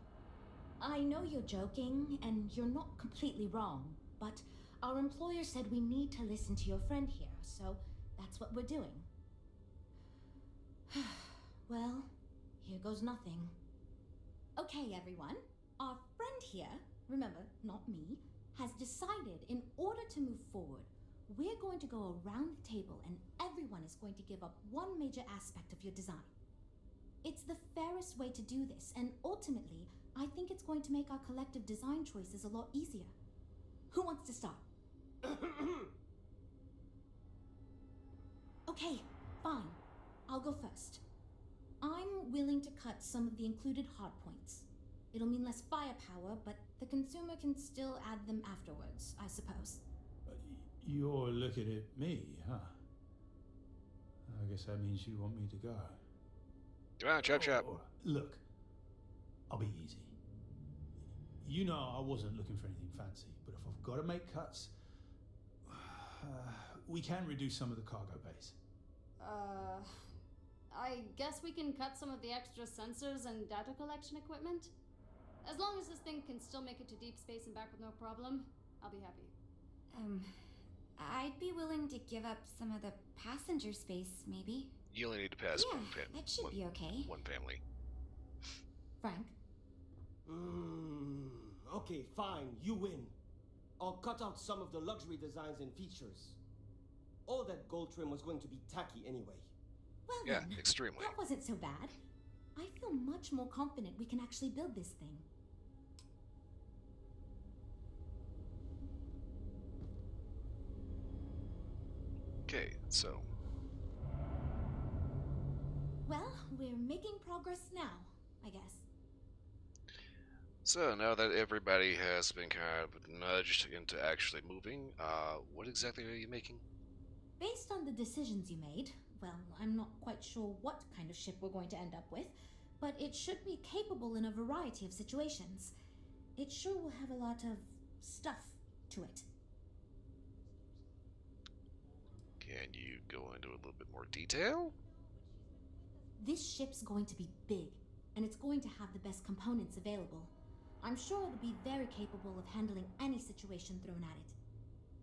I know you're joking, and you're not completely wrong, but our employer said we need to listen to your friend here, so that's what we're doing. Well, here goes nothing. Okay, everyone. Our friend here, remember, not me, has decided in order to move forward, we're going to go around the table and everyone is going to give up one major aspect of your design. It's the fairest way to do this, and ultimately, I think it's going to make our collective design choices a lot easier. Who wants to start? Okay, fine. I'll go first. I'm willing to cut some of the included hardpoints. It'll mean less firepower, but the consumer can still add them afterwards, I suppose. You're looking at me, huh? I guess that means you want me to go. Come on, chop chop. All right. Look, I'll be easy. You know I wasn't looking for anything fancy, but if I've got to make cuts, we can reduce some of the cargo bays. I guess we can cut some of the extra sensors and data collection equipment. As long as this thing can still make it to deep space and back with no problem, I'll be happy. I'd be willing to give up some of the passenger space, maybe. You only need to pass Yeah, one family. that should be okay. One family. Frank? Okay, fine, you win. I'll cut out some of the luxury designs and features. All that gold trim was going to be tacky anyway. Well Yeah, then, extremely. that wasn't so bad. I feel much more confident we can actually build this thing. Okay, so Well, we're making progress now, I guess. So now that everybody has been kind of nudged into actually moving, what exactly are you making? Based on the decisions you made, well, I'm not quite sure what kind of ship we're going to end up with, but it should be capable in a variety of situations. It sure will have a lot of stuff to it. Can you go into a little bit more detail? This ship's going to be big, and it's going to have the best components available. I'm sure it'll be very capable of handling any situation thrown at it.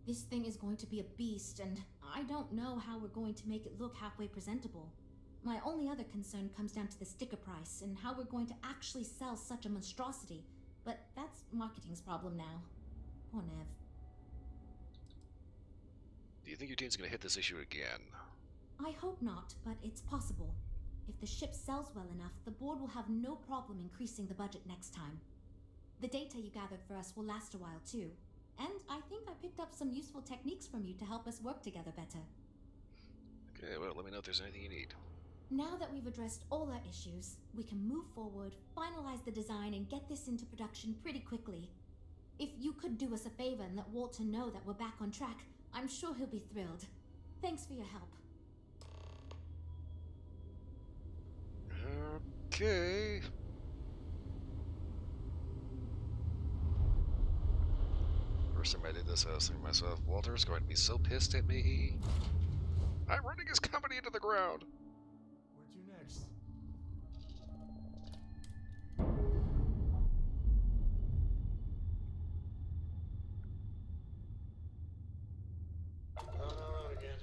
This thing is going to be a beast, and I don't know how we're going to make it look halfway presentable. My only other concern comes down to the sticker price and how we're going to actually sell such a monstrosity. But that's marketing's problem now. Poor Nev. Do you think your team's going to hit this issue again? I hope not, but it's possible. If the ship sells well enough, the board will have no problem increasing the budget next time. The data you gathered for us will last a while too. And I think I picked up some useful techniques from you to help us work together better. Okay, well, let me know if there's anything you need. Now that we've addressed all our issues, we can move forward, finalize the design, and get this into production pretty quickly. If you could do us a favor and let Walter know that we're back on track, I'm sure he'll be thrilled. Thanks for your help. Okay. First time I did this, I was thinking to myself, Walter's going to be so pissed at me. I'm running his company into the ground. Where to next? Round again.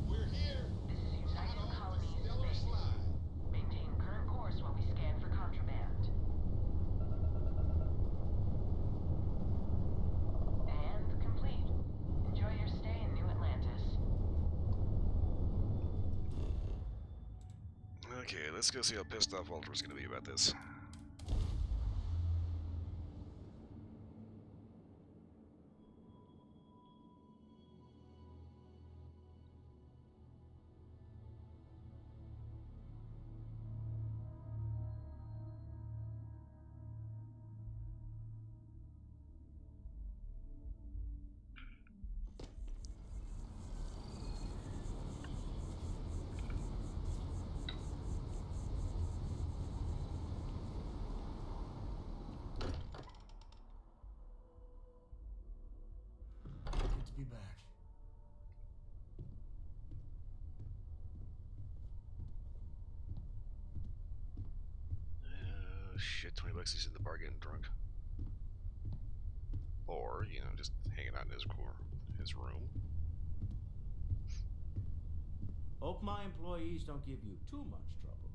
We're here. This is Hot United off the Colony in stellar space. slide. Maintain current course while we scan for contraband. And complete. Enjoy your stay in New Atlantis. Okay, let's go see how pissed off Walter's going to be about this. Good to be back. Shit, $20 he's in the bar getting drunk. Or, you know, just hanging out in his room. Hope my employees don't give you too much trouble.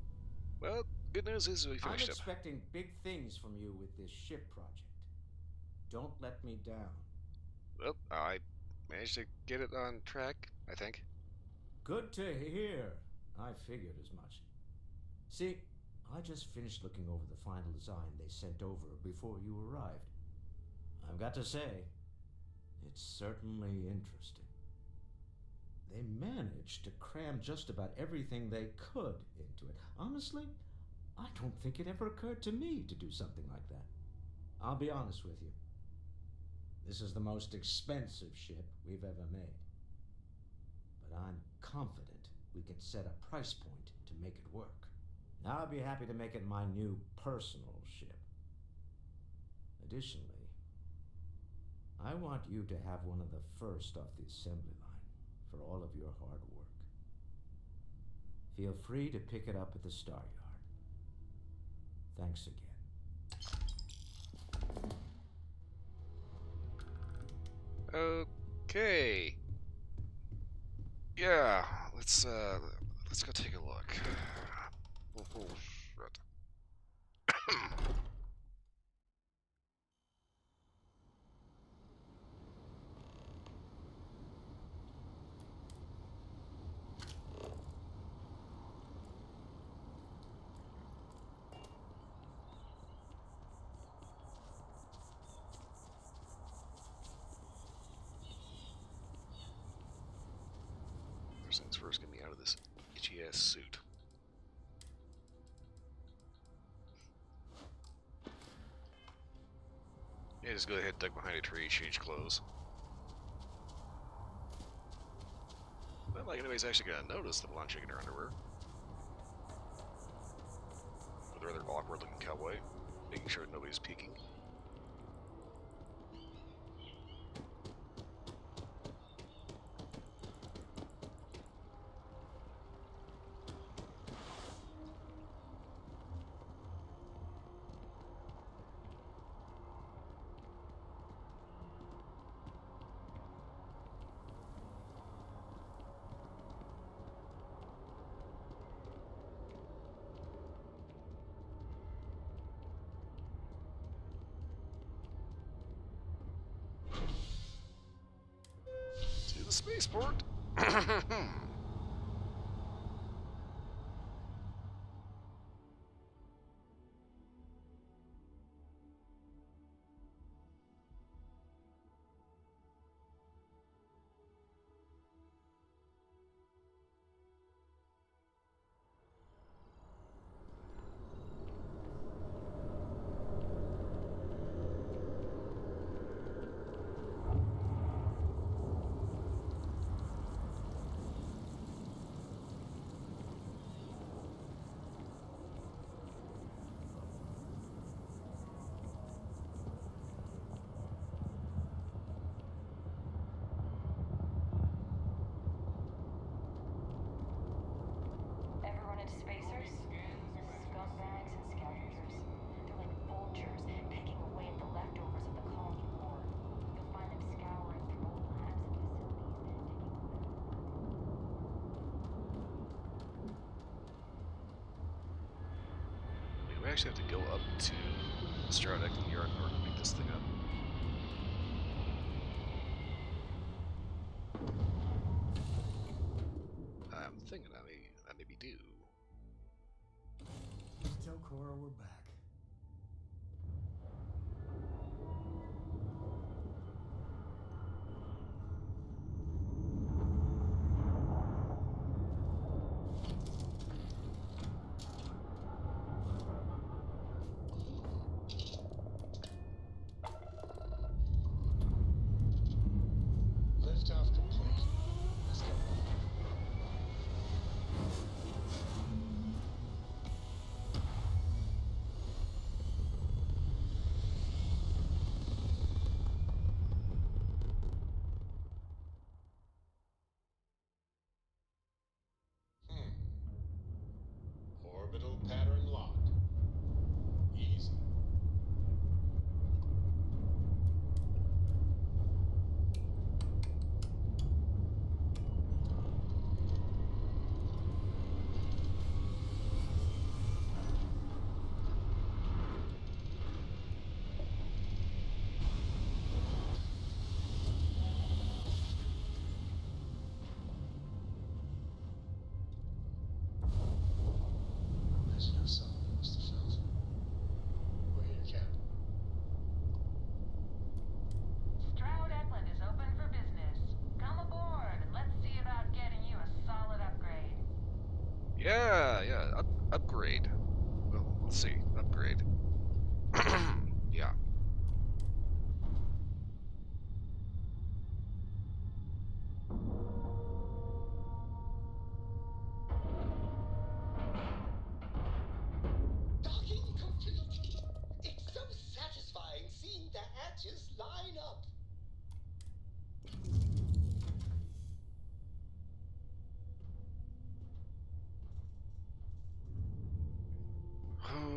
Well, Good news is we I'm finished up. expecting big things from you with this ship project. Don't let me down. Well, I managed to get it on track, I think. Good to hear. I figured as much. See, I just finished looking over the final design they sent over before you arrived. I've got to say, it's certainly interesting. They managed to cram just about everything they could into it. Honestly, I don't think it ever occurred to me to do something like that. I'll be honest with you. This is the most expensive ship we've ever made. But I'm confident we can set a price point to make it work. Now I'd be happy to make it my new personal ship. Additionally, I want you to have one of the first off the assembly line for all of your hard work. Feel free to pick it up at the Star Yard. Thanks again. Okay. Yeah, let's go take a look. Oh, shit. First things first, get me out of this itchy ass suit. Yeah, just go ahead, duck behind a tree, change clothes. Not like anybody's actually gonna notice the blonde chick in her underwear. With a rather awkward looking cowboy, making sure nobody's peeking. To the spaceport. Ever run into spacers? Scumbags and scavengers. They're like vultures, picking away at the leftovers of the colony war. You'll find them scouring through old labs and facilities, We actually have to go up to Stardeck and Yard in order to pick this thing up. I'm thinking I maybe do. Just tell Cora we're back. Liftoff complete. Let's go. Yeah, yeah. Upgrade. Well, let's see. Upgrade. Yeah. Docking complete. It's so satisfying seeing the hatches line up.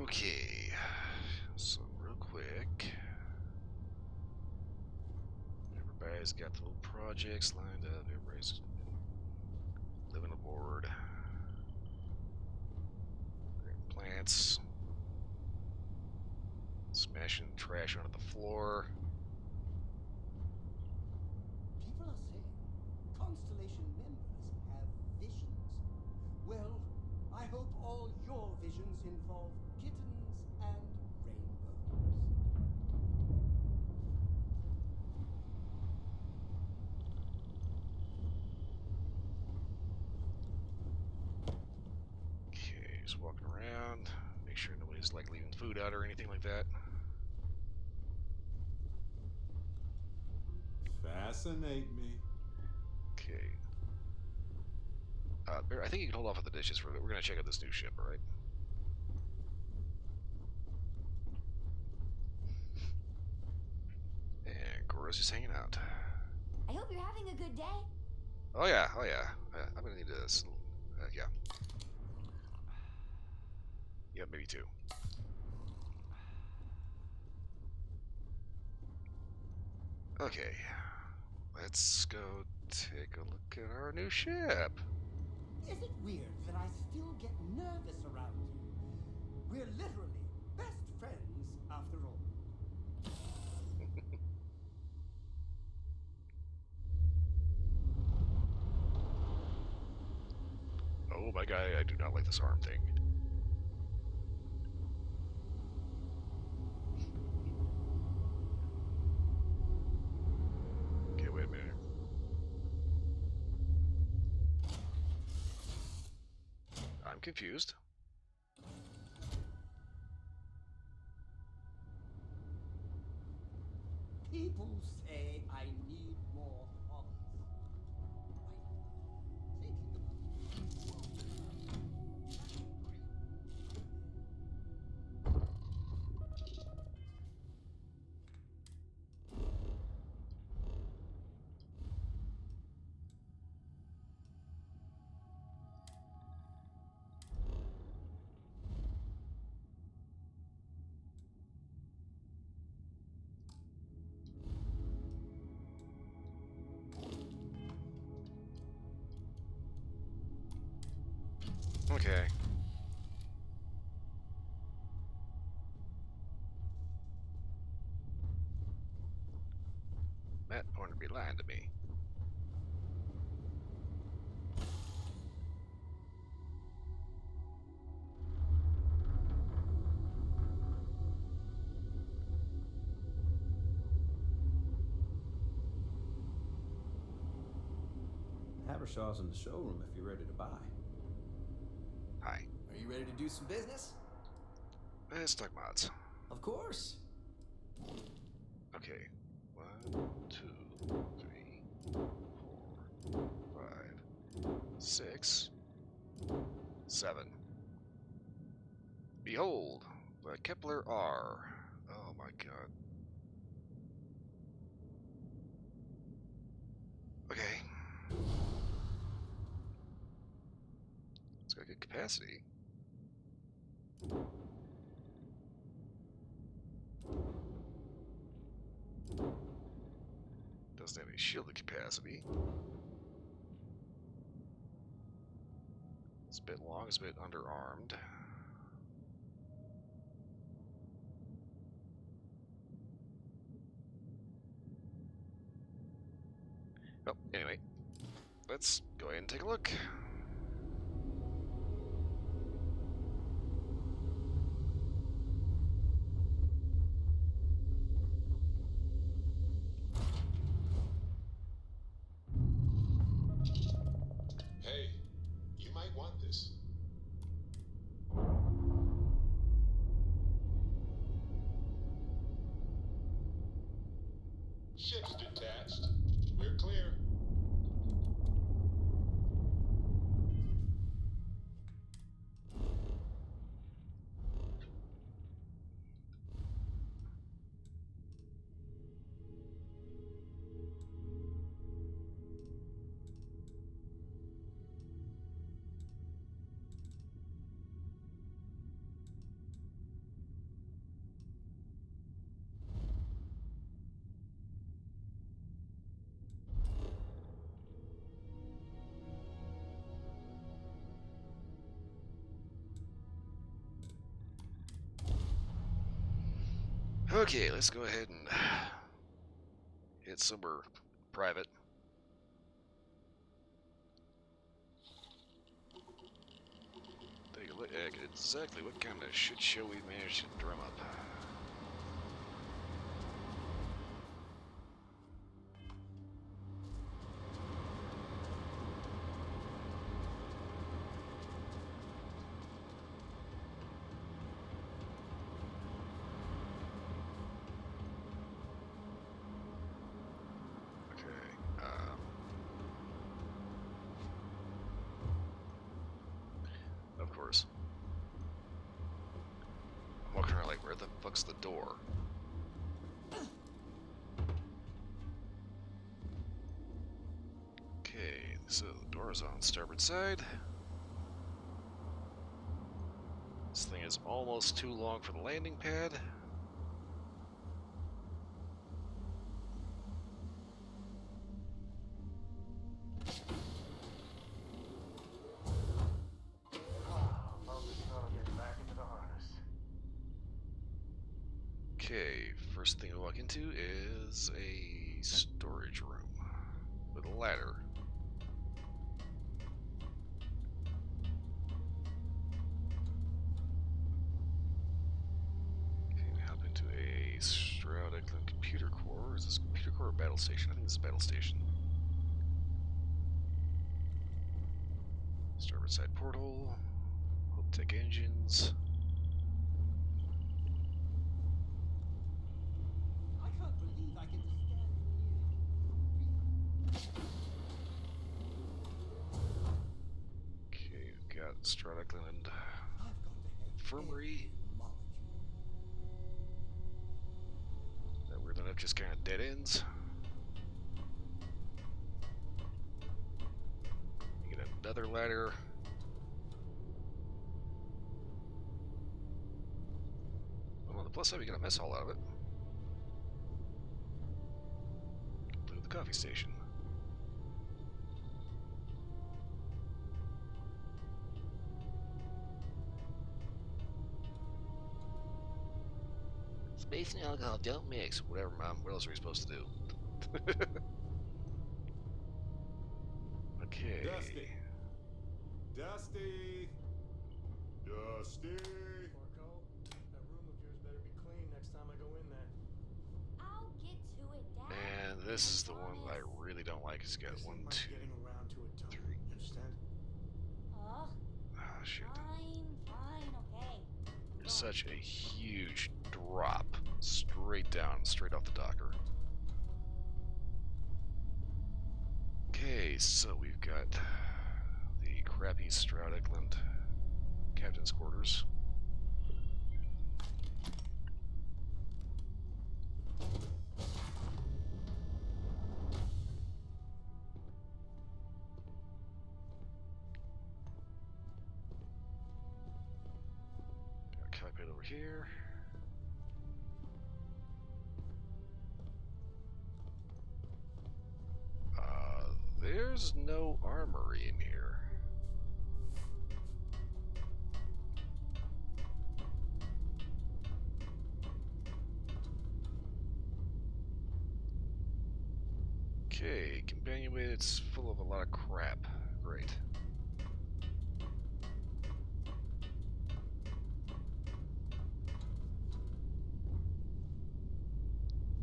Okay. So real quick. Everybody's got the little projects lined up. Everybody's living aboard. Plants. Smashing trash onto the floor. People are saying Constellation members have visions. Well, I hope all your visions involve kittens and rainbows. Okay, just walking around. Make sure nobody's like leaving food out or anything like that. Fascinate me. Okay. Bear, I think you can hold off on the dishes for a bit. We're gonna check out this new ship, alright? And Gora's just hanging out. I hope you're having a good day. Oh yeah, oh yeah. I'm gonna need this. Yeah. Yeah, maybe two. Okay. Let's go take a look at our new ship. Is it weird that I still get nervous around you? We're literally best friends after all. Oh my god, I do not like this arm thing. Okay, wait a minute. I'm confused. People say I need more hobbies. Okay. Matt Hornby lying to me. Habershaw's in the showroom if you're ready to buy. Hi. Are you ready to do some business? Stock mods. Of course. Okay. 1, 2, 3, 4, 5, 6, 7. Behold, the Kepler R. Oh my god. Okay. It's got good capacity. Doesn't have any shielded capacity. It's a bit long, it's a bit underarmed. Oh, anyway. Let's go ahead and take a look. Hey, you might want this. Okay, let's go ahead and hit somewhere private. Take a look at exactly what kind of shit show we managed to drum up. Of course. I'm walking around like, where the fuck's the door? Okay, so the door is on starboard side. This thing is almost too long for the landing pad. Okay, first thing we walk into is a storage room with a ladder. Okay, we hop into a Stroud Eklund computer core. Is this computer core or battle station? I think this is battle station. Starboard side portal. Hope Tech engines. I can't believe I can just stand Okay, we've got Stroud Eklund infirmary. That weird enough just kind of dead ends. You get another ladder. Well, on the plus side, we got a mess hall out of it. Look at the coffee station. Space and alcohol don't mix. Whatever, Mom. What else are we supposed to do? Okay. Dusty. Dusty. Dusty. Marco, that room of yours better be clean next time I go in there. I'll get to it, Dad. And this is the one I really don't like. It's got one, two, Getting around to it, Tony. three. You understand? Oh, Oh, shit. fine, okay. There's such a huge drop straight down, straight off the docker. Okay, so we've got the crappy Stroud Eklund captain's quarters. Got a cockpit over here. There's no armory in here. Okay, companionway, it's full of a lot of crap. Great.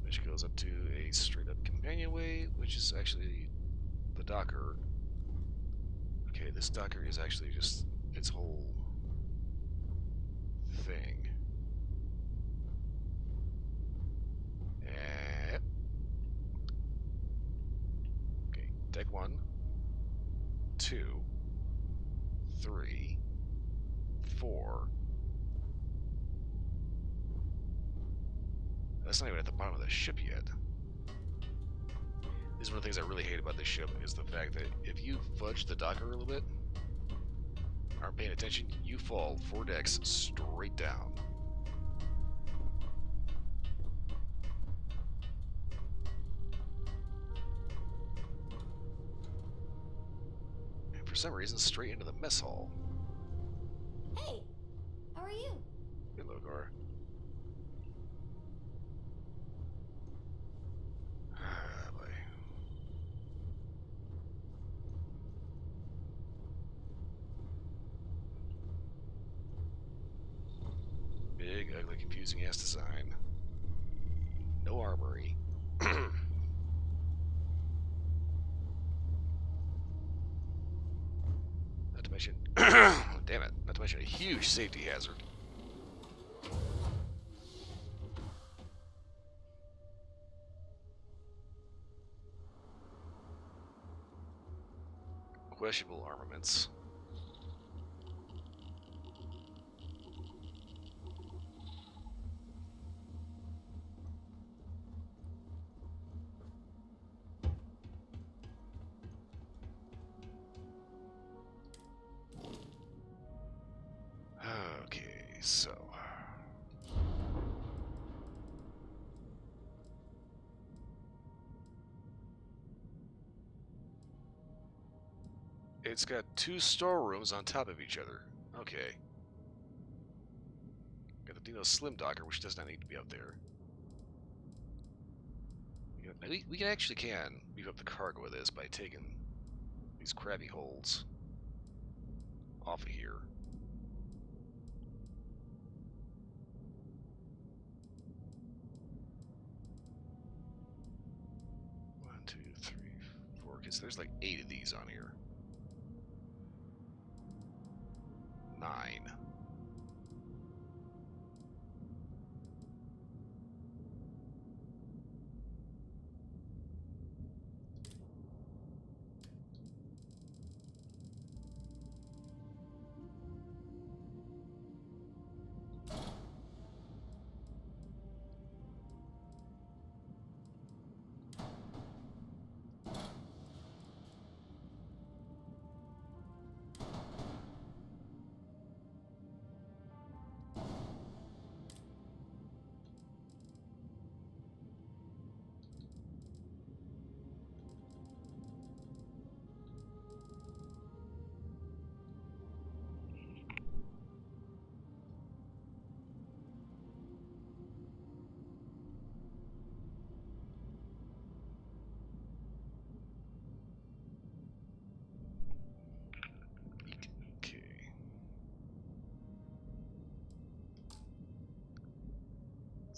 Which goes up to a straight up companionway, which is actually the docker. Okay, this docker is actually just its whole thing. And okay, deck 1, 2, 3, 4. That's not even at the bottom of the ship yet. This is one of the things I really hate about this ship, is the fact that if you fudge the docker a little bit, aren't paying attention, you fall 4 decks straight down. And for some reason, straight into the mess hall. Hey, how are you? Hello, Gar. Using as design. No armory. Not to mention, damn it, not to mention a huge safety hazard. Questionable armaments. Okay, so it's got 2 storerooms on top of each other. Okay. Got the Dino Slim Docker, which does not need to be up there. We actually can beef up the cargo with this by taking these crappy holds off of here. One, two, three, four. Because there's like 8 of these on here. 9.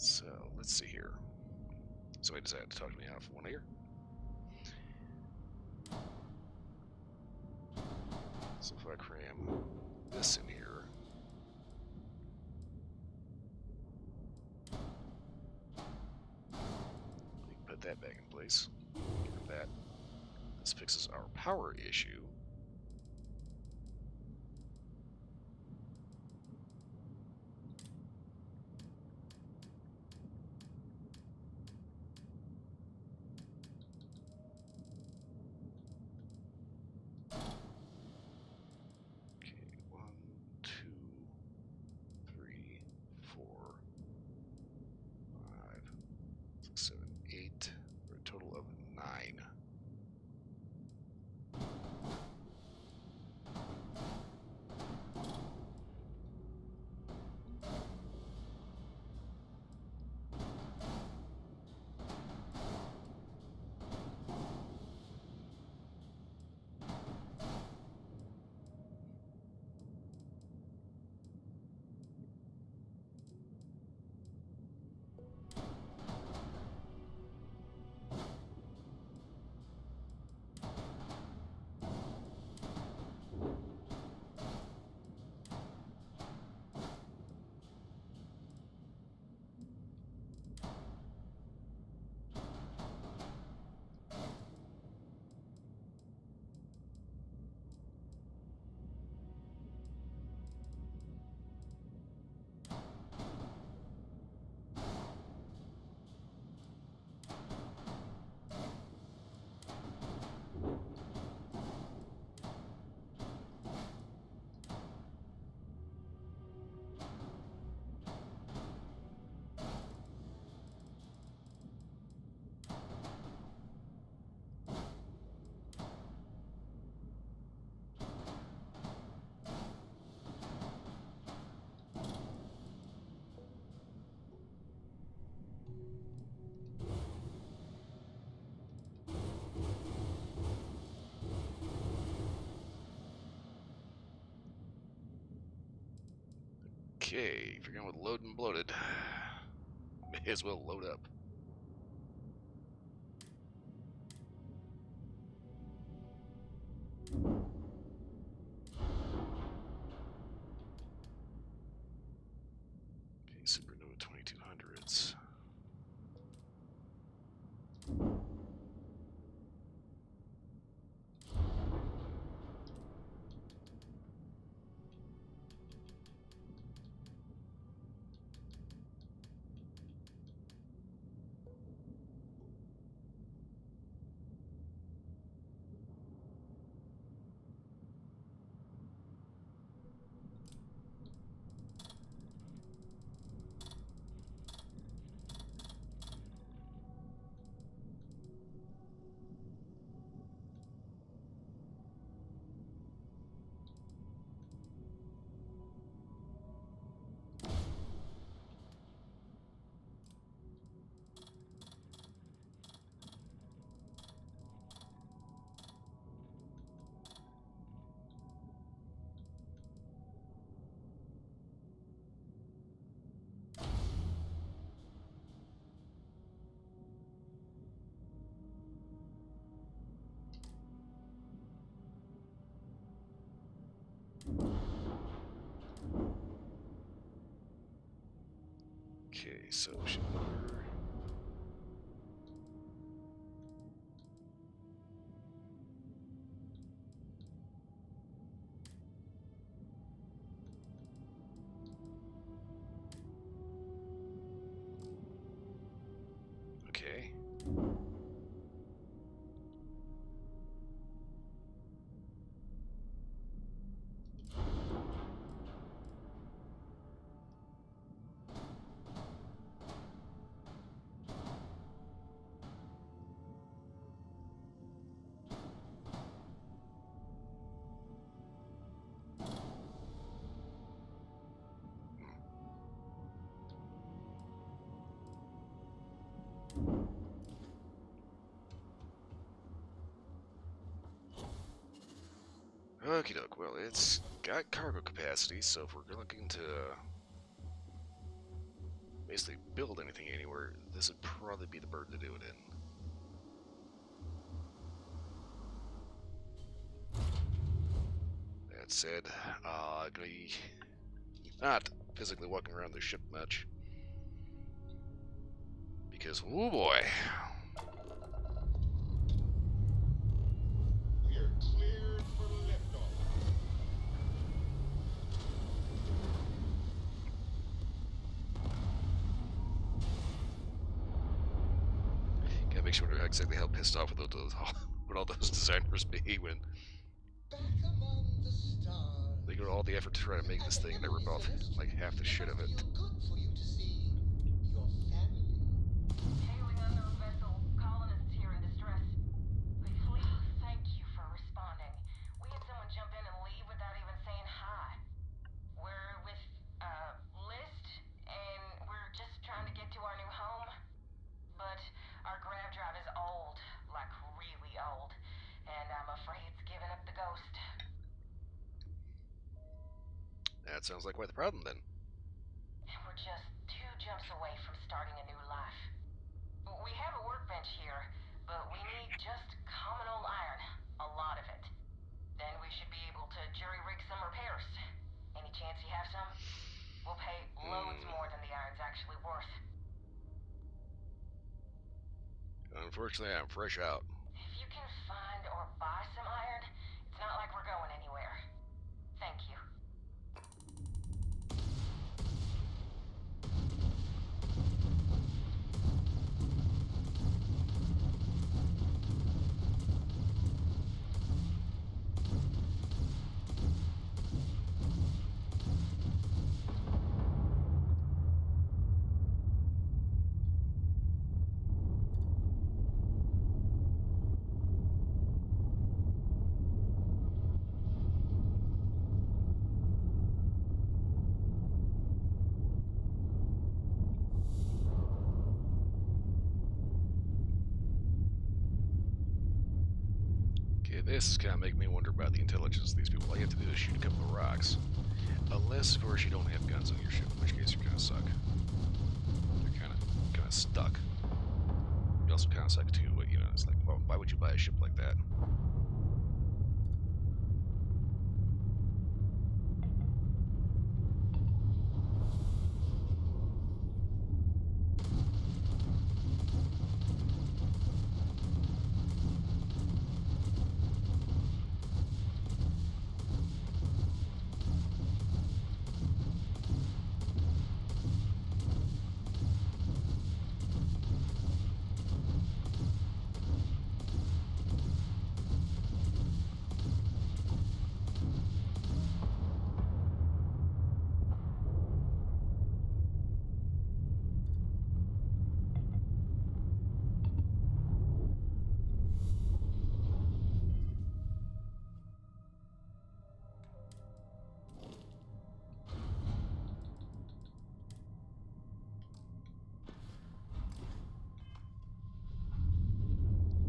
So, let's see here. Somebody decided to talk to me off one ear. So if I cram this in here, we can put that back in place. Get rid of that. This fixes our power issue. Okay, if you're going with load and bloated, may as well load up. Okay, Supernova 2200s. Okay, so ship number. Okay. Okie doke, well, it's got cargo capacity, so if we're looking to basically build anything anywhere, this would probably be the bird to do it in. That said, gonna be not physically walking around the ship much. Because, oh boy. We are cleared for liftoff. Gotta make sure exactly how pissed off would all those designers be when Back among the stars. they go to all the effort to try to make this thing and they rip off like half the shit of it. Feel good for you to see your family. Hailing unknown vessel, colonists here in distress. Please, thank you for responding. We had someone jump in and leave without even saying hi. We're with, List, and we're just trying to get to our new home. But our grav drive is old, like really old, and I'm afraid it's giving up the ghost. That sounds like quite the problem then. We're just 2 jumps away from starting a new life. We have a workbench here, but we need just common old iron, a lot of it. Then we should be able to jury-rig some repairs. Any chance you have some? We'll pay loads more than the iron's actually worth. Unfortunately, I'm fresh out. If you can find or buy some iron, it's not like we're going anywhere. Thank you. Okay, this is kind of making me wonder about the intelligence of these people. All you have to do is shoot a couple of rocks. Unless, of course, you don't have guns on your ship, in which case you're gonna suck. You're kind of stuck. You also kind of suck too, but you know, it's like, well, why would you buy a ship like that?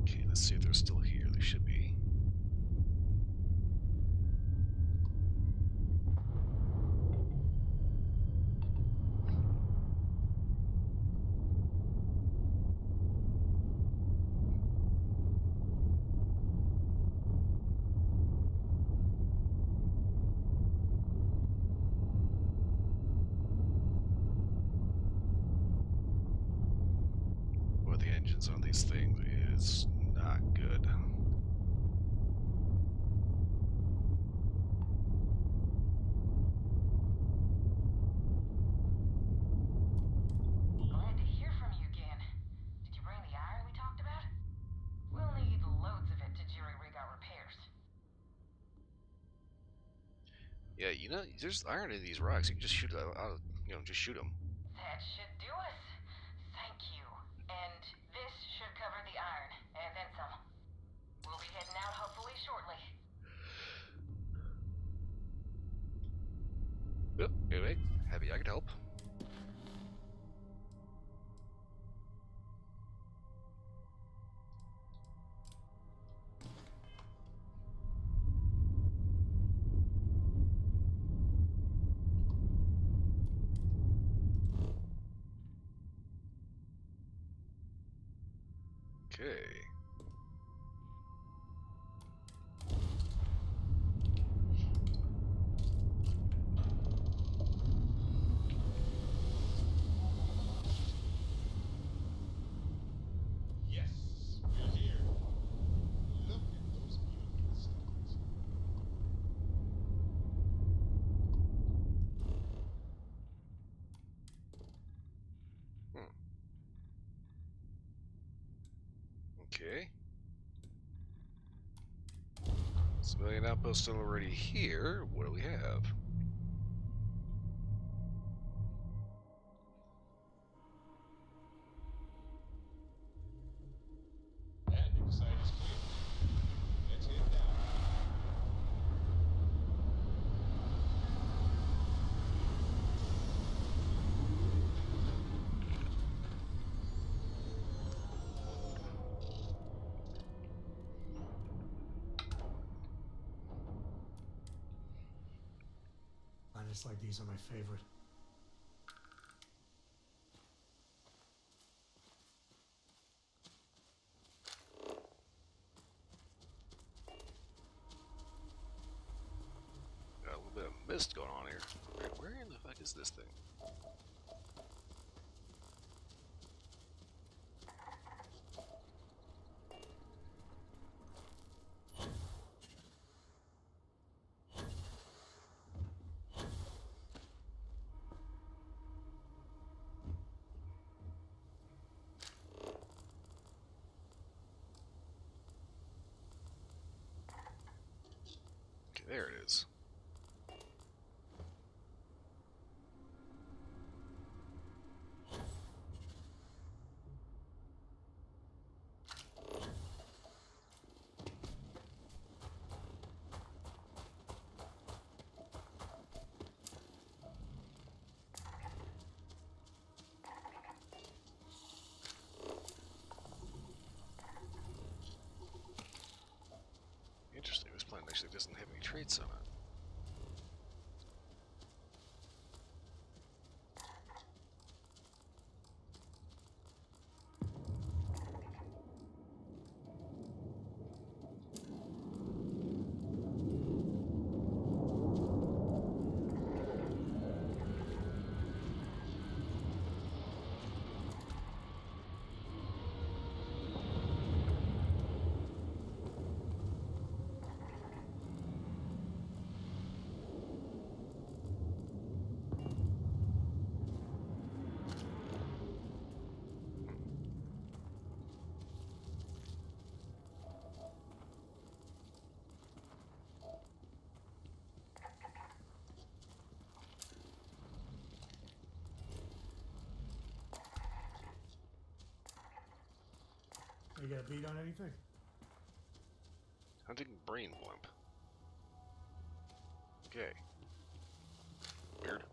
Okay, let's see if they're still here. They should be. Well, the engines on these things is not good. Glad to hear from you again. Did you bring the iron we talked about? We'll need loads of it to jury-rig our repairs. Yeah, you know, there's iron in these rocks. You can just shoot out, you know, just shoot them. That should do us. Thank you. And this should cover the iron, and then some. We'll be heading out hopefully shortly. Yep, anyway, happy I could help. Okay. Yes, we're here. Look at those beautiful stars. Okay. Civilian outpost still already here. What do we have? Landing site is clear. Let's head down. Planets like these are my favorite. Got a little bit of mist going on here. Where in the fuck is this thing? Okay, there it is. Interesting, this planet actually doesn't have any traits on it. You got a beat on anything? Hunting brain blimp. Okay. Weird.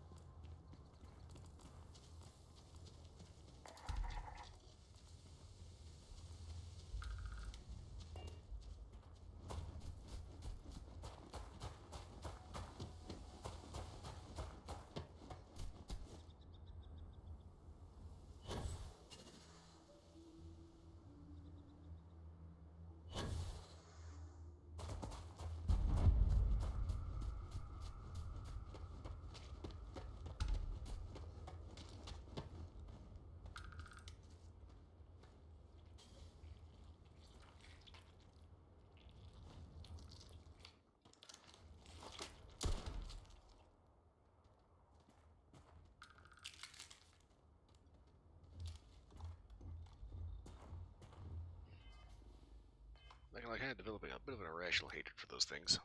Like I had developing a bit of an irrational hatred for those things.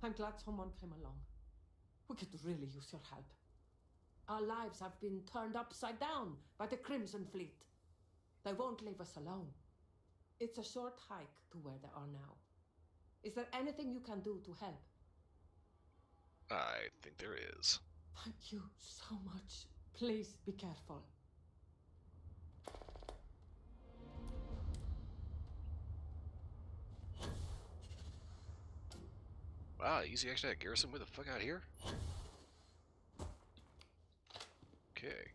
I'm glad someone came along. We could really use your help. Our lives have been turned upside down by the Crimson Fleet. They won't leave us alone. It's a short hike to where they are now. Is there anything you can do to help? I think there is. Thank you so much. Please be careful. Wow, easy actually at Garrison. Where the fuck out here? Okay.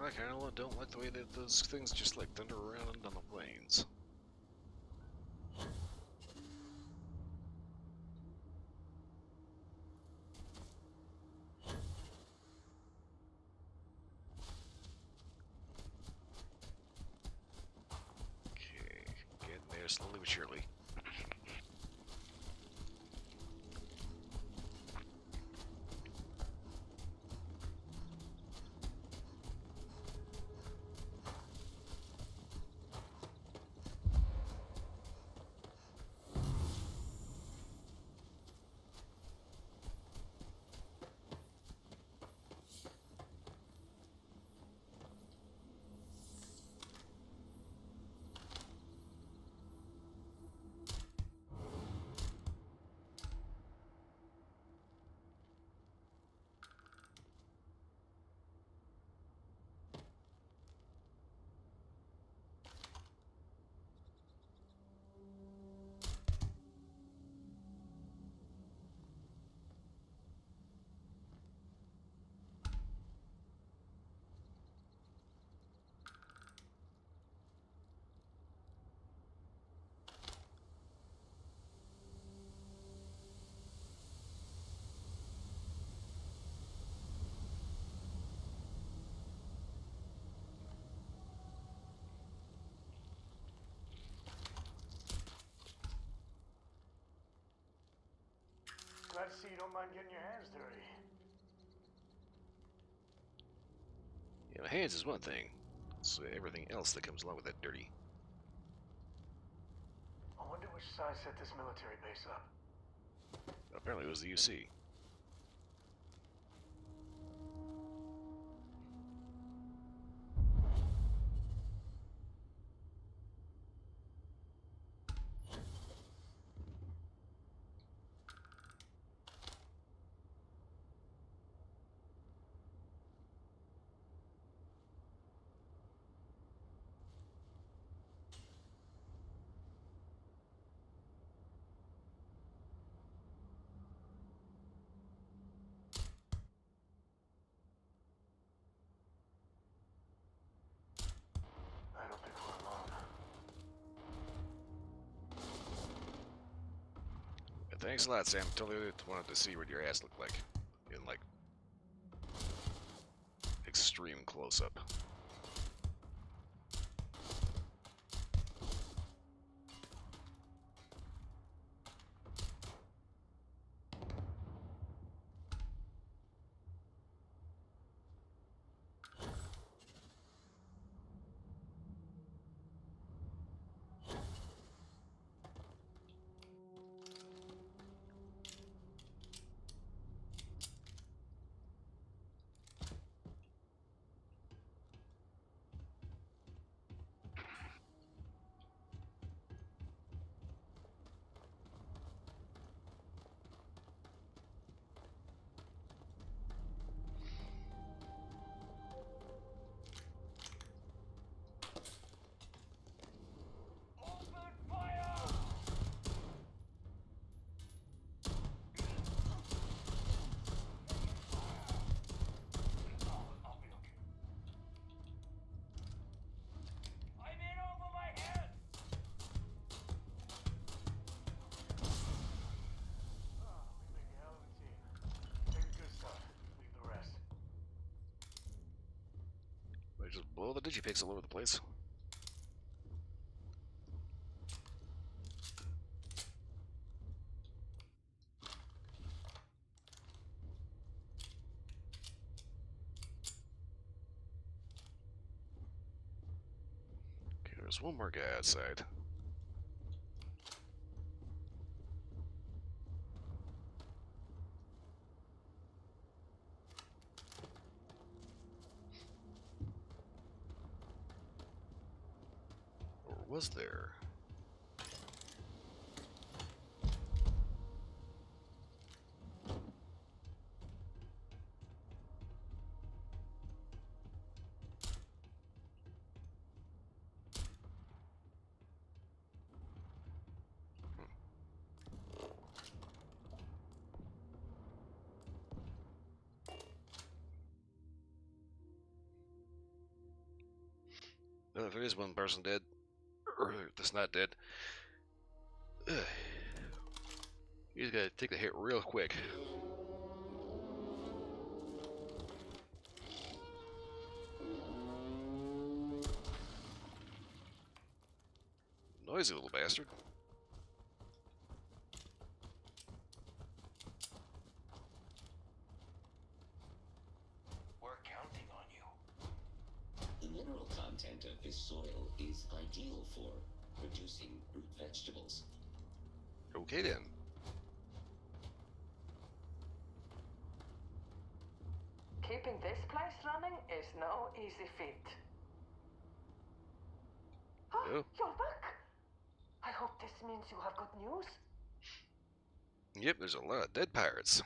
I kind of don't like the way that those things just like thunder around on the plains. Okay, getting there slowly but surely. Glad to see you don't mind getting your hands dirty. Yeah, my hands is one thing. It's everything else that comes along with that dirty. I wonder which side set this military base up. Apparently it was the UC. I don't think we're alone. Yeah, thanks a lot, Sam. Totally wanted to see what your ass looked like in like extreme close-up. They just blow the digipix all over the place. Okay, there's one more guy outside. Or was there? Well, if there is one person dead, or that's not dead, you just gotta take the hit real quick. Noisy little bastard. We're counting on you. The mineral content of this soil is ideal for producing root vegetables. Okay then. Keeping this place running is no easy feat. Oh. You're back. I hope this means you have good news. Yep, there's a lot of dead pirates.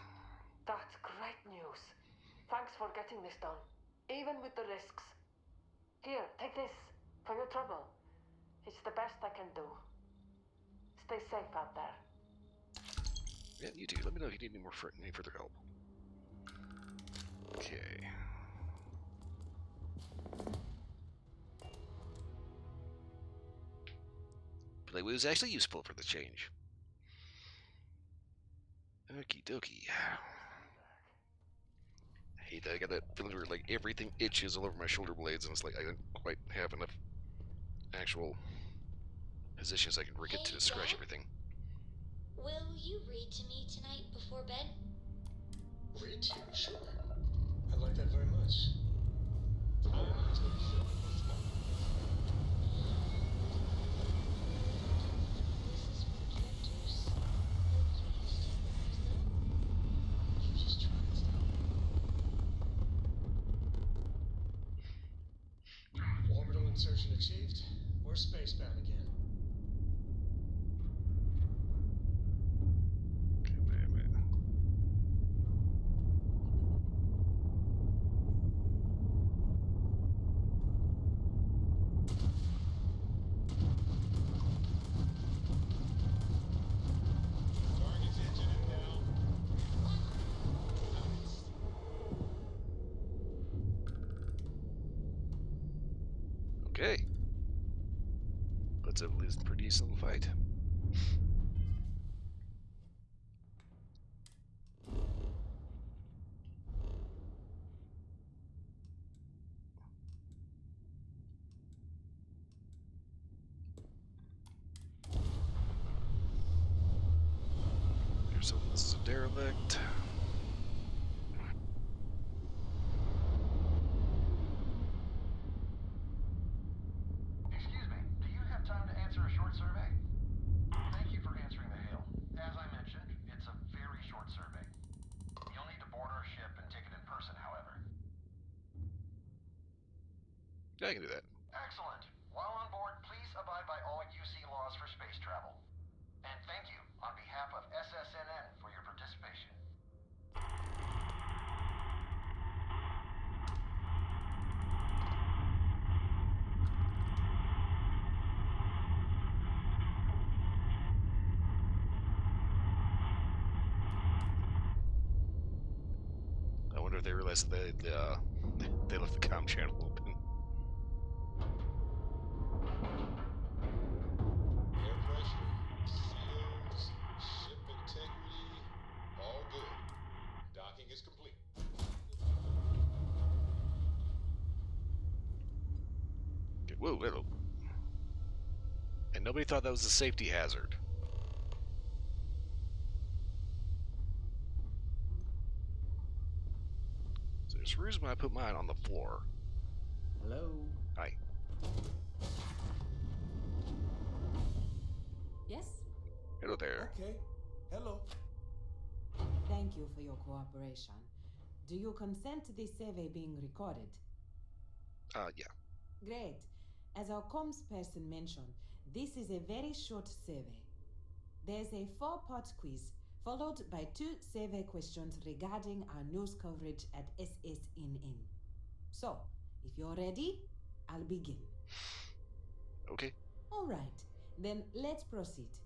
That's great news. Thanks for getting this done, even with the risks. Here, take this for your trouble. It's the best I can do. Stay safe out there. Yeah, you too. Let me know if you need any further help. Okay. But it was actually useful for the change. Okie dokie. I hate that I got that feeling where like everything itches all over my shoulder blades, and it's like I don't quite have enough actual positions I can get to scratch everything. Will you read to me tonight before bed? Read to you? Sure. I like that very much. Time to fill the spot. This is for characters at least 10 years old. insertion achieved. We're spacebound again. Okay, wait a minute. Target's engine impound. Okay. Let's at least pretty little fight. Here's something. This is a derelict. Excuse me, do you have time to answer a short survey? Thank you for answering the hail. As I mentioned, it's a very short survey. You'll need to board our ship and take it in person, however. Yeah, I can do that. Excellent. While on board, please abide by all UC laws for space travel. And thank you on behalf of SSNN for your participation. I wonder if they realized they left the comm channel open. Air pressure, seals, ship integrity, all good. Docking is complete. Okay, whoa, hello. And nobody thought that was a safety hazard. So there's a reason why I put mine on the floor. Hello? Hi. Yes? Hello there. Okay. Hello. Thank you for your cooperation. Do you consent to this survey being recorded? Yeah. Great. As our comms person mentioned, this is a very short survey. There's a 4-part quiz, followed by 2 survey questions regarding our news coverage at SSNN. So, if you're ready, I'll begin. Okay. All right, then let's proceed.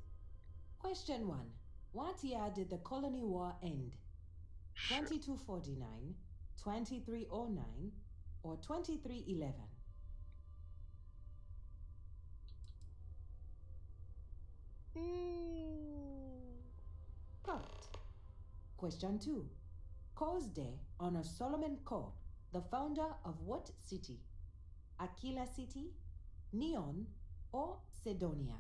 Question 1. What year did the Colony War end? 2249, 2309, or 2311? Correct. Question 2. Cause Day honors Solomon Cobb, the founder of what city? Aquila City, Neon, or Sedonia?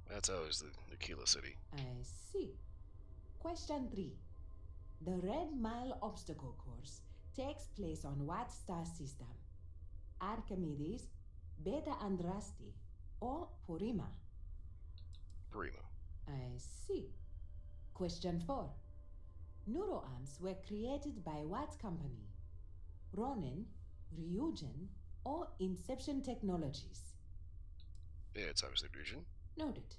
That's always the Aquila City. I see. Question 3. The Red Mile obstacle course takes place on what star system? Archimedes, Beta Andraste, or Purima? Prima. I see. Question 4. Neuroarms were created by what company? Ronin, Ryujin, or Inception Technologies? Yeah, it's obviously Fusion. Noted.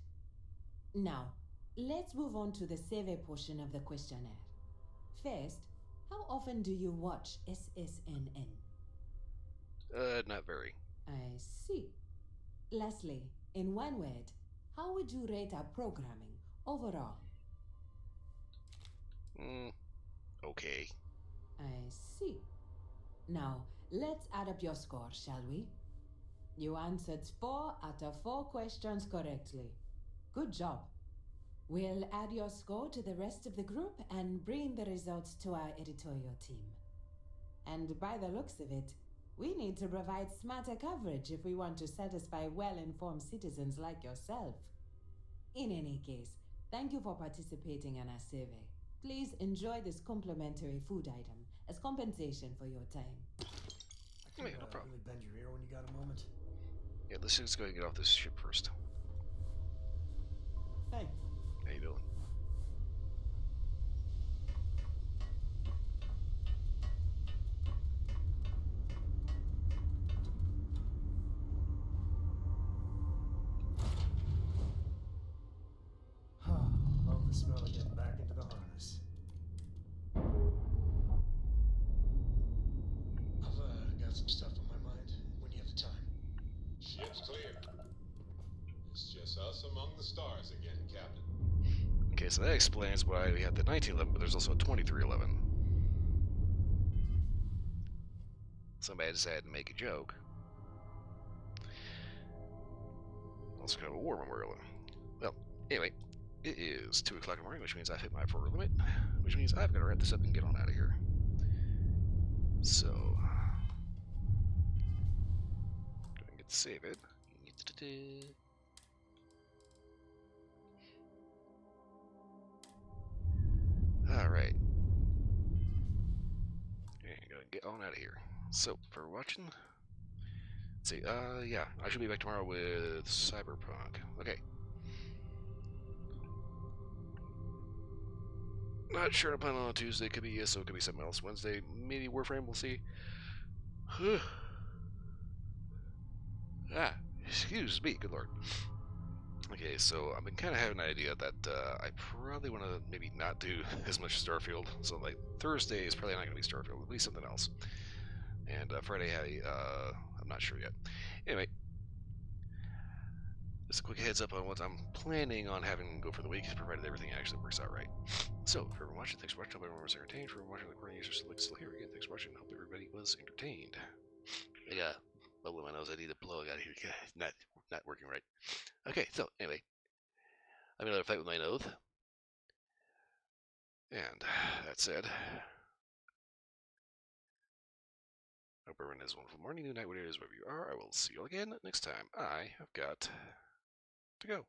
Now, let's move on to the survey portion of the questionnaire. First, how often do you watch SSNN? Not very. I see. Lastly, in one word, how would you rate our programming overall? Okay. I see. Now, let's add up your score, shall we? You answered 4 out of 4 questions correctly. Good job. We'll add your score to the rest of the group and bring the results to our editorial team. And by the looks of it, we need to provide smarter coverage if we want to satisfy well-informed citizens like yourself. In any case, thank you for participating in our survey. Please enjoy this complimentary food item as compensation for your time. I can no problem. really bend your ear when you got a moment. Yeah, let's just go and get off this ship first. Hey. How you doing? got some stuff on my mind when you have the time. Ship's clear. It's just us among the stars again, Captain. Okay, so that explains why we have the 1911, but there's also a 2311. Somebody decided to make a joke. Also kind of a war memorial. Well, anyway, it is 2 o'clock in the morning, which means I've hit my forward limit, which means I've got to wrap this up and get on out of here. So, go ahead and get to save it. Alright. And go get on out of here. So, for watching, let's see, yeah, I should be back tomorrow with Cyberpunk. Okay. Not sure I'm planning on Tuesday. Could be ESO, could be something else. Wednesday, maybe Warframe, we'll see. Excuse me, good lord. Okay, so I've been kind of having an idea that I probably want to maybe not do as much Starfield. So, like, Thursday is probably not going to be Starfield. It'll be something else. And Friday, I'm not sure yet. Anyway, just a quick heads up on what I'm planning on having go for the week, provided everything actually works out right. So, for everyone watching, thanks for watching. Hope everyone was entertained. For everyone watching, the recording users still here again. Thanks for watching. Hope everybody was entertained. I got bubble in my nose. I need a plug out of here. Not working right. Okay, so anyway, I'm gonna fight with my oath. And that said, hope everyone has a wonderful morning, good night, whatever it is, wherever you are. I will see you all again next time. I have got to go.